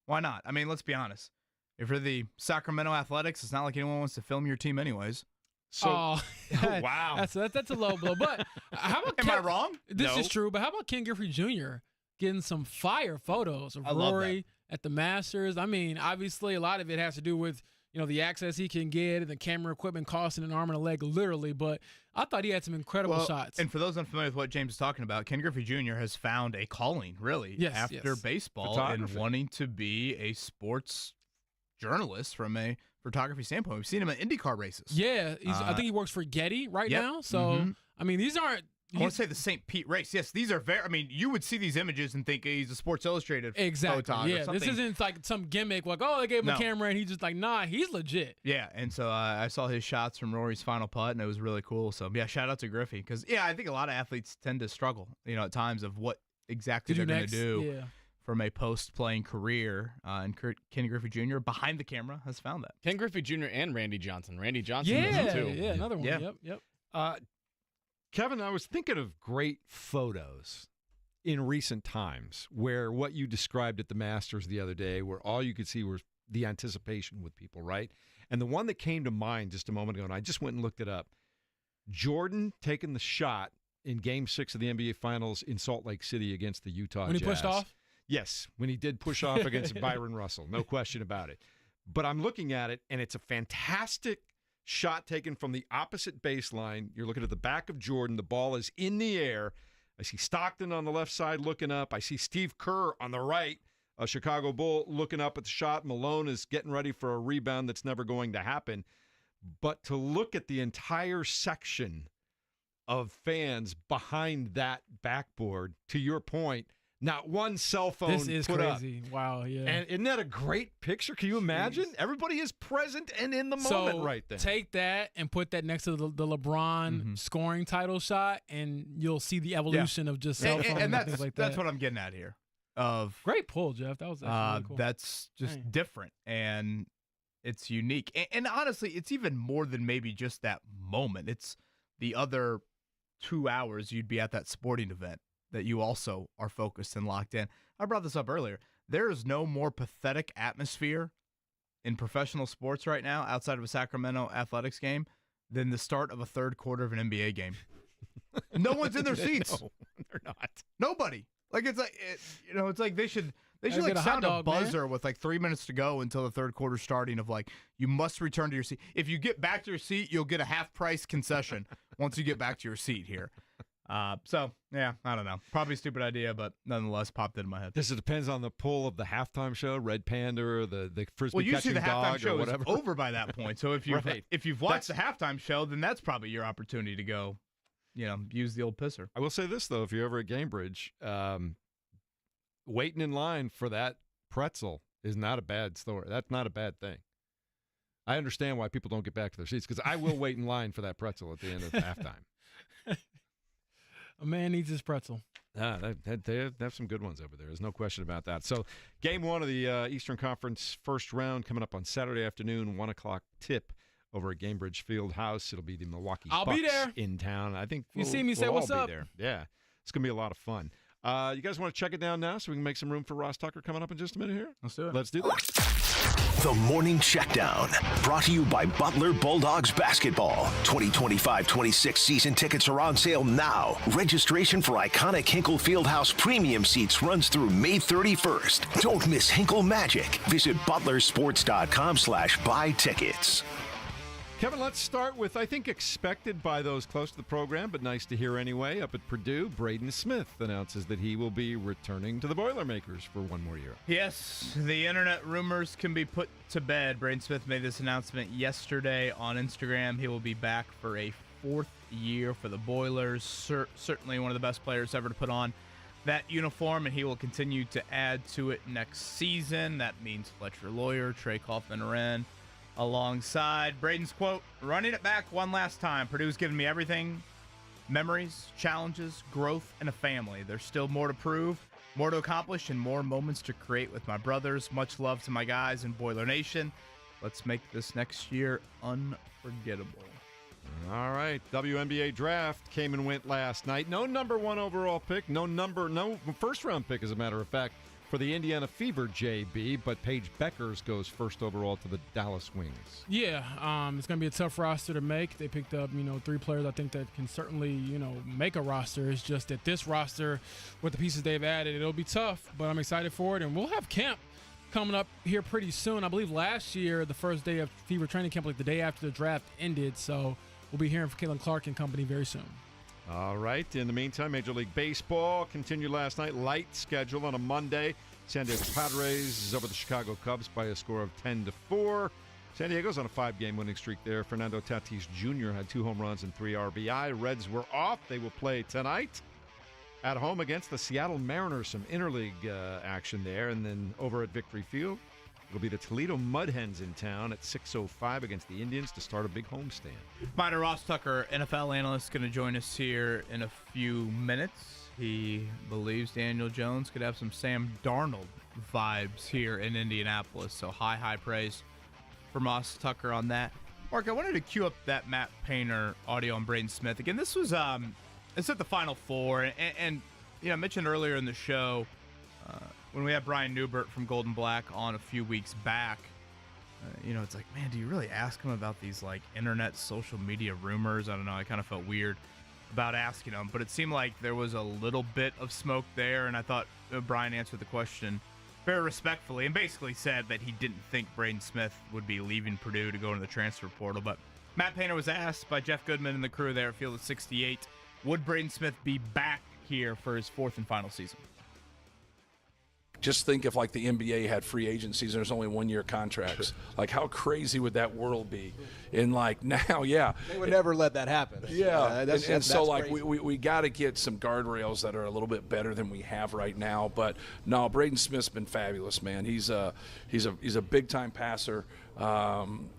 why not? I mean, let's be honest. If you're the Sacramento Athletics, it's not like anyone wants to film your team anyways. So, wow. That's a low blow. But how about Am I wrong? This is true, but how about Ken Griffey Jr. getting some fire photos of I Rory at the Masters? I mean, obviously a lot of it has to do with, the access he can get and the camera equipment costing an arm and a leg, literally. But I thought he had some incredible shots. And for those unfamiliar with what James is talking about, Ken Griffey Jr. has found a calling, really, after baseball and wanting to be a sports journalist from a photography standpoint. We've seen him at IndyCar races. Yeah, I think he works for Getty right now. So, I mean, these aren't I want to say the St. Pete race. Yes, these are very. I mean, you would see these images and think he's a Sports Illustrated photog. Yeah, this isn't like some gimmick. Like, oh, they gave him a camera and he's just like, nah, he's legit. Yeah, and so I saw his shots from Rory's final putt, and it was really cool. So yeah, shout out to Griffey because I think a lot of athletes tend to struggle, at times of what exactly they're going to do from a post-playing career. And Ken Griffey Jr. behind the camera has found that. Ken Griffey Jr. and Randy Johnson. Randy Johnson too. Yeah, another one. Yep. Kevin, I was thinking of great photos in recent times where what you described at the Masters the other day, where all you could see was the anticipation with people, right? And the one that came to mind just a moment ago, and I just went and looked it up, Jordan taking the shot in Game 6 of the NBA Finals in Salt Lake City against the Utah Jazz. When he pushed off? Yes, when he did push off against Byron Russell, no question about it. But I'm looking at it, and it's a fantastic shot taken from the opposite baseline. You're looking at the back of Jordan. The ball is in the air. I see Stockton on the left side looking up. I see Steve Kerr on the right, a Chicago Bull, looking up at the shot. Malone is getting ready for a rebound that's never going to happen. But to look at the entire section of fans behind that backboard, to your point, not one cell phone This is put crazy. up. Wow, yeah. And isn't that a great picture? Can you imagine? Everybody is present and in the moment right then. Take that and put that next to the LeBron scoring title shot, and you'll see the evolution of just cell phones and things like that. That's what I'm getting at here. Great pull, Jeff. That was actually really cool. That's just different, and it's unique. And honestly, it's even more than maybe just that moment. It's the other 2 hours you'd be at that sporting event that you also are focused and locked in. I brought this up earlier. There is no more pathetic atmosphere in professional sports right now outside of a Sacramento athletics game than the start of a third quarter of an NBA game. No one's in their seats. No, they're not. Nobody. Like it's like they should get like a sound hot a dog, man. buzzer with like 3 minutes to go until the third quarter starting of like you must return to your seat. If you get back to your seat, you'll get a half price concession once you get back to your seat here. So yeah, I don't know. Probably a stupid idea, but nonetheless popped into my head. This depends on the pull of the halftime show, Red Panda or the frisbee Well, usually catching the halftime dog show or is whatever. over by that point. So if you've watched the halftime show, then that's probably your opportunity to go, use the old pisser. I will say this though, if you're ever at Gamebridge, waiting in line for that pretzel is not a bad story. That's not a bad thing. I understand why people don't get back to their seats because I will wait in line for that pretzel at the end of halftime. A man needs his pretzel. They have some good ones over there. There's no question about that. So game one of the Eastern Conference first round coming up on Saturday afternoon, 1 o'clock tip over at Gamebridge Fieldhouse. It'll be the Milwaukee I'll Bucks be there. in town. I think You see me, say we'll what's all up. be there. Yeah, it's going to be a lot of fun. You guys want to check it down now so we can make some room for Ross Tucker coming up in just a minute here? Let's do it. Let's do that. The Morning Checkdown, brought to you by Butler Bulldogs Basketball. 2025-26 season tickets are on sale now. Registration for iconic Hinkle Fieldhouse premium seats runs through May 31st. Don't miss Hinkle Magic. Visit butlersports.com/buy tickets. Kevin, let's start with, I think, expected by those close to the program, but nice to hear anyway. Up at Purdue, Braden Smith announces that he will be returning to the Boilermakers for one more year. Yes, the internet rumors can be put to bed. Braden Smith made this announcement yesterday on Instagram. He will be back for a fourth year for the Boilers. Certainly one of the best players ever to put on that uniform, and he will continue to add to it next season. That means Fletcher Lawyer, Trey Kaufman-Wren, alongside. Braden's quote, "Running it back one last time. Purdue's given me everything. Memories, challenges, growth, and a family. There's still more to prove, more to accomplish, and more moments to create with my brothers. Much love to my guys in Boiler Nation. Let's make this next year unforgettable." All right, WNBA draft came and went last night. No number one overall pick, no first round pick, as a matter of fact, for the Indiana Fever, JB, but Paige Beckers goes first overall to the Dallas Wings. Yeah, it's going to be a tough roster to make. They picked up, 3 players I think that can certainly, make a roster. It's just that this roster, with the pieces they've added, it'll be tough, but I'm excited for it. And we'll have camp coming up here pretty soon. I believe last year, the first day of Fever training camp, like the day after the draft ended, so we'll be hearing from Caitlin Clark and company very soon. All right. In the meantime, Major League Baseball continued last night. Light schedule on a Monday. San Diego Padres is over the Chicago Cubs by a score of 10-4. San Diego's on a 5-game winning streak there. Fernando Tatis Jr. had 2 home runs and 3 RBI. Reds were off. They will play tonight at home against the Seattle Mariners. Some interleague action there. And then over at Victory Field, it'll be the Toledo Mud Hens in town at 6:05 against the Indians to start a big homestand. Minor Ross Tucker, NFL analyst, going to join us here in a few minutes. He believes Daniel Jones could have some Sam Darnold vibes here in Indianapolis. So high praise from Ross Tucker on that. Mark, I wanted to cue up that Matt Painter audio on Braden Smith. Again, this was it's at the Final Four. And I mentioned earlier in the show when we had Brian Newbert from Golden Black on a few weeks back, it's like, man, do you really ask him about these, like, internet social media rumors? I don't know. I kind of felt weird about asking him. But it seemed like there was a little bit of smoke there, and I thought Brian answered the question very respectfully and basically said that he didn't think Braden Smith would be leaving Purdue to go into the transfer portal. But Matt Painter was asked by Jeff Goodman and the crew there at Field of 68, would Braden Smith be back here for his 4th and final season? Just think if, like, the NBA had free agencies and there's only 1-year contracts. Like, how crazy would that world be? And, like, now, yeah. They would never let that happen. Yeah. So, like, we got to get some guardrails that are a little bit better than we have right now. But, no, Braden Smith's been fabulous, man. He's a big-time passer.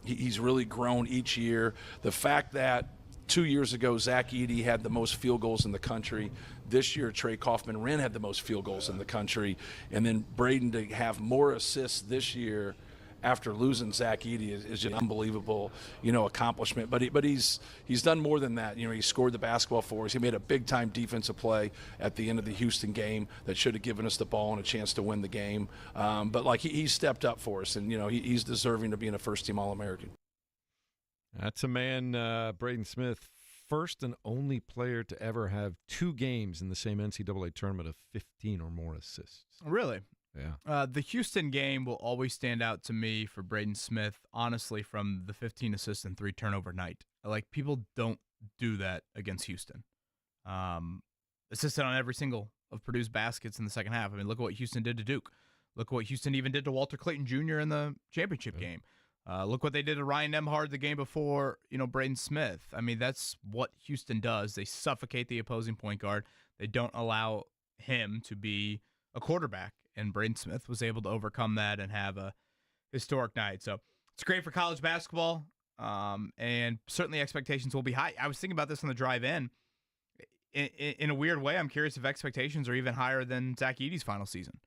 He's really grown each year. The fact that 2 years ago, Zach Edey had the most field goals in the country. This year, Trey Kaufman-Wren had the most field goals in the country. And then Braden to have more assists this year after losing Zach Edey is an unbelievable, accomplishment. But he's done more than that. He scored the basketball for us. He made a big-time defensive play at the end of the Houston game that should have given us the ball and a chance to win the game. But, like, he stepped up for us, and, he's deserving of being a first-team All-American. That's a man, Braden Smith, first and only player to ever have 2 games in the same NCAA tournament of 15 or more assists. Really? Yeah. The Houston game will always stand out to me for Braden Smith, honestly, from the 15 assists and 3 turnover night. Like, people don't do that against Houston. Assisted on every single of Purdue's baskets in the second half. I mean, look at what Houston did to Duke. Look at what Houston even did to Walter Clayton Jr. in the championship game. Look what they did to Ryan Nembhard the game before, Braden Smith. I mean, that's what Houston does. They suffocate the opposing point guard. They don't allow him to be a quarterback, and Braden Smith was able to overcome that and have a historic night. So it's great for college basketball, and certainly expectations will be high. I was thinking about this on the drive in. In a weird way, I'm curious if expectations are even higher than Zach Edey's final season.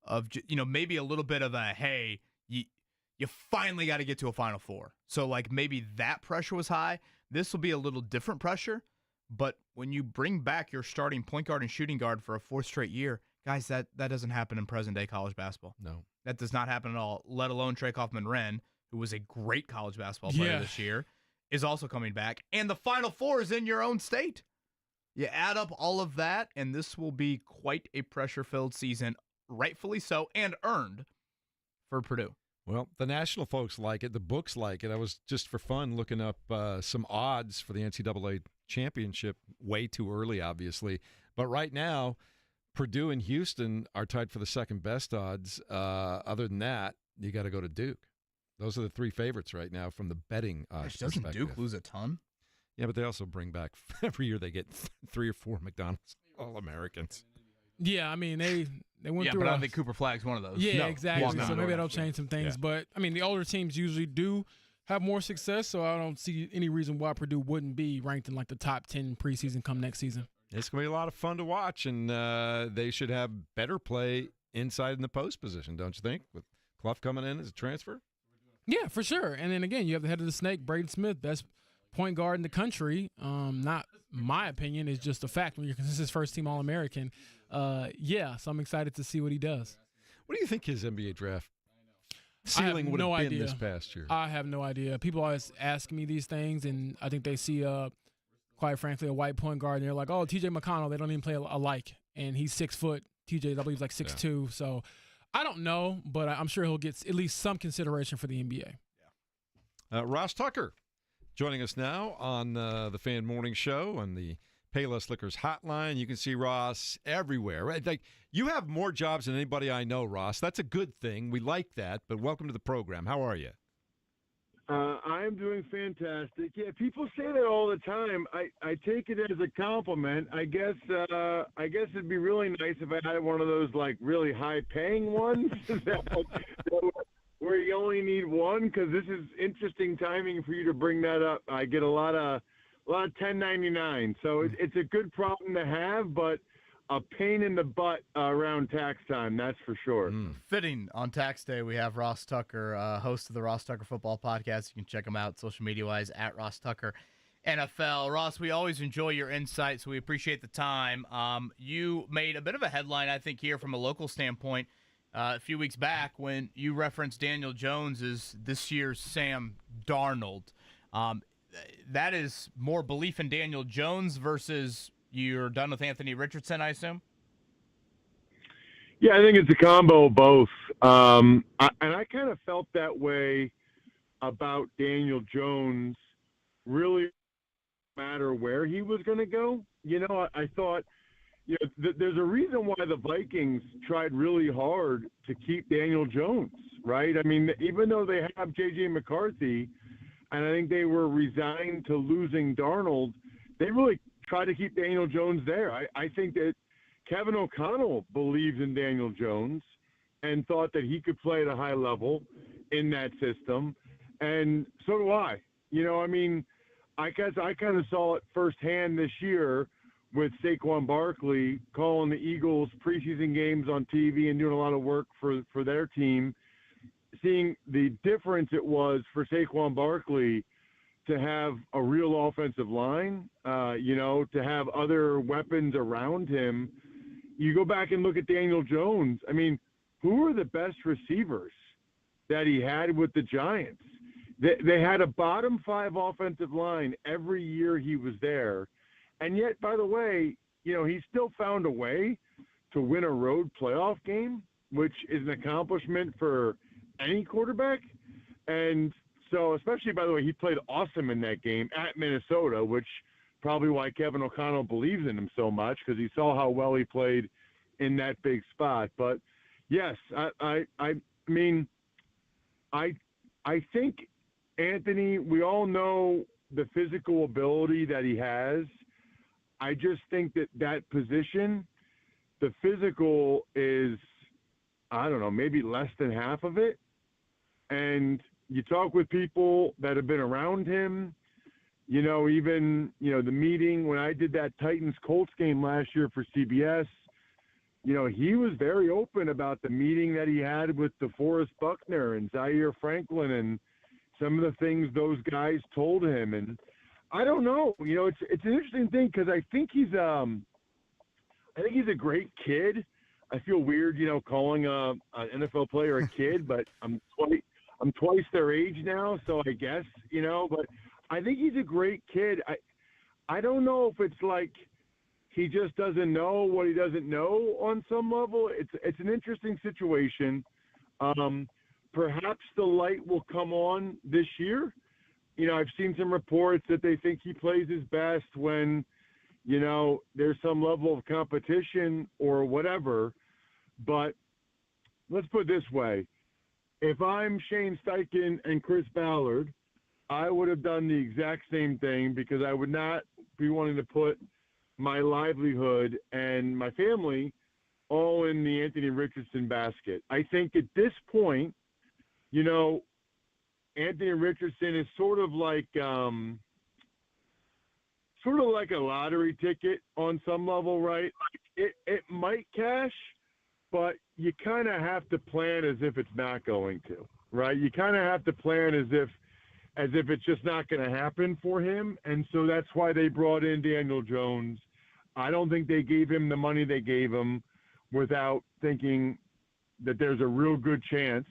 Of maybe a little bit of a, hey, you finally got to get to a Final Four. So, like, maybe that pressure was high. This will be a little different pressure. But when you bring back your starting point guard and shooting guard for a 4th straight year, guys, that doesn't happen in present-day college basketball. No. That does not happen at all, let alone Trey Kaufman-Wren, who was a great college basketball player this year, is also coming back. And the Final Four is in your own state. You add up all of that, and this will be quite a pressure-filled season, rightfully so, and earned for Purdue. Well, the national folks like it. The books like it. I was just for fun looking up some odds for the NCAA championship way too early, obviously. But right now, Purdue and Houston are tied for the second best odds. Other than that, you got to go to Duke. Those are the 3 favorites right now from the betting odds. Doesn't Duke lose a ton? Yeah, but they also bring back every year they get 3 or 4 McDonald's All-Americans. Yeah, I mean, they went through. But I don't think Cooper Flag's one of those. Yeah, exactly. So maybe that'll change some things. Yeah. But, I mean, the older teams usually do have more success, so I don't see any reason why Purdue wouldn't be ranked in, like, the top 10 preseason come next season. It's going to be a lot of fun to watch, and they should have better play inside in the post position, don't you think, with Clough coming in as a transfer? Yeah, for sure. And then, again, you have the head of the snake, Braden Smith, best point guard in the country. Not my opinion, is just a fact when you're his first-team All-American. So I'm excited to see what he does. What do you think his NBA draft ceiling would have been this past year? I have no idea. People always ask me these things, and I think they see, quite frankly, a white point guard, and they're like, oh, T.J. McConnell, they don't even play alike, and he's 6 foot. T.J., I believe, like 6'2", so I don't know, but I'm sure he'll get at least some consideration for the NBA. Ross Tucker joining us now on the Fan Morning Show on the Payless Liquors hotline. You can see Ross everywhere. Right? Like, you have more jobs than anybody I know, Ross. That's a good thing. We like that, but welcome to the program. How are you? I'm doing fantastic. Yeah, people say that all the time. I take it as a compliment. I guess it'd be really nice if I had one of those like really high paying ones where you only need one, because this is interesting timing for you to bring that up. I get a lot of 1099, so it's a good problem to have, but a pain in the butt around tax time, that's for sure. Fitting on tax day, we have Ross Tucker, host of the Ross Tucker Football Podcast. You can check him out social media-wise at Ross Tucker NFL. Ross, we always enjoy your insight, so we appreciate the time. You made a bit of a headline, I think, here from a local standpoint a few weeks back when you referenced Daniel Jones as this year's Sam Darnold. That is more belief in Daniel Jones versus you're done with Anthony Richardson, I assume? Yeah, I think it's a combo of both. And I kind of felt that way about Daniel Jones, really no matter where he was going to go. I thought, there's a reason why the Vikings tried really hard to keep Daniel Jones, right? I mean, even though they have J.J. McCarthy, and I think they were resigned to losing Darnold, they really tried to keep Daniel Jones there. I think that Kevin O'Connell believes in Daniel Jones and thought that he could play at a high level in that system, and so do I. I guess I kind of saw it firsthand this year with Saquon Barkley calling the Eagles preseason games on TV and doing a lot of work for their team, seeing the difference it was for Saquon Barkley to have a real offensive line, to have other weapons around him. You go back and look at Daniel Jones. I mean, who are the best receivers that he had with the Giants? They had a bottom 5 offensive line every year he was there. And yet, by the way, he still found a way to win a road playoff game, which is an accomplishment for any quarterback. And so, especially, by the way, he played awesome in that game at Minnesota, which probably why Kevin O'Connell believes in him so much, because he saw how well he played in that big spot. But yes, I think Anthony, we all know the physical ability that he has. I just think that position, the physical is, I don't know, maybe less than half of it. And you talk with people that have been around him, even, the meeting when I did that Titans-Colts game last year for CBS, he was very open about the meeting that he had with DeForest Buckner and Zaire Franklin and some of the things those guys told him. And I don't know, it's an interesting thing because I think he's a great kid. I feel weird, calling an NFL player a kid, but I'm twice their age now, so I guess, but I think he's a great kid. I don't know if it's like he just doesn't know what he doesn't know on some level. It's an interesting situation. Perhaps the light will come on this year. I've seen some reports that they think he plays his best when, there's some level of competition or whatever. But let's put it this way. If I'm Shane Steichen and Chris Ballard, I would have done the exact same thing because I would not be wanting to put my livelihood and my family all in the Anthony Richardson basket. I think at this point, Anthony Richardson is sort of like a lottery ticket on some level, right? It might cash, but you kind of have to plan as if it's not going to, right? You kind of have to plan as if it's just not going to happen for him. And so that's why they brought in Daniel Jones. I don't think they gave him the money they gave him without thinking that there's a real good chance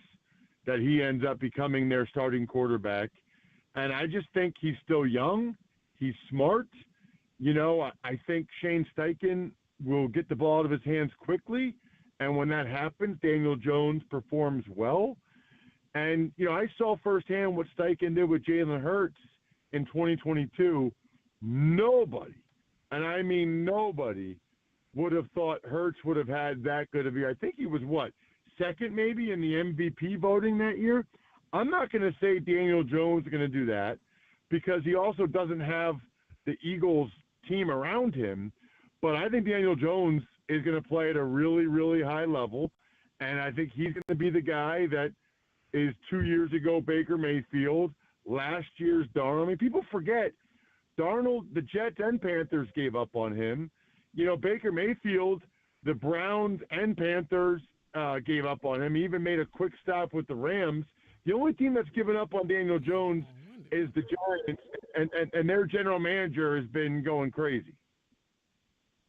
that he ends up becoming their starting quarterback. And I just think he's still young. He's smart. I think Shane Steichen will get the ball out of his hands quickly. And when that happens, Daniel Jones performs well. And, I saw firsthand what Steichen did with Jalen Hurts in 2022. Nobody, and I mean nobody, would have thought Hurts would have had that good of a year. I think he was, second maybe in the MVP voting that year? I'm not going to say Daniel Jones is going to do that because he also doesn't have the Eagles team around him. But I think Daniel Jones is going to play at a really, really high level. And I think he's going to be the guy that is 2 years ago Baker Mayfield, last year's Darnold. I mean, people forget Darnold, the Jets and Panthers gave up on him. You know, Baker Mayfield, the Browns and Panthers gave up on him. He even made a quick stop with the Rams. The only team that's given up on Daniel Jones is the Giants, and their general manager has been going crazy.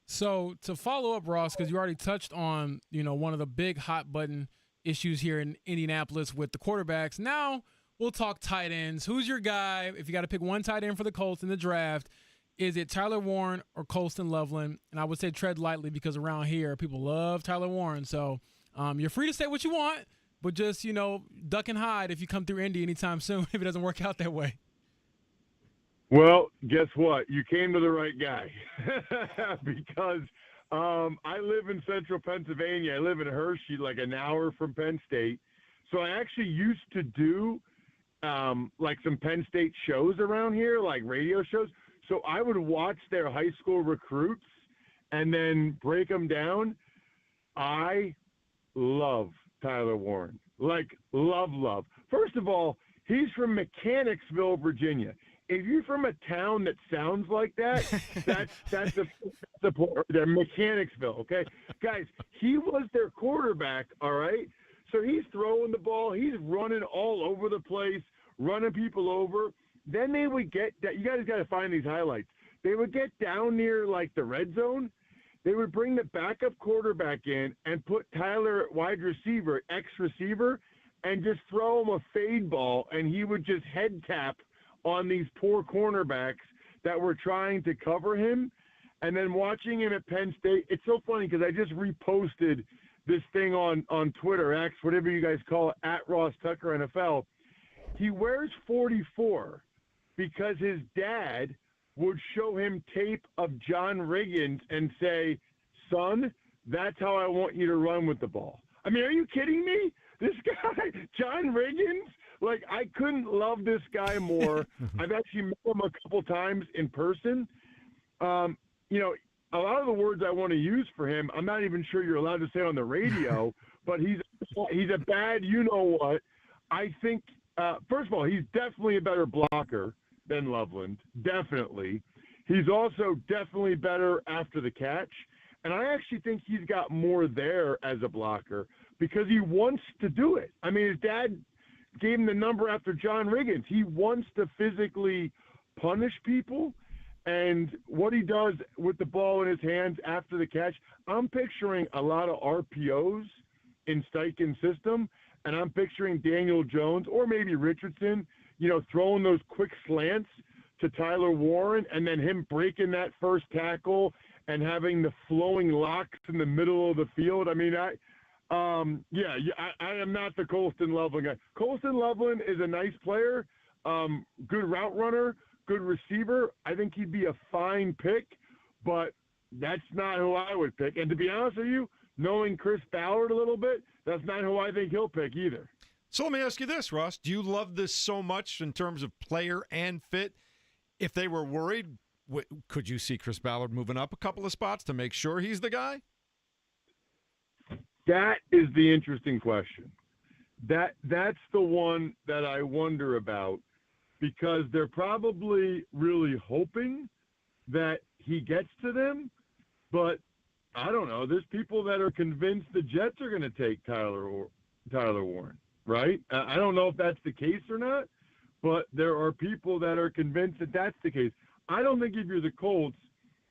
So to follow up, Ross, because you already touched on, one of the big hot button issues here in Indianapolis with the quarterbacks. Now we'll talk tight ends. Who's your guy? If you got to pick one tight end for the Colts in the draft, is it Tyler Warren or Colston Loveland? And I would say tread lightly because around here people love Tyler Warren. So you're free to say what you want, but just, duck and hide if you come through Indy anytime soon if it doesn't work out that way. Well, guess what? You came to the right guy because I live in central Pennsylvania. I live in Hershey, like an hour from Penn State. So I actually used to do like some Penn State shows around here, like radio shows. So I would watch their high school recruits and then break them down. I love Tyler Warren. Like, love. First of all, he's from Mechanicsville, Virginia. If you're from a town that sounds like that, that's the point. They're Mechanicsville, okay? Guys, he was their quarterback, all right? So he's throwing the ball. He's running all over the place, running people over. Then they would get – you guys got to find these highlights. They would get down near, like, the red zone. They would bring the backup quarterback in and put Tyler at wide receiver, ex-receiver, and just throw him a fade ball, and he would just head tap on these poor cornerbacks that were trying to cover him. And then watching him at Penn State, it's so funny because I just reposted this thing on Twitter, X, whatever you guys call it, at Ross Tucker NFL. He wears 44 because his dad would show him tape of John Riggins and say, son, that's how I want you to run with the ball. I mean, are you kidding me? This guy, John Riggins, like, I couldn't love this guy more. I've actually met him a couple times in person. A lot of the words I want to use for him, I'm not even sure you're allowed to say on the radio, but he's a bad you-know-what. I think, first of all, he's definitely a better blocker than Loveland, definitely. He's also definitely better after the catch. And I actually think he's got more there as a blocker because he wants to do it. I mean, his dad gave him the number after John Riggins. He wants to physically punish people. And what he does with the ball in his hands after the catch, I'm picturing a lot of RPOs in Steichen's system, and I'm picturing Daniel Jones or maybe Richardson, throwing those quick slants to Tyler Warren and then him breaking that first tackle and having the flowing locks in the middle of the field. I mean, I am not the Colston Loveland guy. Colston Loveland is a nice player, good route runner, good receiver. I think he'd be a fine pick, but that's not who I would pick. And to be honest with you, knowing Chris Ballard a little bit, that's not who I think he'll pick either. So let me ask you this, Ross. Do you love this so much in terms of player and fit? If they were worried, could you see Chris Ballard moving up a couple of spots to make sure he's the guy? That is the interesting question. That's the one that I wonder about because they're probably really hoping that he gets to them, but I don't know. There's people that are convinced the Jets are going to take Tyler Warren, right? I don't know if that's the case or not, but there are people that are convinced that that's the case. I don't think if you're the Colts,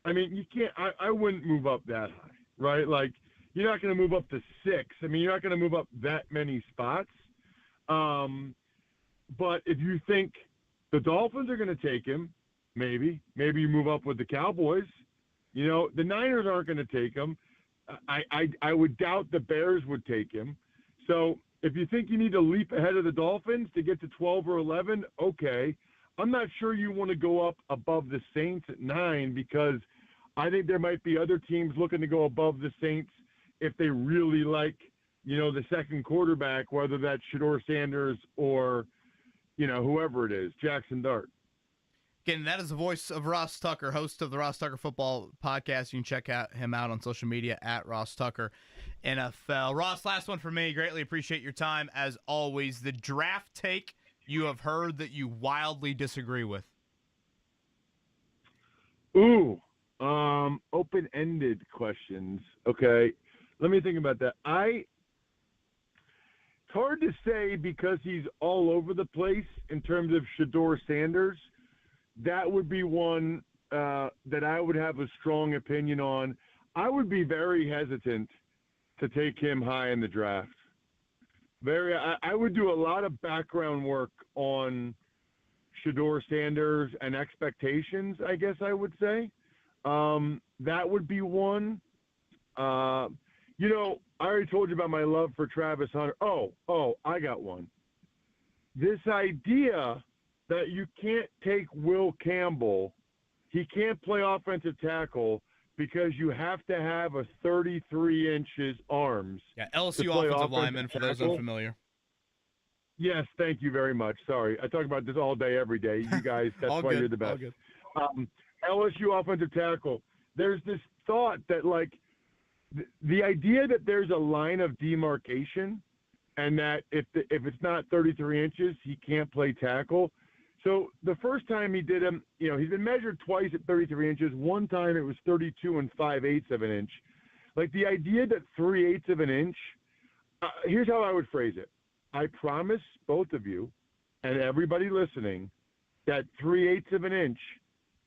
I mean, you can't. I wouldn't move up that high, right? Like, you're not going to move up to 6. I mean, you're not going to move up that many spots. But if you think the Dolphins are going to take him, maybe you move up with the Cowboys. The Niners aren't going to take him. I would doubt the Bears would take him. So if you think you need to leap ahead of the Dolphins to get to 12 or 11, okay. I'm not sure you want to go up above the Saints at 9 because I think there might be other teams looking to go above the Saints if they really like the second quarterback, whether that's Shedeur Sanders or, whoever it is, Jackson Dart. Again, that is the voice of Ross Tucker, host of the Ross Tucker Football Podcast. You can check him out on social media at Ross Tucker NFL. Ross, last one for me. Greatly appreciate your time, as always. The draft take you have heard that you wildly disagree with. Ooh, open-ended questions. Okay, let me think about that. It's hard to say because he's all over the place in terms of Shedeur Sanders. That would be one that I would have a strong opinion on. I would be very hesitant to take him high in the draft. I would do a lot of background work on Shedeur Sanders and expectations, I guess I would say. That would be one. I already told you about my love for Travis Hunter. Oh, I got one. This idea that you can't take Will Campbell, he can't play offensive tackle because you have to have a 33 inches arms. Yeah, LSU offensive lineman, for those unfamiliar. Yes, thank you very much. Sorry, I talk about this all day, every day. You guys, that's why you're the best. LSU offensive tackle. There's this thought that, like, the idea that there's a line of demarcation and that if it's not 33 inches, he can't play tackle. So the first time he did him, he's been measured twice at 33 inches. One time it was 32 5/8 of an inch. Like, the idea that 3/8 of an inch, here's how I would phrase it. I promise both of you and everybody listening that 3/8 of an inch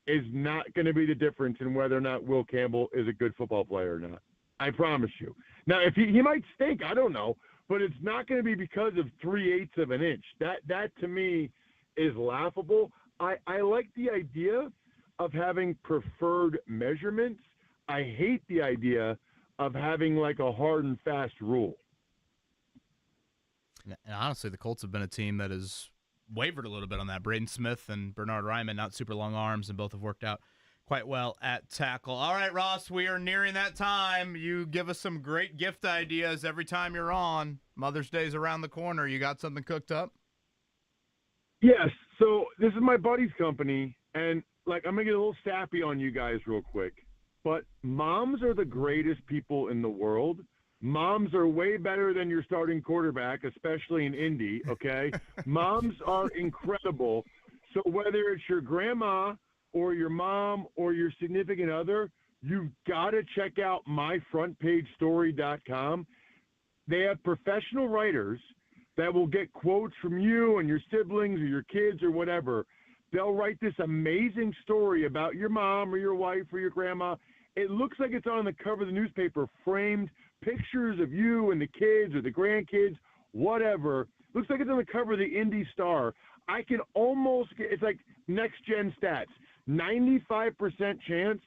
is not going to be the difference in whether or not Will Campbell is a good football player or not. I promise you. Now, if he might stink, I don't know, but it's not going to be because of 3/8 of an inch. That to me is laughable. I like the idea of having preferred measurements. I hate the idea of having like a hard and fast rule. And honestly, the Colts have been a team that has wavered a little bit on that. Braden Smith and Bernard Ryman, not super long arms, and both have worked out quite well at tackle. All right, Ross, we are nearing that time. You give us some great gift ideas every time you're on. Mother's Day's around the corner. You got something cooked up? Yes. So this is my buddy's company, and I'm going to get a little sappy on you guys real quick. But moms are the greatest people in the world. Moms are way better than your starting quarterback, especially in Indy, okay? Moms are incredible. So whether it's your grandma or your mom or your significant other, you've got to check out myfrontpagestory.com. They have professional writers that will get quotes from you and your siblings or your kids or whatever. They'll write this amazing story about your mom or your wife or your grandma. It looks like it's on the cover of the newspaper, framed pictures of you and the kids or the grandkids, whatever. Looks like it's on the cover of the Indy Star. I can almost get, it's like next-gen stats. 95% chance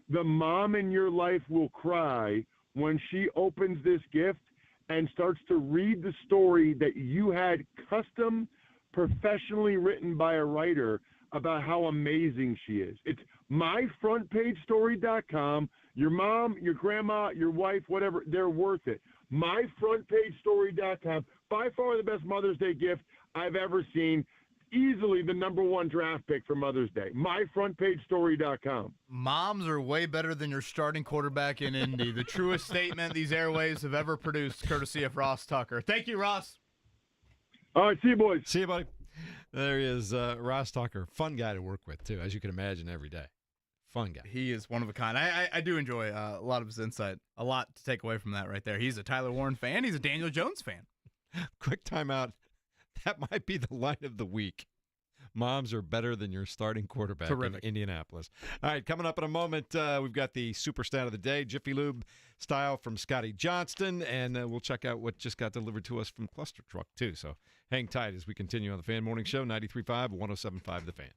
the mom in your life will cry when she opens this gift and starts to read the story that you had custom, professionally written by a writer about how amazing she is. It's myfrontpagestory.com. Your mom, your grandma, your wife, whatever, they're worth it. Myfrontpagestory.com. By far the best Mother's Day gift I've ever seen. Easily the number one draft pick for Mother's Day. Myfrontpagestory.com. Moms are way better than your starting quarterback in Indy. The truest statement these airwaves have ever produced, courtesy of Ross Tucker. Thank you, Ross. All right, see you, boys. See you, buddy. There he is, Ross Tucker. Fun guy to work with, too, as you can imagine, every day. Fun guy. He is one of a kind. I do enjoy a lot of his insight. A lot to take away from that right there. He's a Tyler Warren fan. He's a Daniel Jones fan. Quick timeout. That might be the line of the week. Moms are better than your starting quarterback in Indianapolis. All right, coming up in a moment, we've got the super stat of the day, Jiffy Lube style from Scotty Johnston, and we'll check out what just got delivered to us from Cluster Truck, too. So hang tight as we continue on the Fan Morning Show, 93.5, 107.5 The Fan.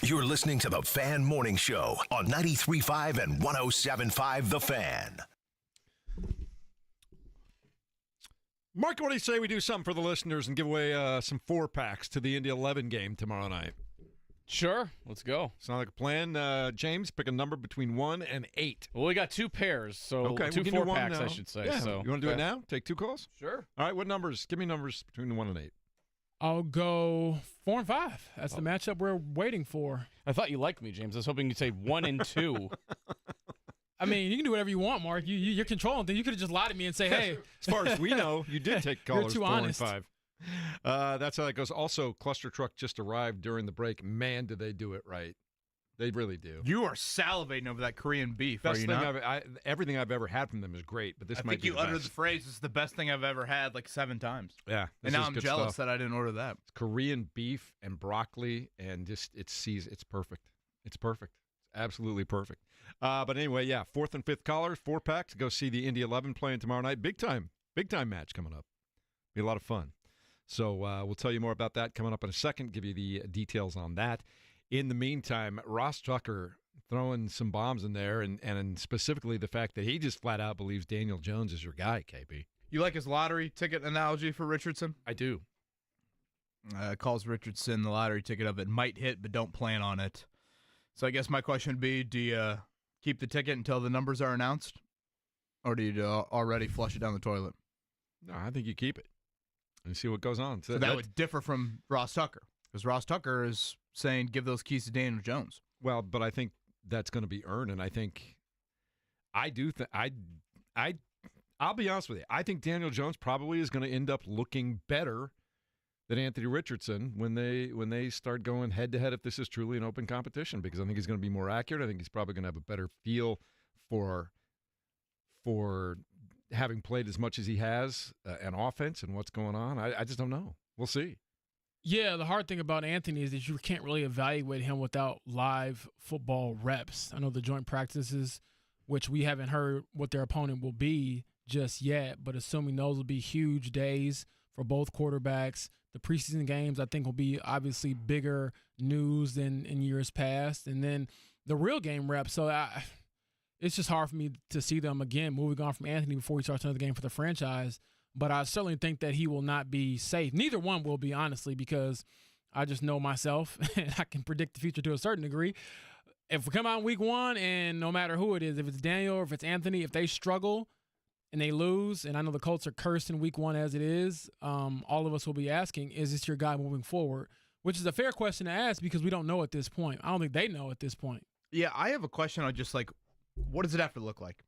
You're listening to the Fan Morning Show on 93.5 and 107.5 The Fan. Mark, what do you say we do something for the listeners and give away some 4-packs to the Indy 11 game tomorrow night? Sure, let's go. Sound like a plan. James, pick a number between 1 and 8. Well, we got 2 pairs, so okay, 2 we can do 4-packs, one I now. should say. Yeah. So you want to do it now? Take 2 calls? Sure. All right, what numbers? Give me numbers between 1 and 8. I'll go 4 and 5. That's the matchup we're waiting for. I thought you liked me, James. I was hoping you'd say 1 and 2. I mean, you can do whatever you want, Mark. You're controlling things. You could have just lied to me and say, hey. As far as we know, you did take callers too 4 honest. and 5. That's how that goes. Also, Cluster Truck just arrived during the break. Man, do they do it right. They really do. You are salivating over that Korean beef, Best are you thing not? everything I've ever had from them is great, but this I might think be you the uttered best. the phrase, "It's the best thing I've ever had," like 7 times. Yeah, And now I'm jealous that I didn't order that. It's Korean beef and broccoli, and just it's perfect. It's perfect. It's absolutely perfect. But anyway, yeah, 4th and 5th callers, 4-packs. Go see the Indy 11 playing tomorrow night. Big time match coming up. Be a lot of fun. So we'll tell you more about that coming up in a second. Give you the details on that. In the meantime, Ross Tucker throwing some bombs in there, and specifically the fact that he just flat out believes Daniel Jones is your guy, KB. You like his lottery ticket analogy for Richardson? I do. Calls Richardson the lottery ticket of it might hit, but don't plan on it. So I guess my question would be, do you keep the ticket until the numbers are announced, or do you already flush it down the toilet? No, I think you keep it and see what goes on. So that would differ from Ross Tucker, because Ross Tucker is saying give those keys to Daniel Jones. Well, but I think that's going to be earned, and I think I'll be honest with you. I think Daniel Jones probably is going to end up looking better than Anthony Richardson when they start going head to head, if this is truly an open competition, because I think he's going to be more accurate. I think he's probably going to have a better feel for having played as much as he has an offense and what's going on. I just don't know. We'll see. Yeah, the hard thing about Anthony is that you can't really evaluate him without live football reps. I know the joint practices, which we haven't heard what their opponent will be just yet, but assuming those will be huge days for both quarterbacks. The preseason games, I think, will be obviously bigger news than in years past. And then the real game reps. So it's just hard for me to see them, again, moving on from Anthony before he starts another game for the franchise. But I certainly think that he will not be safe. Neither one will be, honestly, because I just know myself and I can predict the future to a certain degree. If we come out in week 1 and no matter who it is, if it's Daniel or if it's Anthony, if they struggle and they lose, and I know the Colts are cursed in week 1 as it is, all of us will be asking, is this your guy moving forward? Which is a fair question to ask because we don't know at this point. I don't think they know at this point. Yeah, I have a question on just like, what does it have to look like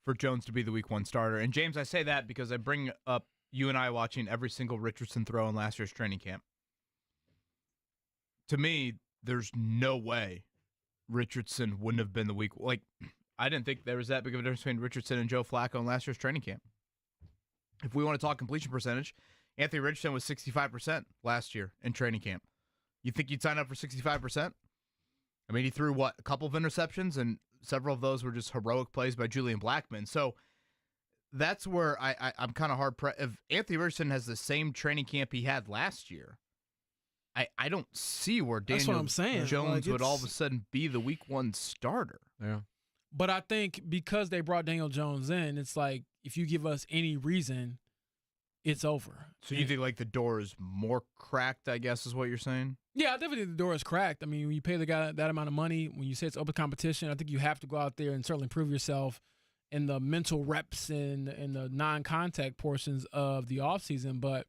for Jones to be the week 1 starter? And James, I say that because I bring up you and I watching every single Richardson throw in last year's training camp. To me, there's no way Richardson wouldn't have been the week. Like, I didn't think there was that big of a difference between Richardson and Joe Flacco in last year's training camp. If we want to talk completion percentage, Anthony Richardson was 65% last year in training camp. You think you'd sign up for 65%? I mean, he threw, a couple of interceptions, and several of those were just heroic plays by Julian Blackmon. So that's where I'm kind of hard-pressed. If Anthony Richardson has the same training camp he had last year, I don't see where That's Daniel what I'm saying. Jones Like, would all of a sudden be the week 1 starter. Yeah. But I think because they brought Daniel Jones in, it's like if you give us any reason, it's over. So you think like the door is more cracked, I guess is what you're saying? Yeah, I definitely think the door is cracked. I mean, when you pay the guy that amount of money, when you say it's open competition, I think you have to go out there and certainly prove yourself in the mental reps and the non-contact portions of the offseason. But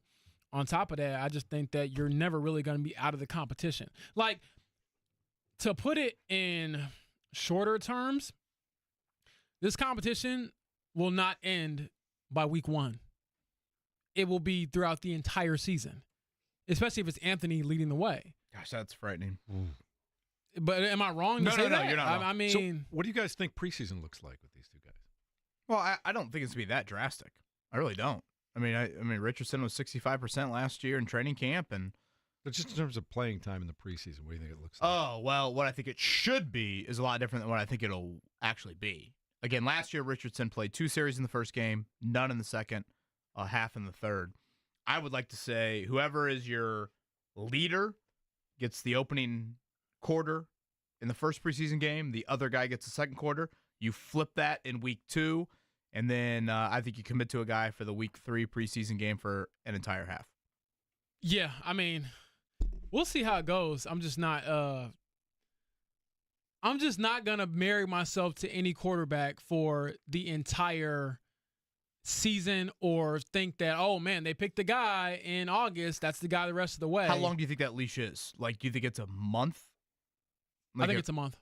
on top of that, I just think that you're never really going to be out of the competition. Like, to put it in shorter terms, this competition will not end by week 1. It will be throughout the entire season, especially if it's Anthony leading the way. Gosh, that's frightening. But am I wrong to No, say no, that? you're not wrong. I mean, So what do you guys think preseason looks like with these two guys? Well, I don't think it's going to be that drastic. I really don't. I mean, Richardson was 65% last year in training camp, and But just in terms of playing time in the preseason, what do you think it looks like? oh, well, what I think it should be is a lot different than what I think it'll actually be. Again, last year Richardson played 2 series in the first game, none in the second, half in the third. I would like to say whoever is your leader gets the opening quarter in the first preseason game, the other guy gets the second quarter. You flip that in week 2, and then I think you commit to a guy for the week 3 preseason game for an entire half. Yeah, I mean, we'll see how it goes. I'm just not gonna marry myself to any quarterback for the entire season or think that, oh man, they picked the guy in August, that's the guy the rest of the way. How long do you think that leash is? Like, do you think it's a month? I think it's a month.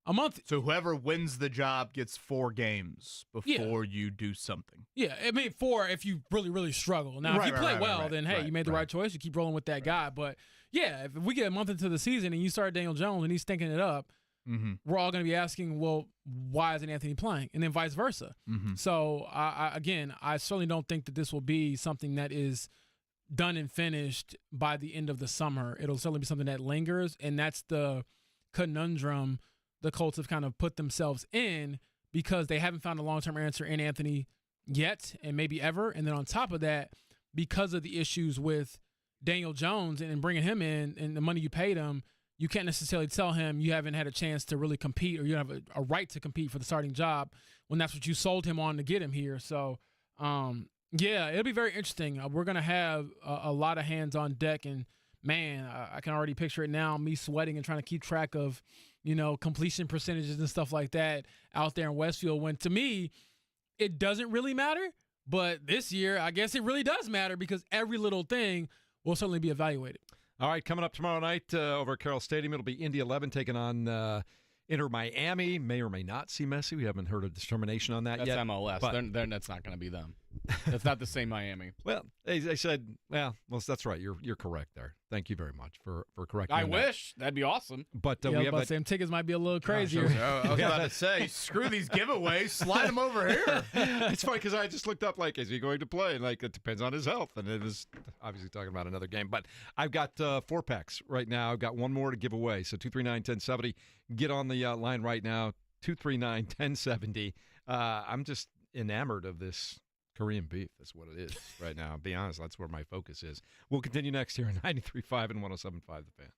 A month. So whoever wins the job gets 4 games before you do something. Yeah, I mean, 4 if you really, really struggle. Now, if you play well, then hey, you made the right choice. You keep rolling with that guy. But yeah, if we get a month into the season and you start Daniel Jones and he's stinking it up, we're all going to be asking, well, why isn't Anthony playing? And then vice versa. So, I certainly don't think that this will be something that is done and finished by the end of the summer. It'll certainly be something that lingers, and that's the conundrum the Colts have kind of put themselves in because they haven't found a long-term answer in Anthony yet and maybe ever. And then on top of that, because of the issues with Daniel Jones and bringing him in and the money you paid him, you can't necessarily tell him you haven't had a chance to really compete or you have a right to compete for the starting job when that's what you sold him on to get him here. So, yeah, it'll be very interesting. We're going to have a lot of hands on deck, and, man, I can already picture it now, me sweating and trying to keep track of, completion percentages and stuff like that out there in Westfield when, to me, it doesn't really matter. But this year, I guess it really does matter because every little thing will certainly be evaluated. All right, coming up tomorrow night over at Carroll Stadium, it'll be Indy 11 taking on Inter Miami. May or may not see Messi. We haven't heard a determination on that yet. That's MLS. That's not going to be them. That's not the same Miami. Well, they said, well, that's right. You're correct there. Thank you very much for correcting me. I wish. That'd be awesome. But we have that. Same tickets might be a little crazier. I was about to say, screw these giveaways. Slide them over here. It's funny because I just looked up, is he going to play? And, it depends on his health. And it is obviously talking about another game. But I've got 4 packs right now. I've got one more to give away. So 239-1070. Get on the line right now. 239-1070. I'm just enamored of this Korean beef. That's what it is right now. I'll be honest, that's where my focus is. We'll continue next here on 93.5 and 107.5 The Fan.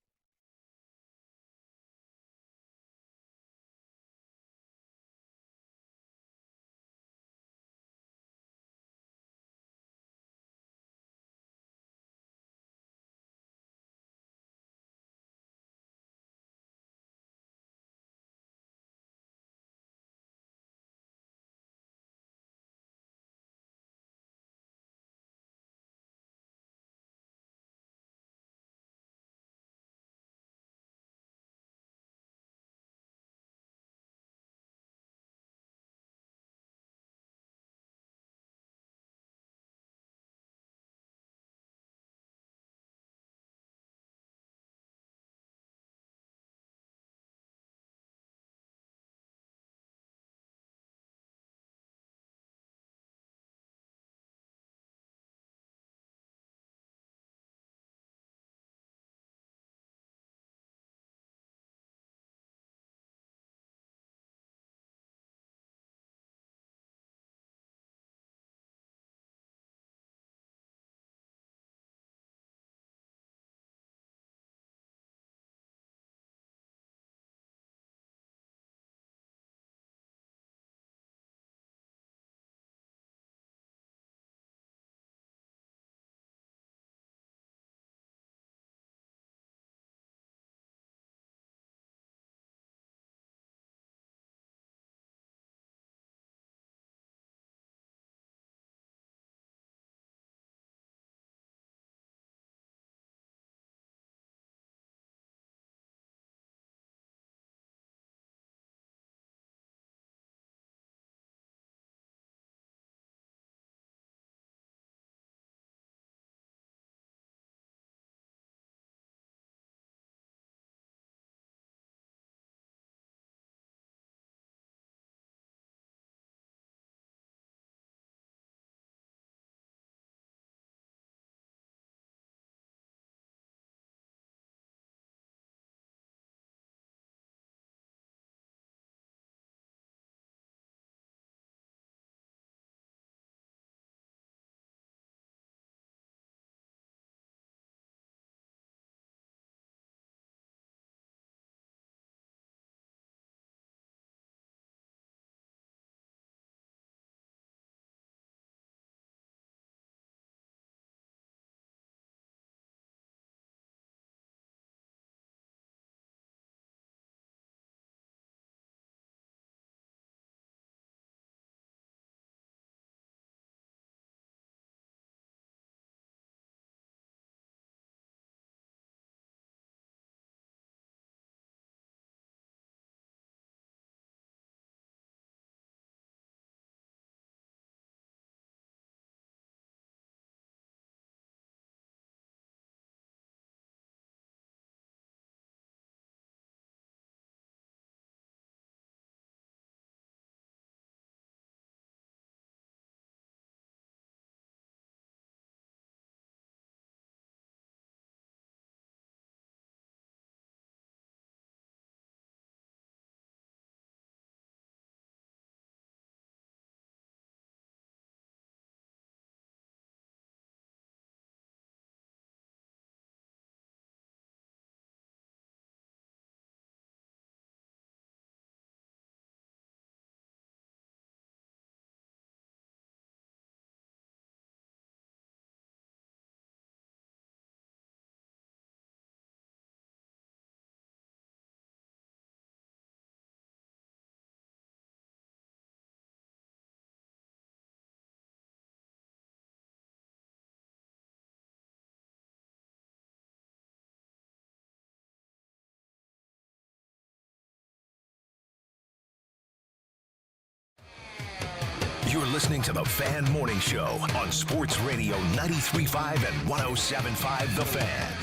You're listening to the Fan Morning Show on Sports Radio 93.5 and 107.5 The Fan.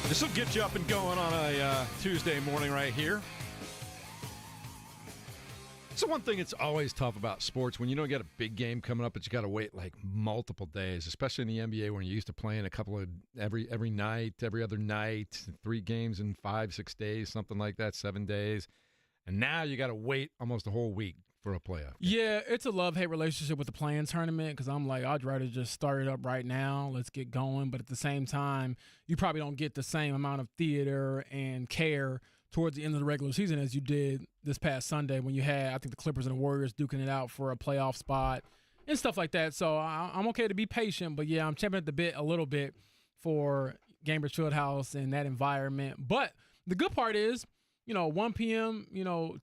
This will get you up and going on a Tuesday morning right here. So one thing that's always tough about sports, when you don't get a big game coming up, but you got to wait like multiple days, especially in the NBA when you're used to playing a couple of every night, every other night, 3 games in 5-6 days, something like that, 7 days. And now you got to wait almost a whole week for a playoff game. Yeah, it's a love-hate relationship with the playing tournament because I'm like, I'd rather just start it up right now. Let's get going. But at the same time, you probably don't get the same amount of theater and care towards the end of the regular season as you did this past Sunday when you had, I think, the Clippers and the Warriors duking it out for a playoff spot and stuff like that. So I'm okay to be patient, but, yeah, I'm champing at the bit a little bit for Gainbridge Fieldhouse and that environment. But the good part is, 1 p.m.,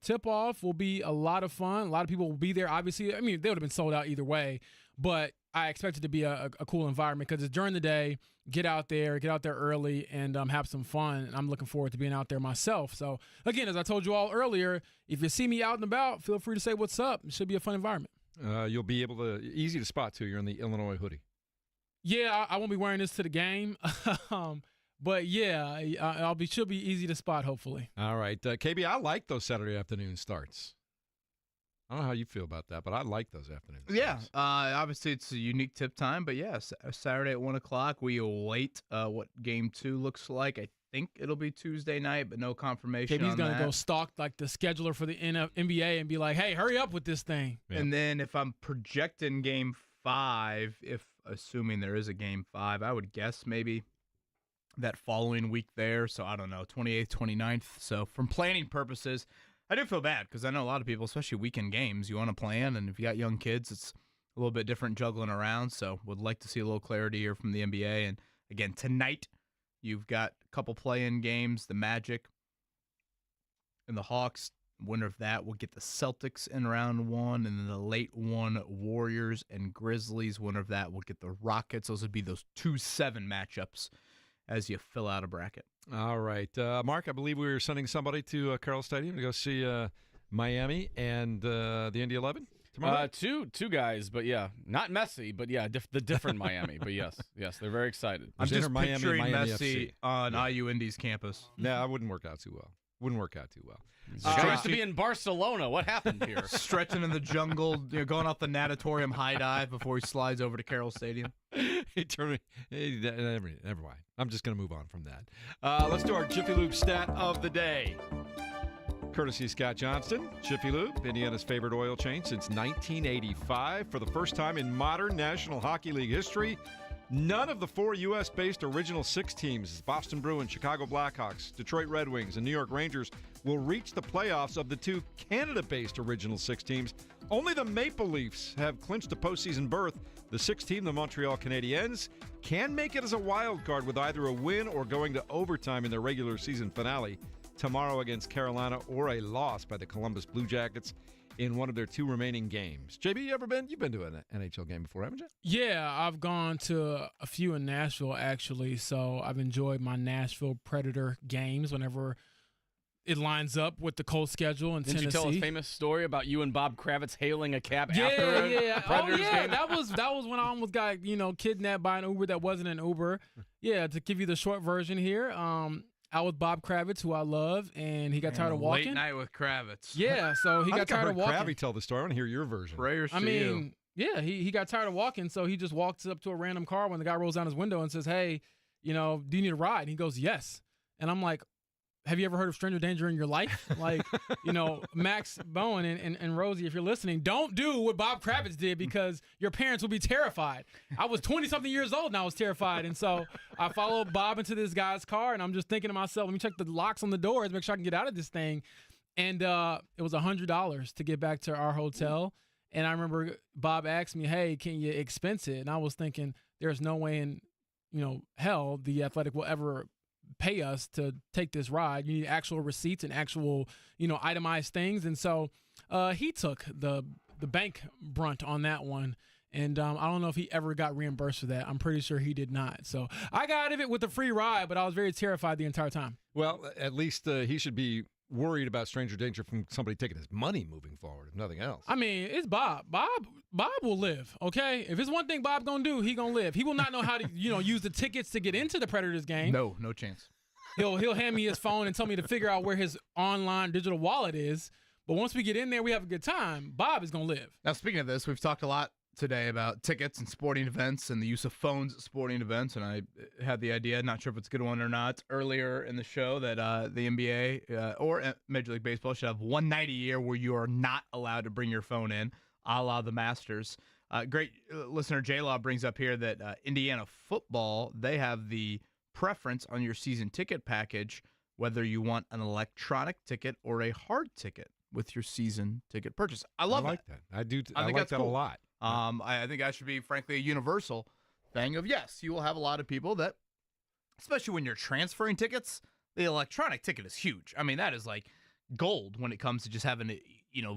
tip-off will be a lot of fun. A lot of people will be there. Obviously, I mean, they would have been sold out either way, but I expect it to be a cool environment because it's during the day. Get out there early, and have some fun. And I'm looking forward to being out there myself. So, again, as I told you all earlier, if you see me out and about, feel free to say what's up. It should be a fun environment. You'll be able to – easy to spot, too. You're in the Illinois hoodie. Yeah, I won't be wearing this to the game. But, yeah, should be easy to spot, hopefully. All right. KB, I like those Saturday afternoon starts. I don't know how you feel about that, but I like those afternoons. Yeah, obviously it's a unique tip time, but yes, Saturday at 1 o'clock. We await what Game 2 looks like. I think it'll be Tuesday night, but no confirmation KB's on going to that. go stalk like the scheduler for the NBA and be like, hey, hurry up with this thing. Yep. And then if I'm projecting Game 5, if assuming there is a Game 5, I would guess maybe that following week there. So I don't know, 28th, 29th. So from planning purposes, I do feel bad because I know a lot of people, especially weekend games, you want to plan, and if you got young kids, it's a little bit different juggling around, so would like to see a little clarity here from the NBA. And, again, tonight you've got a couple play-in games, the Magic and the Hawks. Winner of that will get the Celtics in round 1, and then the late one, Warriors and Grizzlies. Winner of that will get the Rockets. Those would be those 2-7 matchups as you fill out a bracket. All right. Mark, I believe we were sending somebody to Carlisle Stadium to go see Miami and the Indy 11 tomorrow. Two guys, but yeah, not Messi, but yeah, the different Miami. But yes, they're very excited. I'm just Miami, picturing Miami Messi FC. on IU Indy's campus. No, that wouldn't work out too well. He used to be in Barcelona. What happened here? Stretching in the jungle, going off the natatorium high dive before he slides over to Carroll Stadium. Never mind. I'm just going to move on from that. Let's do our Jiffy Lube stat of the day. Courtesy Scott Johnston. Jiffy Lube, Indiana's favorite oil change since 1985. For the first time in modern National Hockey League history, none of the 4 U.S.-based original 6 teams, Boston Bruins, Chicago Blackhawks, Detroit Red Wings, and New York Rangers, will reach the playoffs of the 2 Canada-based original 6 teams. Only the Maple Leafs have clinched a postseason berth. The 6th team, the Montreal Canadiens, can make it as a wild card with either a win or going to overtime in their regular season finale tomorrow against Carolina, or a loss by the Columbus Blue Jackets in one of their 2 remaining games. JB, you've been to an NHL game before, haven't you? Yeah, I've gone to a few in Nashville, actually, so I've enjoyed my Nashville Predator games whenever it lines up with the cold schedule in Tennessee. Didn't you tell a famous story about you and Bob Kravitz hailing a cab after a Predators game? That was when I almost got, kidnapped by an Uber that wasn't an Uber. Yeah, to give you the short version here, out with Bob Kravitz, who I love, and he got tired of walking. Late night with Kravitz. Yeah, so he got tired of walking. Kravitz tell the story. I want to hear your version. Prayers to you. Yeah, he got tired of walking, so he just walks up to a random car when the guy rolls down his window and says, hey, do you need a ride? And he goes, yes. And I'm like, have you ever heard of stranger danger in your life? Like, Max Bowen and Rosie, if you're listening, don't do what Bob Kravitz did because your parents will be terrified. I was 20-something years old and I was terrified. And so I followed Bob into this guy's car, and I'm just thinking to myself, let me check the locks on the doors, make sure I can get out of this thing. And it was $100 to get back to our hotel. And I remember Bob asked me, hey, can you expense it? And I was thinking, there's no way in, hell the Athletic will ever pay us to take this ride. You need actual receipts and actual, itemized things. And so he took the bank brunt on that one. And I don't know if he ever got reimbursed for that. I'm pretty sure he did not. So I got out of it with a free ride, but I was very terrified the entire time. Well, at least he should be worried about stranger danger from somebody taking his money moving forward, if nothing else. I mean, it's Bob. Bob will live, okay? If it's one thing Bob gonna do, he gonna live. He will not know how to, use the tickets to get into the Predators game. No chance. He'll hand me his phone and tell me to figure out where his online digital wallet is. But once we get in there, we have a good time. Bob is gonna live. Now, speaking of this, we've talked a lot today about tickets and sporting events and the use of phones at sporting events, and I had the idea, not sure if it's a good one or not, earlier in the show that the NBA or Major League Baseball should have one night a year where you are not allowed to bring your phone in, a la the Masters. Great listener J-Law brings up here that Indiana football, they have the preference on your season ticket package whether you want an electronic ticket or a hard ticket with your season ticket purchase. I like that. I do. I think like that's that cool. a lot. I think that should be, frankly, a universal thing of, yes, you will have a lot of people that, especially when you're transferring tickets, the electronic ticket is huge. I mean, that is like gold when it comes to just having a,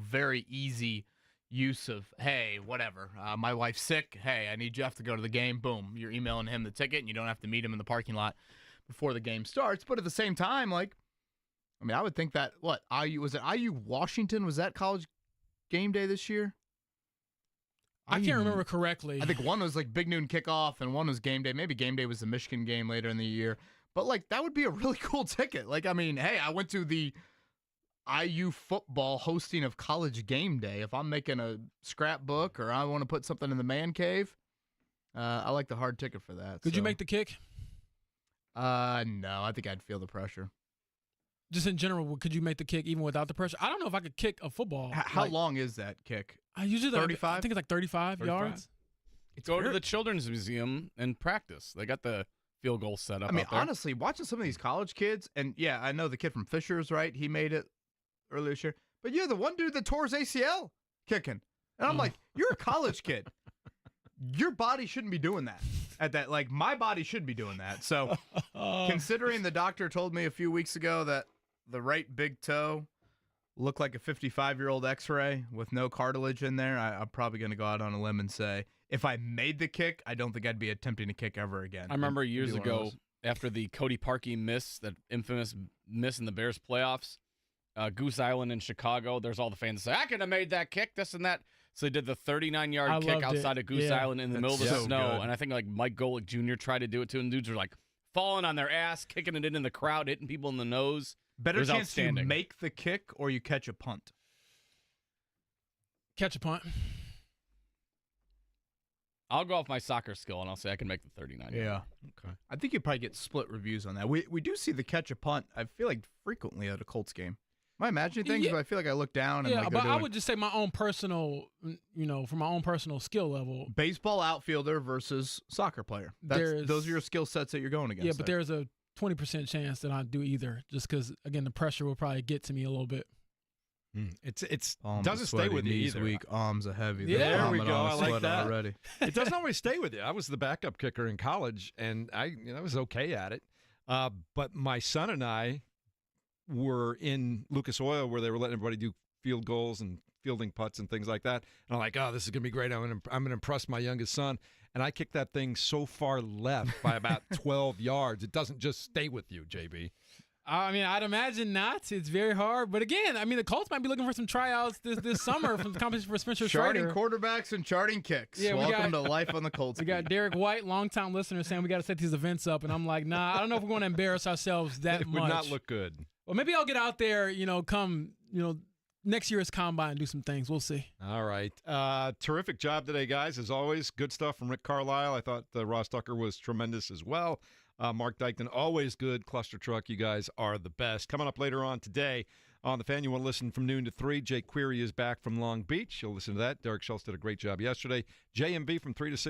very easy use of, hey, whatever, my wife's sick. Hey, I need Jeff to go to the game. Boom, you're emailing him the ticket, and you don't have to meet him in the parking lot before the game starts. But at the same time, I would think that, was it IU Washington? Was that college game day this year? I can't remember correctly. I think one was like big noon kickoff and one was game day. Maybe game day was the Michigan game later in the year. But that would be a really cool ticket. Hey, I went to the IU football hosting of college game day. If I'm making a scrapbook or I want to put something in the man cave, I like the hard ticket for that. Could you make the kick? No, I think I'd feel the pressure. Just in general, could you make the kick even without the pressure? I don't know if I could kick a football. How long is that kick? I usually 35? I think it's like 35 yards. Go to the Children's Museum and practice. They got the field goal set up. Honestly, watching some of these college kids, and yeah, I know the kid from Fishers, right? He made it earlier this year. But yeah, the one dude that tore his ACL kicking. And I'm like, you're a college kid. Your body shouldn't be doing that. My body should be doing that. So considering the doctor told me a few weeks ago that the right big toe looked like a 55-year-old x-ray with no cartilage in there, I'm probably going to go out on a limb and say, if I made the kick, I don't think I'd be attempting to kick ever again. I remember years ago, after the Cody Parkey miss, that infamous miss in the Bears playoffs, Goose Island in Chicago, there's all the fans say, I could have made that kick, this and that. So they did the 39-yard kick outside of Goose Island in the middle of the snow. Good. And I think Mike Golick Jr. tried to do it too, and dudes were falling on their ass, kicking it in the crowd, hitting people in the nose. Better chance you make the kick or you catch a punt? Catch a punt. I'll go off my soccer skill, and I'll say I can make the 39. Yeah. Okay. I think you'd probably get split reviews on that. We do see the catch a punt, I feel like, frequently at a Colts game. Am I imagining things? But I feel like I look down and yeah, but I would just say my own personal, from my own personal skill level. Baseball outfielder versus soccer player. Those are your skill sets that you're going against. Yeah, but there's a 20% chance that I do either, just because, again, the pressure will probably get to me a little bit. It's doesn't stay with you either. Weak, arms are heavy. Yeah, there we go. I like that. Already. It doesn't always stay with you. I was the backup kicker in college, and I was okay at it. But my son and I were in Lucas Oil where they were letting everybody do field goals and fielding putts and things like that. And I'm like, oh, this is going to be great. I'm going to impress my youngest son. And I kicked that thing so far left by about 12 yards. It doesn't just stay with you, JB. I'd imagine not. It's very hard. But again, the Colts might be looking for some tryouts this summer from the competition for Spencer Charting Strider. quarterbacks and charting kicks. Yeah, welcome to life on the Colts. We got Derek White, longtime listener, saying we got to set these events up. And I'm like, nah, I don't know if we're going to embarrass ourselves that much. It would not look good. Well, maybe I'll get out there, come, next year's combine and do some things. We'll see. All right. Terrific job today, guys. As always, good stuff from Rick Carlisle. I thought Ross Tucker was tremendous as well. Mark Dykton, always good. Cluster Truck, you guys are the best. Coming up later on today on The Fan, you want to listen from noon to 3. Jake Query is back from Long Beach. You'll listen to that. Derek Schultz did a great job yesterday. JMB from 3 to 6.